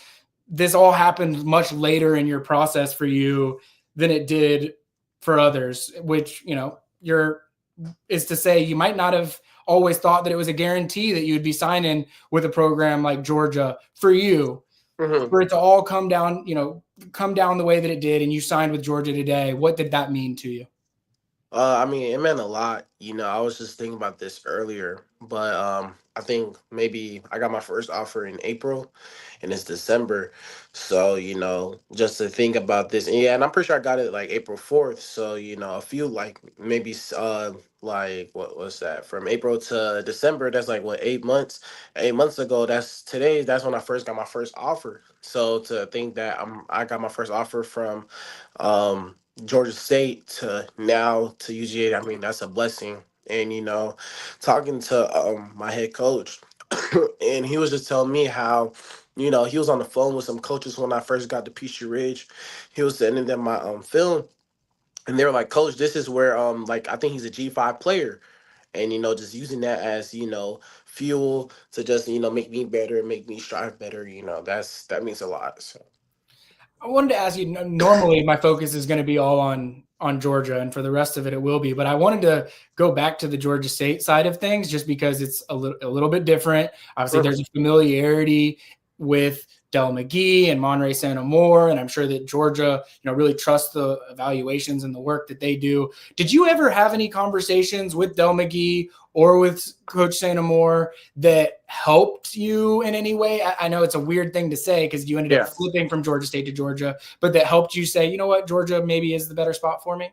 this all happened much later in your process for you than it did for others, which, is to say you might not have always thought that it was a guarantee that you would be signing with a program like Georgia for you, for it to all come down the way that it did, and you signed with Georgia today. What did that mean to you? It meant a lot. I was just thinking about this earlier, but I think maybe I got my first offer in April, and it's December. So, just to think about this, and I'm pretty sure I got it like April 4th. So, a few like maybe like what was that from April to December? That's like what 8 months. 8 months ago, that's when I first got my first offer. So to think that I got my first offer from Georgia State to now to UGA, I mean, that's a blessing. And, talking to my head coach, and he was just telling me how, he was on the phone with some coaches when I first got to Peachtree Ridge. He was sending them my film, and they were like, "Coach, this is where like I think he's a G5 player." And, just using that as, fuel to just, make me better, make me strive better, that means a lot. So I wanted to ask you, normally my focus is going to be all on Georgia, and for the rest of it will be, but I wanted to go back to the Georgia State side of things just because it's a little bit different. Obviously, there's a familiarity with Del McGee and Monterey Santa Moore, and I'm sure that Georgia, really trusts the evaluations and the work that they do. Did you ever have any conversations with Del McGee or with Coach Santa Moore that helped you in any way? I know it's a weird thing to say because you ended up flipping from Georgia State to Georgia, but that helped you say, you know what, Georgia maybe is the better spot for me?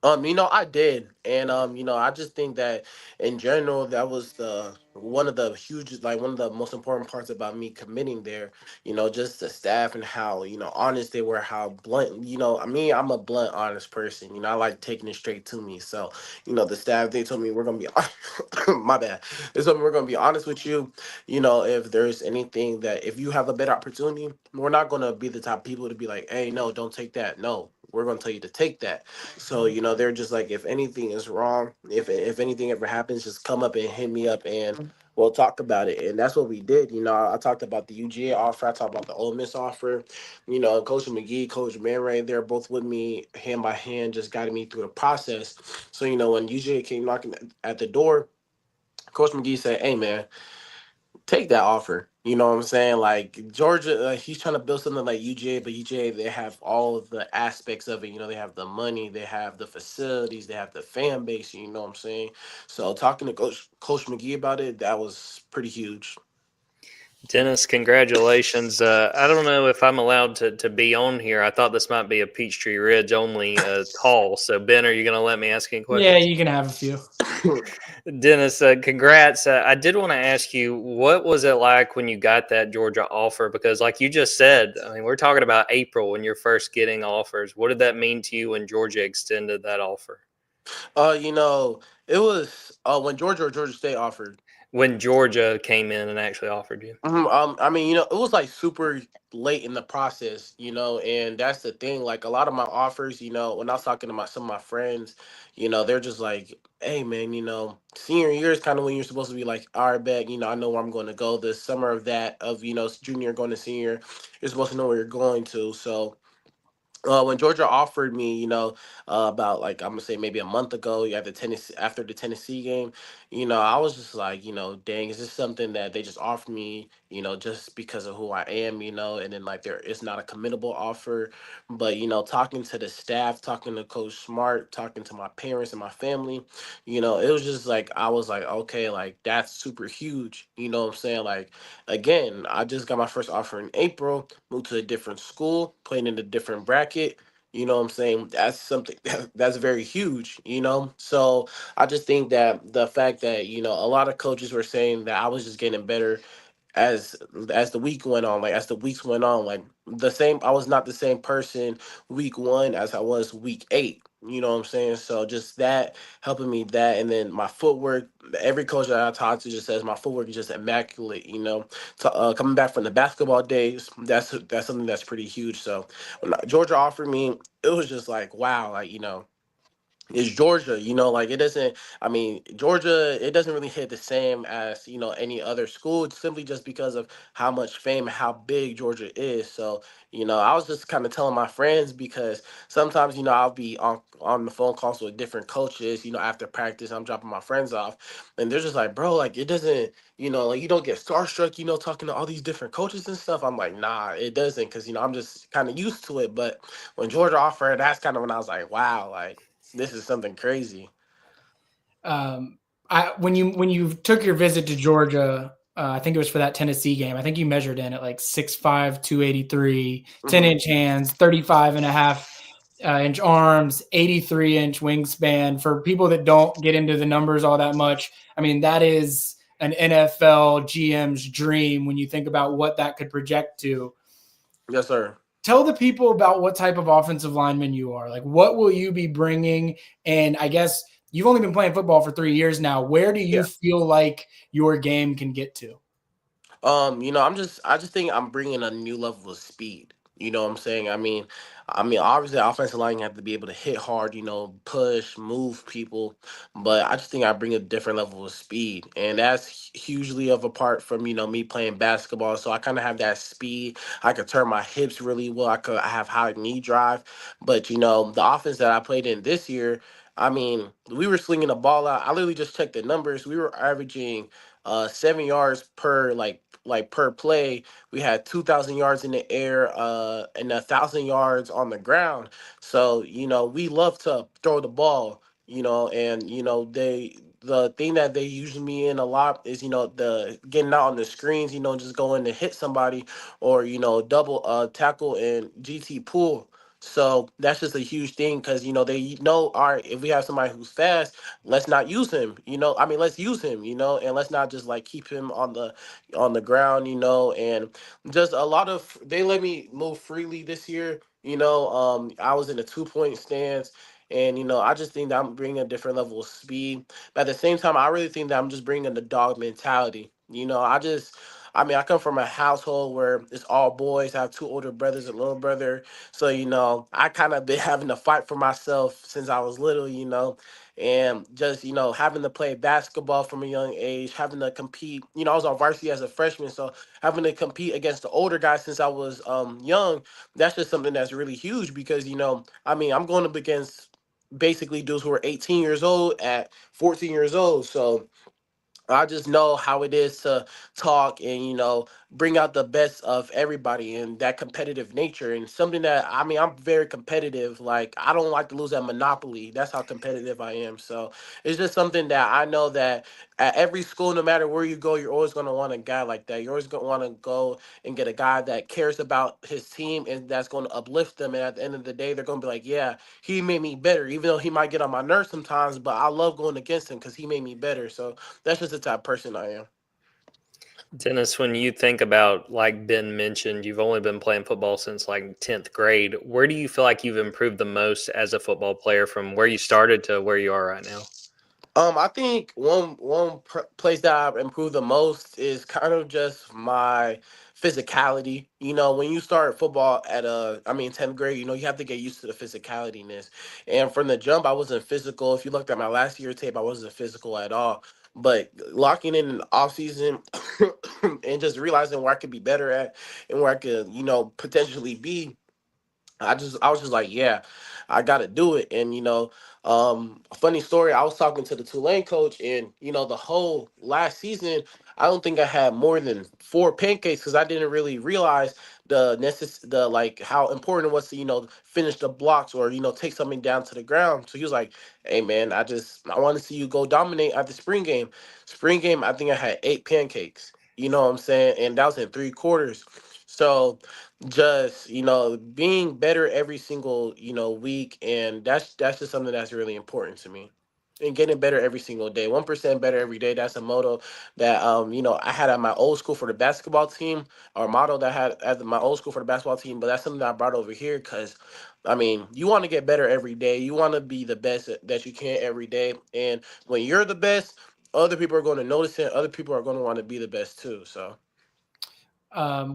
I did. And, I just think that in general, that was one of the most important parts about me committing there, just the staff and how, honest they were, how blunt, I'm a blunt, honest person, I like taking it straight to me. So, the staff, they told me we're going to be, my bad. They told me we're going to be honest with you. If there's anything that, if you have a better opportunity, we're not going to be the type of people to be like, hey, no, don't take that. No, we're going to tell you to take that. So, they're just like, if anything is wrong, if anything ever happens, just come up and hit me up and we'll talk about it. And that's what we did. I talked about the UGA offer. I talked about the Ole Miss offer. Coach McGee, Coach Man Ray, they're both with me hand by hand, just guiding me through the process. So, when UGA came knocking at the door, Coach McGee said, hey, man, take that offer. You know what I'm saying? Like Georgia, he's trying to build something like UGA, but UGA, they have all of the aspects of it. They have the money, they have the facilities, they have the fan base. You know what I'm saying? So talking to Coach McGee about it, that was pretty huge. Dennis, congratulations. I don't know if I'm allowed to be on here. I thought this might be a Peachtree Ridge only call. So, Ben, are you going to let me ask any questions? Yeah, you can have a few. Dennis, congrats. I did want to ask you, what was it like when you got that Georgia offer? Because like you just said, I mean, we're talking about April when you're first getting offers. What did that mean to you when Georgia extended that offer? You know, it was when Georgia or Georgia State offered. When Georgia came in and actually offered you? I mean, you know, it was like super late in the process, you know, and that's the thing. Like a lot of my offers, you know, when I was talking to some of my friends, you know, they're just like, "Hey, man, you know, senior year is kind of when you're supposed to be like, all right, bet, you know, I know where I'm going to go. The summer of that, of you know, junior going to senior, you're supposed to know where you're going to." So when Georgia offered me, you know, about like I'm gonna say maybe a month ago, yeah, after the Tennessee game, you know, I was just like, you know, dang, is this something that they just offered me, you know, just because of who I am, you know, and then like there it's not a committable offer, but you know, talking to the staff, talking to Coach Smart, talking to my parents and my family, you know, it was just like I was like, okay, like that's super huge, you know what I'm saying? Like again, I just got my first offer in April, moved to a different school, playing in a different bracket. You know what I'm saying? That's something that's very huge, you know? So I just think that the fact that, you know, a lot of coaches were saying that I was just getting better as the week went on, like as the weeks went on, like the same I was not the same person week one as I was week eight. You know what I'm saying? So just that helping me that and then my footwork, every coach that I talk to just says my footwork is just immaculate, you know. So coming back from the basketball days, that's something that's pretty huge. So when Georgia offered me, it was just like wow, like you know, it's Georgia, you know, like it doesn't, I mean, Georgia, it doesn't really hit the same as, you know, any other school. It's simply just because of how much fame and how big Georgia is. So, you know, I was just kind of telling my friends because sometimes, you know, I'll be on the phone calls with different coaches, you know, after practice, I'm dropping my friends off. And they're just like, bro, like it doesn't, you know, like you don't get starstruck, you know, talking to all these different coaches and stuff. I'm like, nah, it doesn't. Cause, you know, I'm just kind of used to it. But when Georgia offered, that's kind of when I was like, wow, like, this is something crazy. Um, when you took your visit to Georgia, I think it was for that Tennessee game. I think you measured in at like 6'5", 283, 10 hmm inch hands, 35 and a half inch arms, 83-inch wingspan. For people that don't get into the numbers all that much, I mean, that is an NFL GM's dream when you think about what that could project to. Yes, sir. Tell the people about what type of offensive lineman you are. Like, what will you be bringing? And I guess you've only been playing football for 3 years now. Where do you Yeah. feel like your game can get to? You know, I just think I'm bringing a new level of speed. You know what I'm saying? I mean, obviously, the offensive line have to be able to hit hard. You know, push, move people. But I just think I bring a different level of speed, and that's hugely of a part from you know me playing basketball. So I kind of have that speed. I could turn my hips really well. I have high knee drive. But you know, the offense that I played in this year. I mean, we were slinging the ball out. I literally just checked the numbers. We were averaging 7 yards per like per play. We had 2,000 yards in the air, and 1,000 yards on the ground. So you know we love to throw the ball. You know, and you know the thing that they use me in a lot is you know the getting out on the screens. You know, just going to hit somebody or you know double tackle and GT pull. So that's just a huge thing because you know they know all right if we have somebody who's fast, let's not use him. You know, I mean let's use him. You know, and let's not just like keep him on the ground, you know, and just a lot of they let me move freely this year. You know, I was in a 2 point stance. And you know, I just think that I'm bringing a different level of speed. But at the same time, I really think that I'm just bringing the dog mentality. You know, I mean, I come from a household where it's all boys. I have two older brothers and little brother, so you know, I kind of been having to fight for myself since I was little. You know, and just you know having to play basketball from a young age, having to compete. You know, I was on varsity as a freshman, so having to compete against the older guys since I was young, that's just something that's really huge because you know, I mean, I'm going up against basically dudes who are 18 years old at 14 years old, so I just know how it is to talk and you know bring out the best of everybody and that competitive nature and something that I mean I'm very competitive. Like I don't like to lose at Monopoly. That's how competitive I am. So it's just something that I know that at every school, no matter where you go, you're always going to want a guy like that. You're always going to want to go and get a guy that cares about his team and that's going to uplift them. And at the end of the day, they're going to be like, yeah, he made me better, even though he might get on my nerves sometimes. But I love going against him because he made me better. So that's just the type of person I am. Dennis, when you think about, like Ben mentioned, you've only been playing football since like 10th grade. Where do you feel like you've improved the most as a football player from where you started to where you are right now? I think place that I've improved the most is kind of just my physicality. You know, when you start football at 10th grade, you know, you have to get used to the physicalityness. And from the jump, I wasn't physical. If you looked at my last year tape, I wasn't physical at all. But locking in the off season and just realizing where I could be better at and where I could, you know, potentially be, I was just like, yeah, I gotta do it. And a funny story, I was talking to the Tulane coach, and the whole last season, I don't think I had more than 4 pancakes because I didn't really realize the like how important it was to finish the blocks or take something down to the ground. So he was like, hey man, I want to see you go dominate at the spring game. Spring game, I think I had 8 pancakes. You know what I'm saying? And that was in 3 quarters. So just being better every single week, and that's just something that's really important to me, and getting better every single day, 1% better every day. That's a motto that I had at my old school for the basketball team, or motto that I had at my old school for the basketball team, but that's something that I brought over here because you want to get better every day. You want to be the best that you can every day, and when you're the best, other people are going to notice it. Other people are going to want to be the best too. So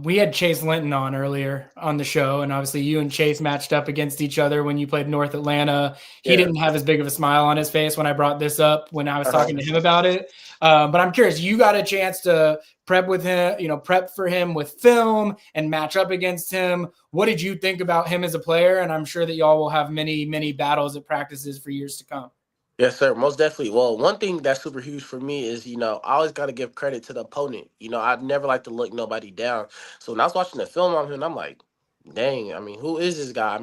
We had Chase Linton on earlier on the show, and obviously you and Chase matched up against each other when you played North Atlanta. He yeah. didn't have as big of a smile on his face when I brought this up when I was Uh-huh. talking to him about it. But I'm curious, you got a chance to prep with him, prep for him with film and match up against him. What did you think about him as a player? And I'm sure that y'all will have many, many battles at practices for years to come. Yes, sir. Most definitely. Well, one thing that's super huge for me is, I always got to give credit to the opponent. I'd never like to look nobody down. So when I was watching the film on him, I'm like, dang, who is this guy?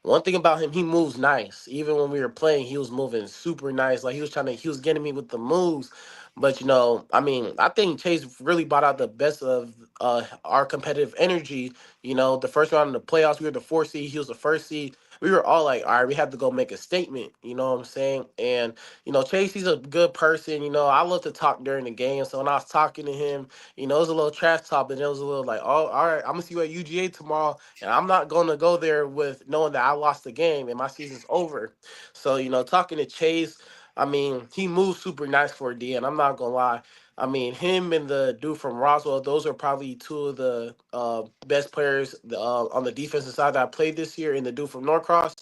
One thing about him, he moves nice. Even when we were playing, he was moving super nice. Like he was getting me with the moves. But, I think Chase really brought out the best of our competitive energy. The first round of the playoffs, we were the 4th seed, he was the 1st seed. We were all like, all right, we have to go make a statement. You know what I'm saying? And Chase, he's a good person. I love to talk during the game. So when I was talking to him, it was a little trash talk, but it was a little like, oh, all right, I'm gonna see you at UGA tomorrow, and I'm not gonna go there with knowing that I lost the game and my season's over. So talking to Chase, he moves super nice for a D, and I'm not gonna lie. Him and the dude from Roswell, those are probably two of the best players on the defensive side that I played this year, and the dude from Norcross.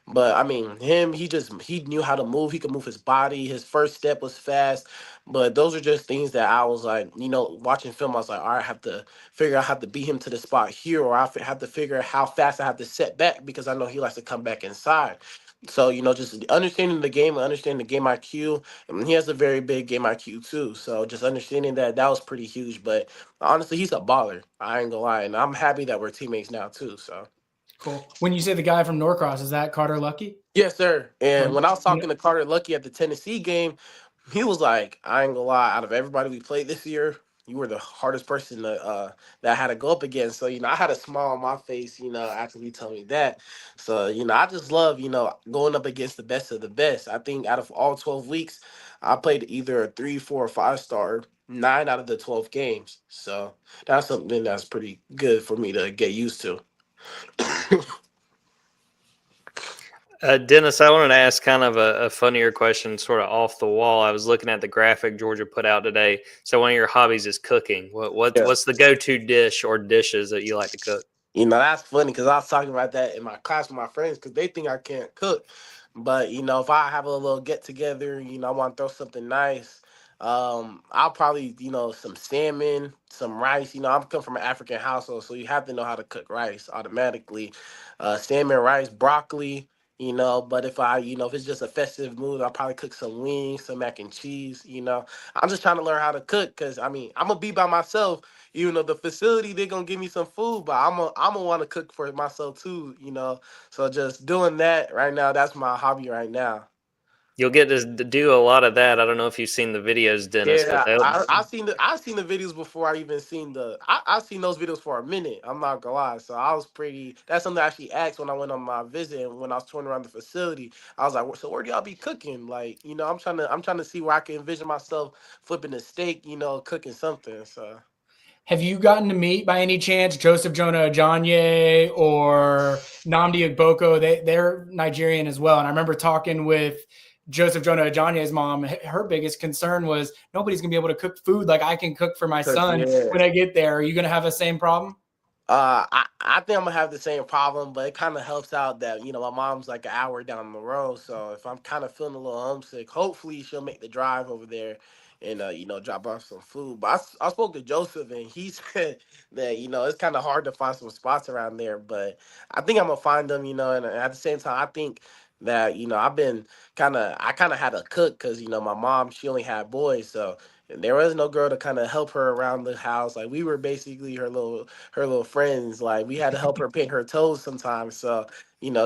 But him, he knew how to move. He could move his body. His first step was fast. But those are just things that I was like, watching film, I was like, all right, I have to figure out how to beat him to the spot here, or have to figure out how fast I have to set back because I know he likes to come back inside. So, just understanding the game and understanding the game IQ. He has a very big game IQ too. So just understanding that was pretty huge. But honestly, he's a baller. I ain't gonna lie. And I'm happy that we're teammates now too. So Cool. When you say the guy from Norcross, is that Carter Lucky? yes, sir. And Or, when I was talking to Carter Lucky at the Tennessee game, he was like, I ain't gonna lie, out of everybody we played this year, you were the hardest person that I had to go up against. So, I had a smile on my face, after he told me that. So, I just love, going up against the best of the best. I think out of all 12 weeks, I played either a 3, 4, or 5 star 9 out of the 12 games. So that's something that's pretty good for me to get used to. Dennis, I wanted to ask kind of a funnier question, sort of off the wall. I was looking at the graphic Georgia put out today. So one of your hobbies is cooking. Yeah. What's the go-to dish or dishes that you like to cook? That's funny because I was talking about that in my class with my friends because they think I can't cook. But, if I have a little get together, I want to throw something nice. I'll probably, some salmon, some rice. I'm come from an African household, so you have to know how to cook rice automatically. Salmon, rice, broccoli. But if it's just a festive mood, I'll probably cook some wings, some mac and cheese. I'm just trying to learn how to cook because I'm gonna be by myself. Even though the facility they're gonna give me some food, but I'm gonna want to cook for myself too. So just doing that right now, that's my hobby right now. You'll get to do a lot of that. I don't know if you've seen the videos, Dennis, but Yeah, I've seen the videos before I even seen I've seen those videos for a minute. I'm not gonna lie. So I was pretty. That's something I actually asked when I went on my visit and when I was touring around the facility. I was like, so where do y'all be cooking? Like, I'm trying to see where I can envision myself flipping a steak, cooking something. So. have you gotten to meet by any chance Joseph Jonah Ajanye or Nnamdi Ogboko? They're Nigerian as well. And I remember talking with Joseph Jonah Ajanye's mom. Her biggest concern was nobody's going to be able to cook food like I can cook for my son when I get there. Are you going to have the same problem? I think I'm gonna have the same problem, but it kind of helps out that my mom's like an hour down the road. So if I'm kind of feeling a little homesick, hopefully she'll make the drive over there and drop off some food. But I spoke to Joseph and he said that it's kind of hard to find some spots around there, but I think I'm gonna find them. And at the same time, I think that I kind of had to cook because my mom, she only had boys, so. And there was no girl to kind of help her around the house. Like we were basically her little friends. Like we had to help her paint her toes sometimes. So,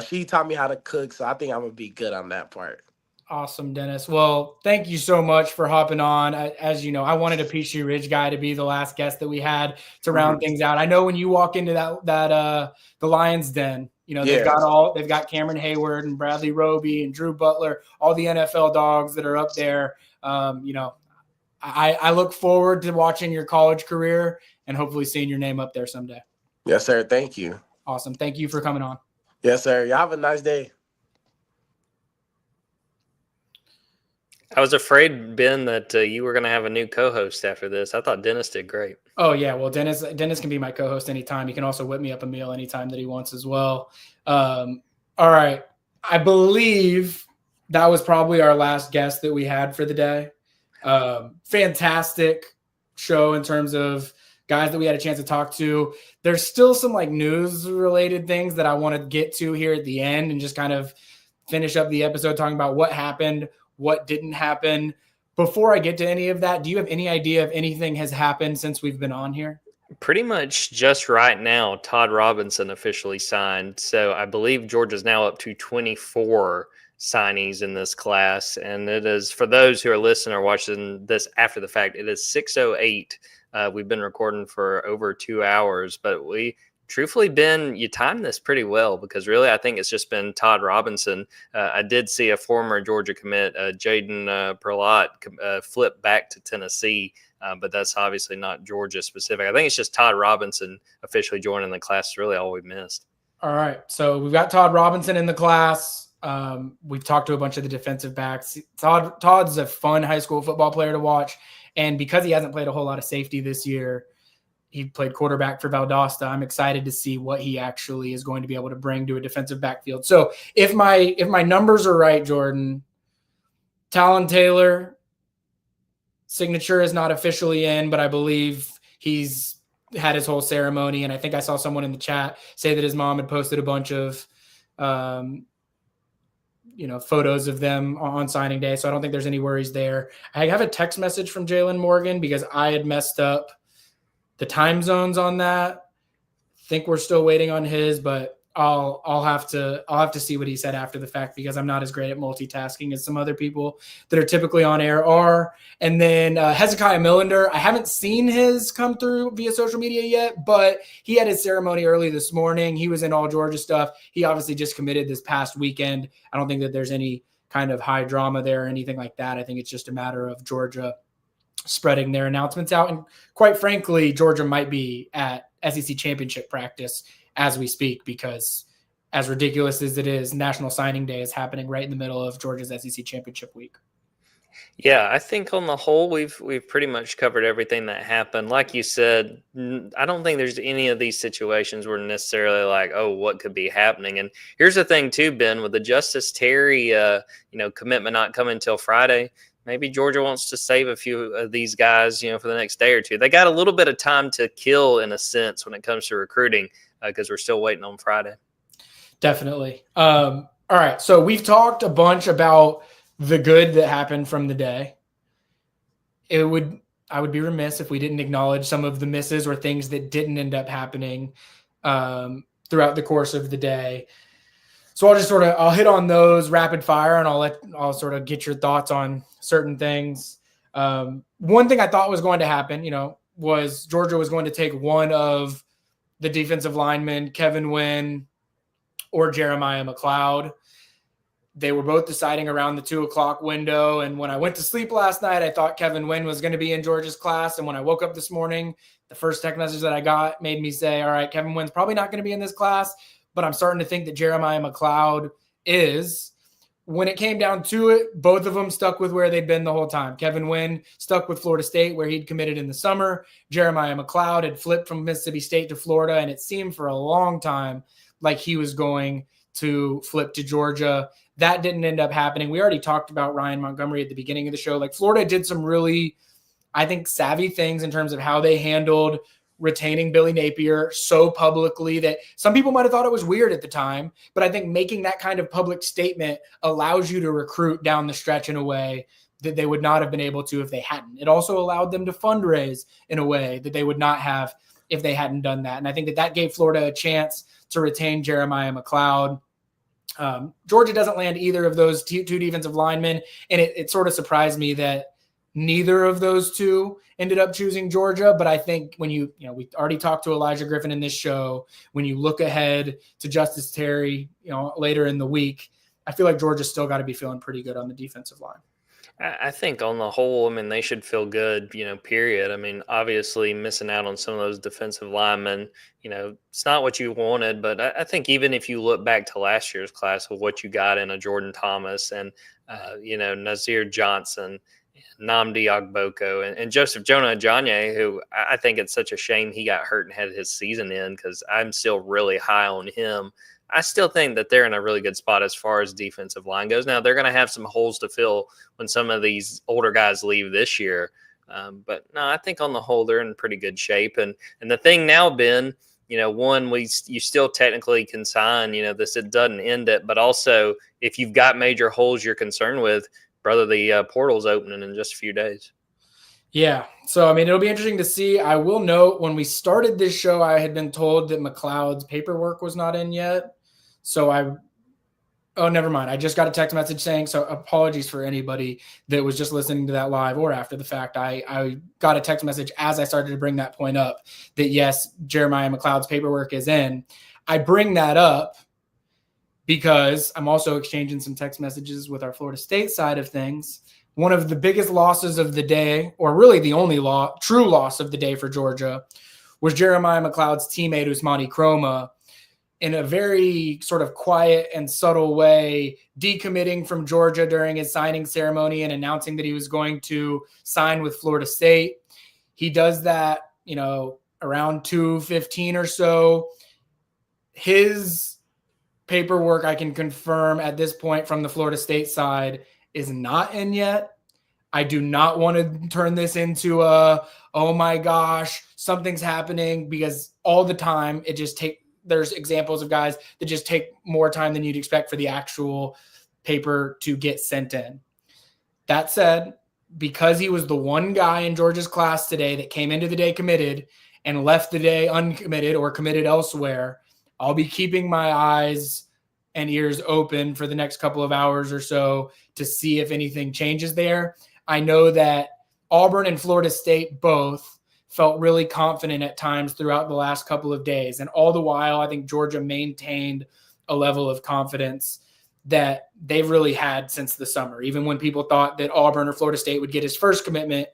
she taught me how to cook. So I think I'm gonna be good on that part. Awesome, Dennis. Well, thank you so much for hopping on. As you know, I wanted a Peachtree Ridge guy to be the last guest that we had to round things out. I know when you walk into the Lions Den, they've got Cameron Hayward and Bradley Roby and Drew Butler, all the NFL dogs that are up there. I look forward to watching your college career and hopefully seeing your name up there someday. Yes, sir. Thank you. Awesome. Thank you for coming on. Yes, sir. Y'all have a nice day. I was afraid, Ben, that you were going to have a new co-host after this. I thought Dennis did great. Oh, yeah. Well, Dennis can be my co-host anytime. He can also whip me up a meal anytime that he wants as well. All right. I believe that was probably our last guest that we had for the day. Fantastic show in terms of guys that we had a chance to talk to. There's still some news related things that I want to get to here at the end and just kind of finish up the episode talking about what happened, what didn't happen. Before I get to any of that, do you have any idea if anything has happened since we've been on here? Pretty much just right now, Todd Robinson officially signed. So I believe Georgia's now up to 24 signees in this class, and it is, for those who are listening or watching this after the fact, it is 6:08. We've been recording for over 2 hours, but we truthfully, Ben, you timed this pretty well because really I think it's just been Todd Robinson. I did see a former Georgia commit, Jaden Perlott, flip back to Tennessee, but that's obviously not Georgia specific. I think it's just Todd Robinson officially joining the class is really all we missed. All right, so we've got Todd Robinson in the class. We've talked to a bunch of the defensive backs. Todd's a fun high school football player to watch. And because he hasn't played a whole lot of safety this year, he played quarterback for Valdosta. I'm excited to see what he actually is going to be able to bring to a defensive backfield. So if my numbers are right, Jordan, Talon Taylor signature is not officially in, but I believe he's had his whole ceremony. And I think I saw someone in the chat say that his mom had posted a bunch of photos of them on signing day. So I don't think there's any worries there. I have a text message from Jalen Morgan because I had messed up the time zones on that. I think we're still waiting on his, but I'll have to see what he said after the fact because I'm not as great at multitasking as some other people that are typically on air are. And then Hezekiah Millender, I haven't seen his come through via social media yet, but he had his ceremony early this morning. He was in all Georgia stuff. He obviously just committed this past weekend. I don't think that there's any kind of high drama there or anything like that. I think it's just a matter of Georgia spreading their announcements out. And quite frankly, Georgia might be at SEC championship practice as we speak, because as ridiculous as it is, National Signing Day is happening right in the middle of Georgia's SEC championship week. Yeah, I think on the whole, we've pretty much covered everything that happened. Like you said, I don't think there's any of these situations where necessarily like, oh, what could be happening? And here's the thing too, Ben, with the Justice Terry, commitment not coming until Friday, maybe Georgia wants to save a few of these guys, for the next day or two. They got a little bit of time to kill in a sense when it comes to recruiting because we're still waiting on Friday. Definitely. All right. So we've talked a bunch about the good that happened from the day. I would be remiss if we didn't acknowledge some of the misses or things that didn't end up happening throughout the course of the day. So I'll hit on those rapid fire and I'll sort of get your thoughts on certain things. One thing I thought was going to happen, was Georgia was going to take one of the defensive linemen, Kevin Wynn or Jeremiah McLeod. They were both deciding around the 2:00 window. And when I went to sleep last night, I thought Kevin Wynn was going to be in Georgia's class. And when I woke up this morning, the first text message that I got made me say, all right, Kevin Wynn's probably not going to be in this class, but I'm starting to think that Jeremiah McLeod is. When it came down to it, both of them stuck with where they'd been the whole time. Kevin Wynn stuck with Florida State, where he'd committed in the summer. Jeremiah McLeod had flipped from Mississippi State to Florida, and it seemed for a long time like he was going to flip to Georgia. That didn't end up happening. We already talked about Ryan Montgomery at the beginning of the show. Like, Florida did some really, I think, savvy things in terms of how they handled retaining Billy Napier so publicly that some people might have thought it was weird at the time, but I think making that kind of public statement allows you to recruit down the stretch in a way that they would not have been able to if they hadn't. It also allowed them to fundraise in a way that they would not have if they hadn't done that. And I think that gave Florida a chance to retain Jeremiah McLeod. Georgia doesn't land either of those two defensive linemen, and it sort of surprised me that neither of those two ended up choosing Georgia. But I think when we already talked to Elijah Griffin in this show, when you look ahead to Justice Terry, later in the week, I feel like Georgia's still got to be feeling pretty good on the defensive line. I think on the whole, they should feel good, period. Obviously missing out on some of those defensive linemen, it's not what you wanted, but I think even if you look back to last year's class of what you got in a Jordan Thomas and, Nazir Johnson, Nnamdi Ogboko, and Joseph Jonah Ajanye, who I think it's such a shame he got hurt and had his season in, because I'm still really high on him. I still think that they're in a really good spot as far as defensive line goes. Now, they're going to have some holes to fill when some of these older guys leave this year. But no, I think on the whole, they're in pretty good shape. And the thing now, Ben, you still technically can sign, this, it doesn't end it. But also, if you've got major holes you're concerned with, brother, the portal's opening in just a few days. Yeah. So, it'll be interesting to see. I will note, when we started this show, I had been told that McLeod's paperwork was not in yet. So never mind. I just got a text message saying, so apologies for anybody that was just listening to that live or after the fact. I got a text message as I started to bring that point up that yes, Jeremiah McLeod's paperwork is in. I bring that up because I'm also exchanging some text messages with our Florida State side of things. One of the biggest losses of the day, or really the only true loss of the day for Georgia, was Jeremiah McLeod's teammate Usmani Chroma, in a very sort of quiet and subtle way, decommitting from Georgia during his signing ceremony and announcing that he was going to sign with Florida State. He does that, around 2:15 or so. His paperwork, I can confirm at this point from the Florida State side, is not in yet. I do not want to turn this into oh my gosh, something's happening, because all the time there's examples of guys that just take more time than you'd expect for the actual paper to get sent in. That said, because he was the one guy in Georgia's class today that came into the day committed and left the day uncommitted or committed elsewhere, I'll be keeping my eyes and ears open for the next couple of hours or so to see if anything changes there. I know that Auburn and Florida State both felt really confident at times throughout the last couple of days. And all the while, I think Georgia maintained a level of confidence that they've really had since the summer. Even when people thought that Auburn or Florida State would get his first commitment,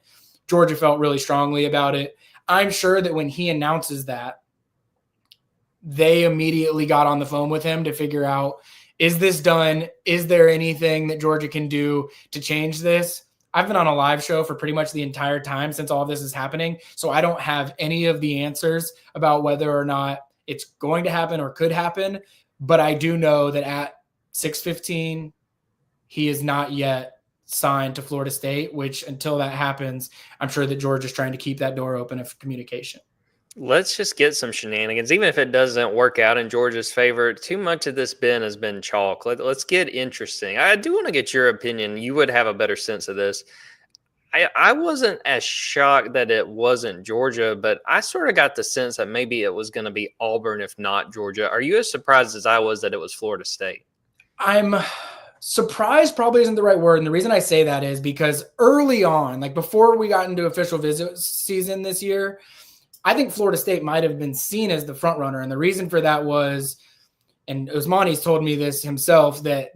Georgia felt really strongly about it. I'm sure that when he announces that, they immediately got on the phone with him to figure out, is this done? Is there anything that Georgia can do to change this? I've been on a live show for pretty much the entire time since all this is happening, so I don't have any of the answers about whether or not it's going to happen or could happen, but I do know that at 6:15, he is not yet signed to Florida State, which until that happens, I'm sure that Georgia's trying to keep that door open of communication. Let's just get some shenanigans. Even if it doesn't work out in Georgia's favor, too much of this, Ben, has been chalk. Let's get interesting. I do want to get your opinion. You would have a better sense of this. I wasn't as shocked that it wasn't Georgia, but I sort of got the sense that maybe it was going to be Auburn, if not Georgia. Are you as surprised as I was that it was Florida State? I'm surprised probably isn't the right word. And the reason I say that is because early on, like before we got into official visit season this year, I think Florida State might have been seen as the front runner. And the reason for that was, and Usmani's told me this himself, that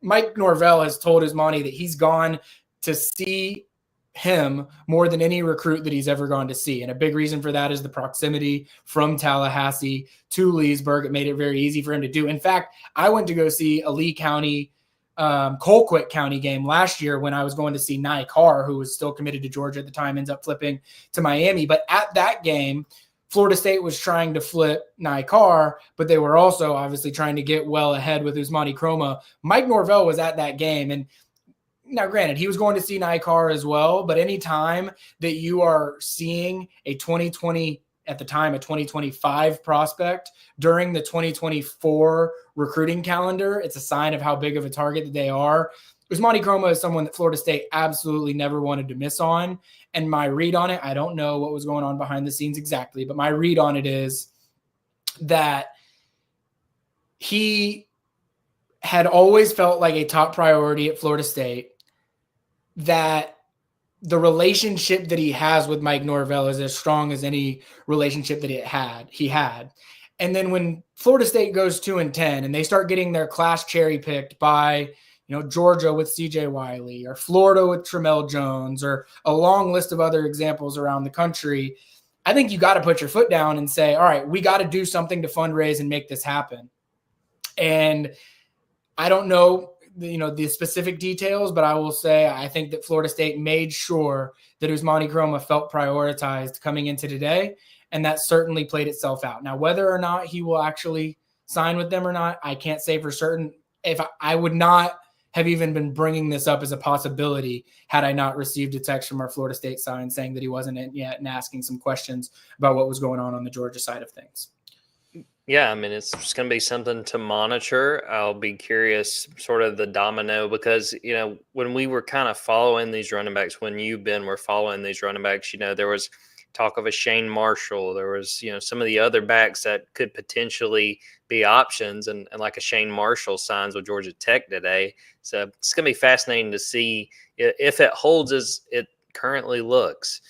Mike Norvell has told Usmani that he's gone to see him more than any recruit that he's ever gone to see. And a big reason for that is the proximity from Tallahassee to Leesburg. It made it very easy for him to do. In fact, I went to go see a Lee County, Colquitt County game last year when I was going to see Nye Carr, who was still committed to Georgia at the time, ends up flipping to Miami. But at that game, Florida State was trying to flip Nye Carr, but they were also obviously trying to get well ahead with Usmani Chroma. Mike Norvell was at that game, and now, granted, he was going to see Nye Carr as well, but any time that you are seeing a 2020, at the time, a 2025 prospect during the 2024 recruiting calendar, it's a sign of how big of a target that they are. Usmani Chroma is someone that Florida State absolutely never wanted to miss on. And my read on it, I don't know what was going on behind the scenes exactly, but my read on it is that he had always felt like a top priority at Florida State, that the relationship that he has with Mike Norvell is as strong as any relationship that he had. And then when Florida State goes 2-10 and they start getting their class cherry picked by, Georgia with CJ Wiley or Florida with Tramel Jones or a long list of other examples around the country, I think you got to put your foot down and say, all right, we got to do something to fundraise and make this happen. And I don't know, the specific details, but I will say I think that Florida State made sure that Usmani Chroma felt prioritized coming into today, and that certainly played itself out. Now, whether or not he will actually sign with them or not, I can't say for certain. If I would not have even been bringing this up as a possibility had I not received a text from our Florida State side saying that he wasn't in yet and asking some questions about what was going on the Georgia side of things. Yeah, I mean, it's just going to be something to monitor. I'll be curious, sort of the domino, because, when we were kind of following these running backs, when you, Ben, were following these running backs, there was talk of a Shane Marshall. There was, some of the other backs that could potentially be options, and like a Shane Marshall signs with Georgia Tech today. So it's going to be fascinating to see if it holds as it currently looks.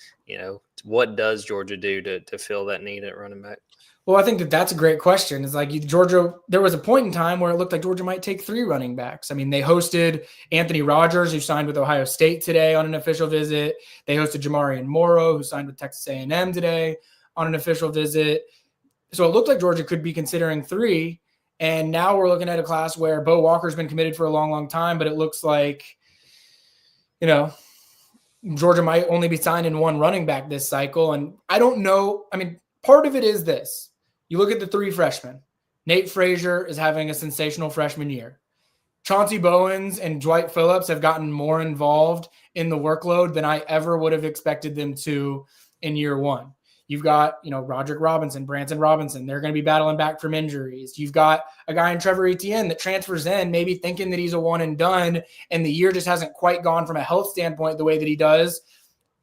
What does Georgia do to fill that need at running back? Well, I think that's a great question. It's like Georgia, there was a point in time where it looked like Georgia might take 3 running backs. I mean, they hosted Anthony Rogers, who signed with Ohio State today on an official visit. They hosted Jamarian Morrow, who signed with Texas A&M today on an official visit. So it looked like Georgia could be considering 3. And now we're looking at a class where Bo Walker's been committed for a long, long time, but it looks like, Georgia might only be signing 1 running back this cycle. And I don't know. I mean, part of it is this. You look at the 3 freshmen. Nate Frazier is having a sensational freshman year. Chauncey Bowens and Dwight Phillips have gotten more involved in the workload than I ever would have expected them to in year 1. You've got, Roderick Robinson, Branson Robinson. They're going to be battling back from injuries. You've got a guy in Trevor Etienne that transfers in, maybe thinking that he's a one and done, and the year just hasn't quite gone from a health standpoint the way that he does.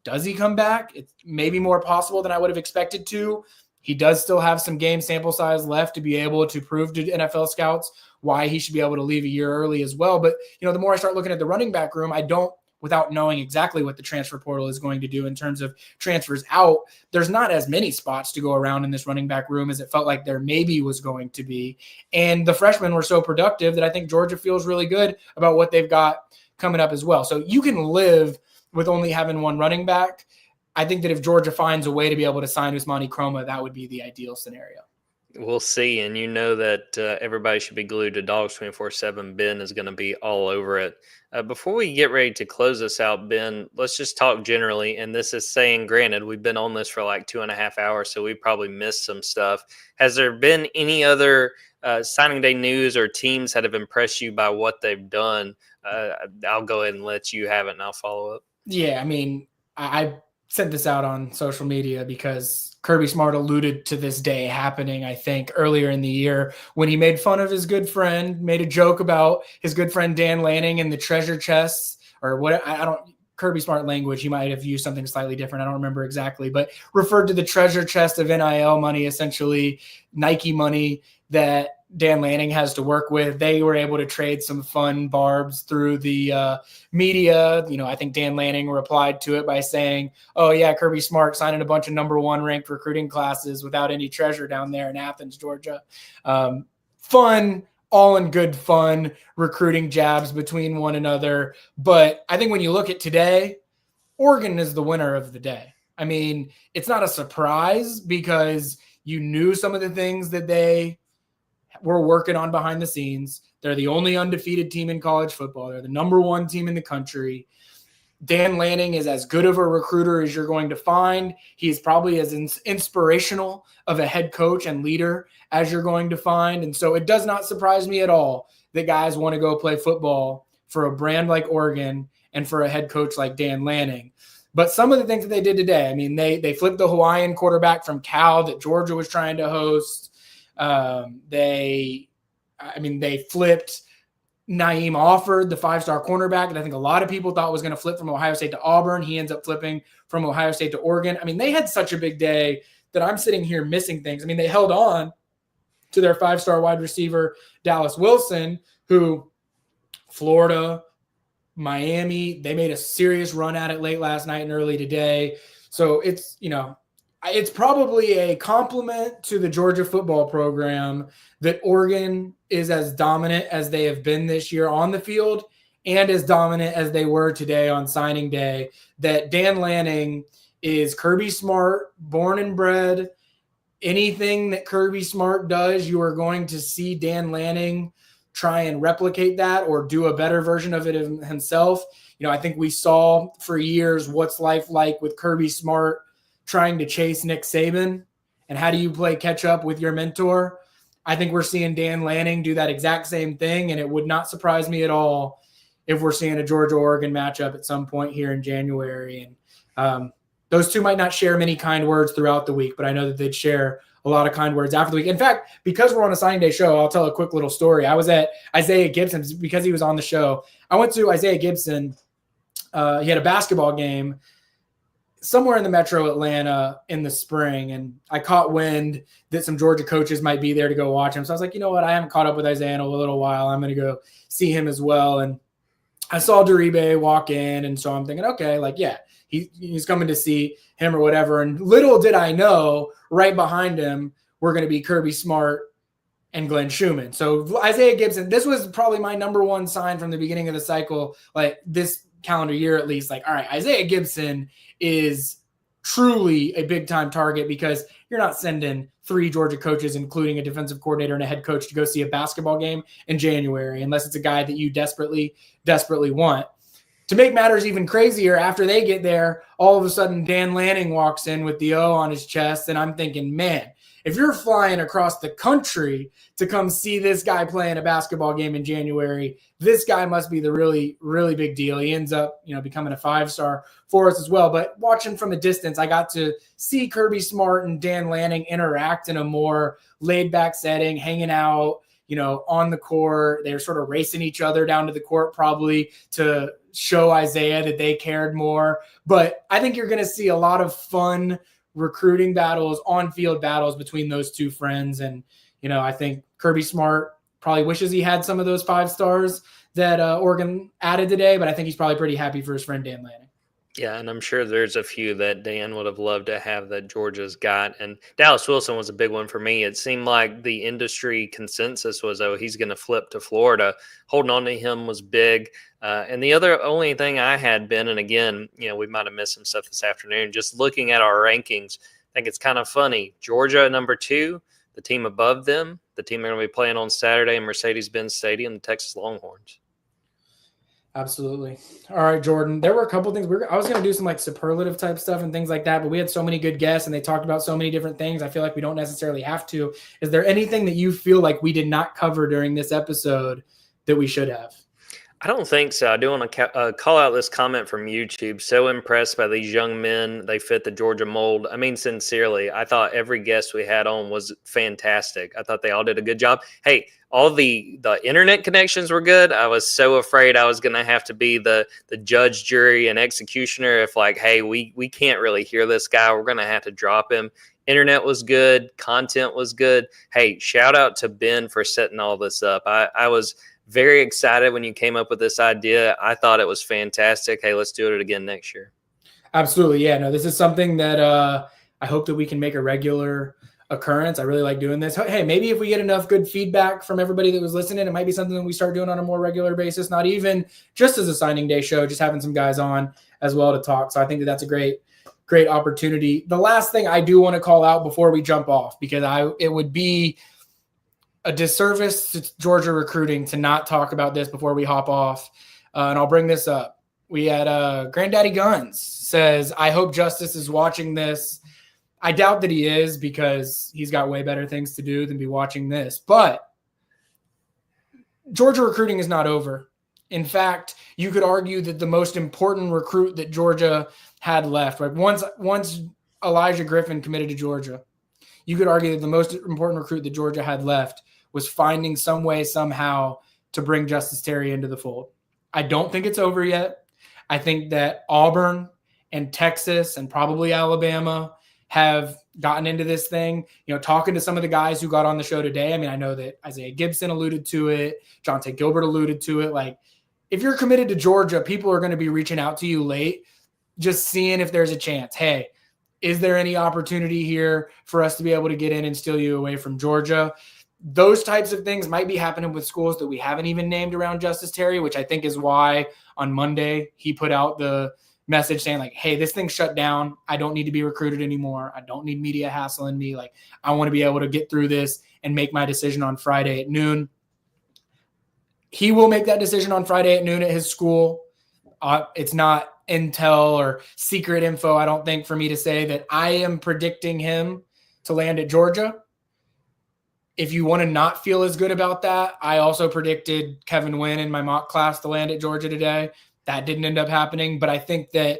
Does he come back? It's maybe more possible than I would have expected to. He does still have some game sample size left to be able to prove to NFL scouts why he should be able to leave a year early as well. But, the more I start looking at the running back room, I don't, without knowing exactly what the transfer portal is going to do in terms of transfers out, there's not as many spots to go around in this running back room as it felt like there maybe was going to be. And the freshmen were so productive that I think Georgia feels really good about what they've got coming up as well. So you can live with only having 1 running back. I think that if Georgia finds a way to be able to sign Usmani Chroma, that would be the ideal scenario. We'll see. And that everybody should be glued to Dawgs 24/7. Ben is going to be all over it. Before we get ready to close this out, Ben, let's just talk generally. And this is saying, granted, we've been on this for like 2.5 hours, so we probably missed some stuff. Has there been any other signing day news or teams that have impressed you by what they've done? I'll go ahead and let you have it, and I'll follow up. Yeah, I mean, I sent this out on social media because Kirby Smart alluded to this day happening, I think, earlier in the year when he made fun of his good friend, made a joke about his good friend Dan Lanning and the treasure chests or what. I don't Kirby Smart language. He might have used something slightly different. I don't remember exactly, but referred to the treasure chest of NIL money, essentially Nike money that Dan Lanning has to work with. They were able to trade some fun barbs through the media. I think Dan Lanning replied to it by saying, oh yeah, Kirby Smart signing a bunch of number 1 ranked recruiting classes without any treasure down there in Athens, Georgia. Fun, all in good fun, recruiting jabs between one another. But I think when you look at today, Oregon is the winner of the day. I mean, it's not a surprise because you knew some of the things that they were working on behind the scenes. They're the only undefeated team in college football. They're the number one team in the country. Dan Lanning is as good of a recruiter as you're going to find. He's probably as inspirational of a head coach and leader as you're going to find. And so it does not surprise me at all that guys want to go play football for a brand like Oregon and for a head coach like Dan Lanning. But some of the things that they did today, I mean, they flipped the Hawaiian quarterback from Cal that Georgia was trying to host. They flipped Naeem Offord, the 5-star cornerback, and I think a lot of people thought was going to flip from Ohio State to Auburn. He ends up flipping from Ohio State to Oregon. I mean, they had such a big day that I'm sitting here missing things. I mean, they held on to their 5-star wide receiver, Dallas Wilson, who Florida, Miami, they made a serious run at it late last night and early today. So it's probably a compliment to the Georgia football program that Oregon is as dominant as they have been this year on the field and as dominant as they were today on signing day, that Dan Lanning is Kirby Smart, born and bred. Anything that Kirby Smart does, you are going to see Dan Lanning try and replicate that or do a better version of it himself. I think we saw for years what's life like with Kirby Smart trying to chase Nick Saban, and how do you play catch up with your mentor? I think we're seeing Dan Lanning do that exact same thing, and it would not surprise me at all if we're seeing a Georgia-Oregon matchup at some point here in January. And those two might not share many kind words throughout the week, but I know that they'd share a lot of kind words after the week. In fact, because we're on a signing day show, I'll tell a quick little story. I was at Isaiah Gibson's because he was on the show. I went to Isaiah Gibson. He had a basketball game somewhere in the metro Atlanta in the spring, and I caught wind that some Georgia coaches might be there to go watch him. So I was like, you know what? I haven't caught up with Isaiah in a little while. I'm going to go see him as well. And I saw Daribe walk in, and so I'm thinking, okay, he's coming to see him or whatever. And little did I know, right behind him, we're going to be Kirby Smart and Glenn Schumann. So Isaiah Gibson, this was probably my number one sign from the beginning of the cycle, like this calendar year at least. Like, all right, Isaiah Gibson is truly a big-time target, because you're not sending 3 Georgia coaches, including a defensive coordinator and a head coach, to go see a basketball game in January, unless it's a guy that you desperately want. To make matters even crazier, after they get there, all of a sudden Dan Lanning walks in with the O on his chest, and I'm thinking, man, if you're flying across the country to come see this guy playing a basketball game in January, this guy must be the really, really big deal. He ends up, becoming a 5-star for us as well. But watching from a distance, I got to see Kirby Smart and Dan Lanning interact in a more laid-back setting, hanging out, on the court. They're sort of racing each other down to the court, probably to show Isaiah that they cared more. But I think you're going to see a lot of fun recruiting battles, on-field battles between those two friends. And, I think Kirby Smart probably wishes he had some of those 5 stars that Oregon added today, but I think he's probably pretty happy for his friend Dan Lanning. Yeah, and I'm sure there's a few that Dan would have loved to have that Georgia's got. And Dallas Wilson was a big one for me. It seemed like the industry consensus was, he's going to flip to Florida. Holding on to him was big. And the only thing I had been, and again, we might have missed some stuff this afternoon, just looking at our rankings, I think it's kind of funny. Georgia, number 2, the team above them, the team they're going to be playing on Saturday in Mercedes-Benz Stadium, the Texas Longhorns. Absolutely. All right, Jordan. There were a couple things. I was going to do some superlative type stuff and things like that, but we had so many good guests and they talked about so many different things. I feel like we don't necessarily have to. Is there anything that you feel like we did not cover during this episode that we should have? I don't think so. I do want to call out this comment from YouTube. So impressed by these young men. They fit the Georgia mold. I mean, sincerely, I thought every guest we had on was fantastic. I thought they all did a good job. Hey, all the internet connections were good. I was so afraid I was going to have to be the judge, jury, and executioner if hey, we can't really hear this guy. We're going to have to drop him. Internet was good. Content was good. Hey, shout out to Ben for setting all this up. I was very excited when you came up with this idea. I thought it was fantastic. Hey, let's do it again next year. Absolutely. Yeah, no, this is something that I hope that we can make a regular occurrence. I really like doing this. Hey, maybe if we get enough good feedback from everybody that was listening, it might be something that we start doing on a more regular basis, not even just as a signing day show, just having some guys on as well to talk. So I think that that's a great opportunity. The last thing I do want to call out before we jump off, because it would be a disservice to Georgia recruiting to not talk about this before we hop off. And I'll bring this up. We had Granddaddy Guns says, I hope Justice is watching this. I doubt that he is, because he's got way better things to do than be watching this. But Georgia recruiting is not over. In fact, you could argue that the most important recruit that Georgia had left, right? Once Elijah Griffin committed to Georgia, you could argue that the most important recruit that Georgia had left was finding some way, somehow, to bring Justice Terry into the fold. I don't think it's over yet. I think that Auburn and Texas and probably Alabama have gotten into this thing. You know, talking to some of the guys who got on the show today, I mean, I know that Isaiah Gibson alluded to it. Jonte Gilbert alluded to it. Like, if you're committed to Georgia, people are going to be reaching out to you late, just seeing if there's a chance. Hey, is there any opportunity here for us to be able to get in and steal you away from Georgia? Those types of things might be happening with schools that we haven't even named around Justice Terry, which I think is why on Monday he put out the message saying, like, hey, this thing's shut down. I don't need to be recruited anymore. I don't need media hassling me. Like, I want to be able to get through this and make my decision on Friday at noon. He will make that decision on Friday at noon at his school. It's not intel or secret info, I don't think, for me to say that I am predicting him to land at Georgia. If you want to not feel as good about that, I also predicted Kevin Wynn in my mock class to land at Georgia today. That didn't end up happening, but I think that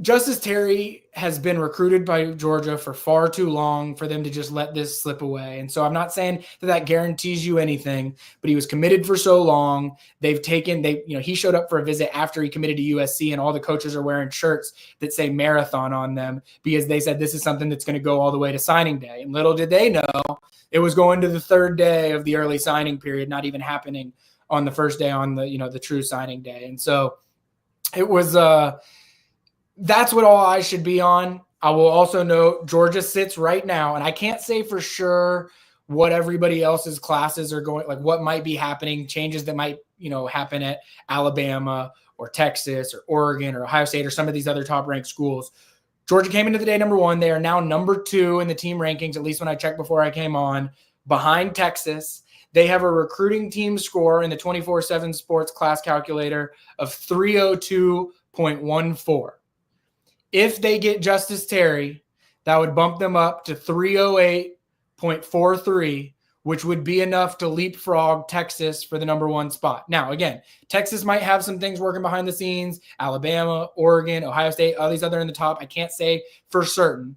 Justice Terry has been recruited by Georgia for far too long for them to just let this slip away. And so I'm not saying that guarantees you anything, but he was committed for so long. He showed up for a visit after he committed to USC, and all the coaches are wearing shirts that say marathon on them because they said this is something that's going to go all the way to signing day. And little did they know it was going to the third day of the early signing period, not even happening on the first day on the true signing day. And so it was, that's what all eyes should be on. I will also note Georgia sits right now, and I can't say for sure what everybody else's classes are going, like what might be happening, changes that might, happen at Alabama or Texas or Oregon or Ohio State or some of these other top ranked schools. Georgia came into the day number 1. They are now number 2 in the team rankings, at least when I checked before I came on, behind Texas. They have a recruiting team score in the 24/7 sports class calculator of 302.14. If they get Justice Terry, that would bump them up to 308.43, which would be enough to leapfrog Texas for the number 1 spot. Now, again, Texas might have some things working behind the scenes. Alabama, Oregon, Ohio State, all these other in the top. I can't say for certain.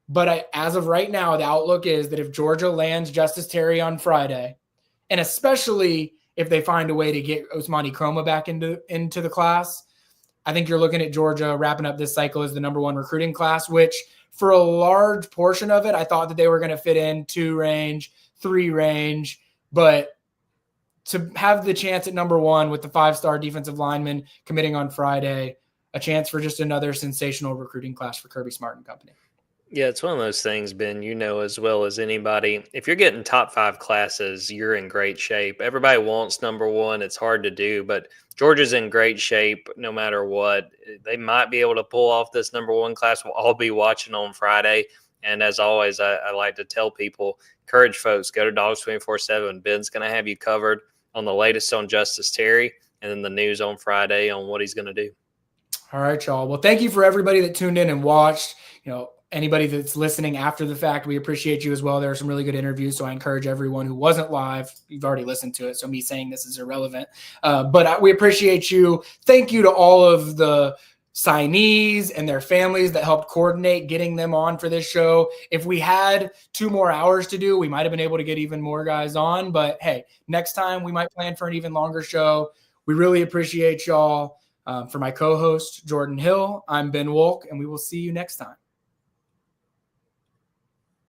But as of right now, the outlook is that if Georgia lands Justice Terry on Friday, and especially if they find a way to get Ousmane Kroma back into the class, I think you're looking at Georgia wrapping up this cycle as the number 1 recruiting class, which for a large portion of it, I thought that they were going to fit in 2 range, 3 range, but to have the chance at number 1 with the 5-star defensive lineman committing on Friday, a chance for just another sensational recruiting class for Kirby Smart and company. Yeah, it's one of those things, Ben, as well as anybody. If you're getting top 5 classes, you're in great shape. Everybody wants number 1. It's hard to do, but Georgia's in great shape no matter what. They might be able to pull off this number 1 class. We'll all be watching on Friday. And as always, I like to tell people, encourage folks, go to Dawgs 24/7. Ben's going to have you covered on the latest on Justice Terry and then the news on Friday on what he's going to do. All right, y'all. Well, thank you for everybody that tuned in and watched. Anybody that's listening after the fact, we appreciate you as well. There are some really good interviews, so I encourage everyone who wasn't live. You've already listened to it, so me saying this is irrelevant. But we appreciate you. Thank you to all of the signees and their families that helped coordinate getting them on for this show. If we had 2 more hours to do, we might have been able to get even more guys on. But, hey, next time we might plan for an even longer show. We really appreciate y'all. For my co-host, Jordan Hill, I'm Ben Wolk, and we will see you next time.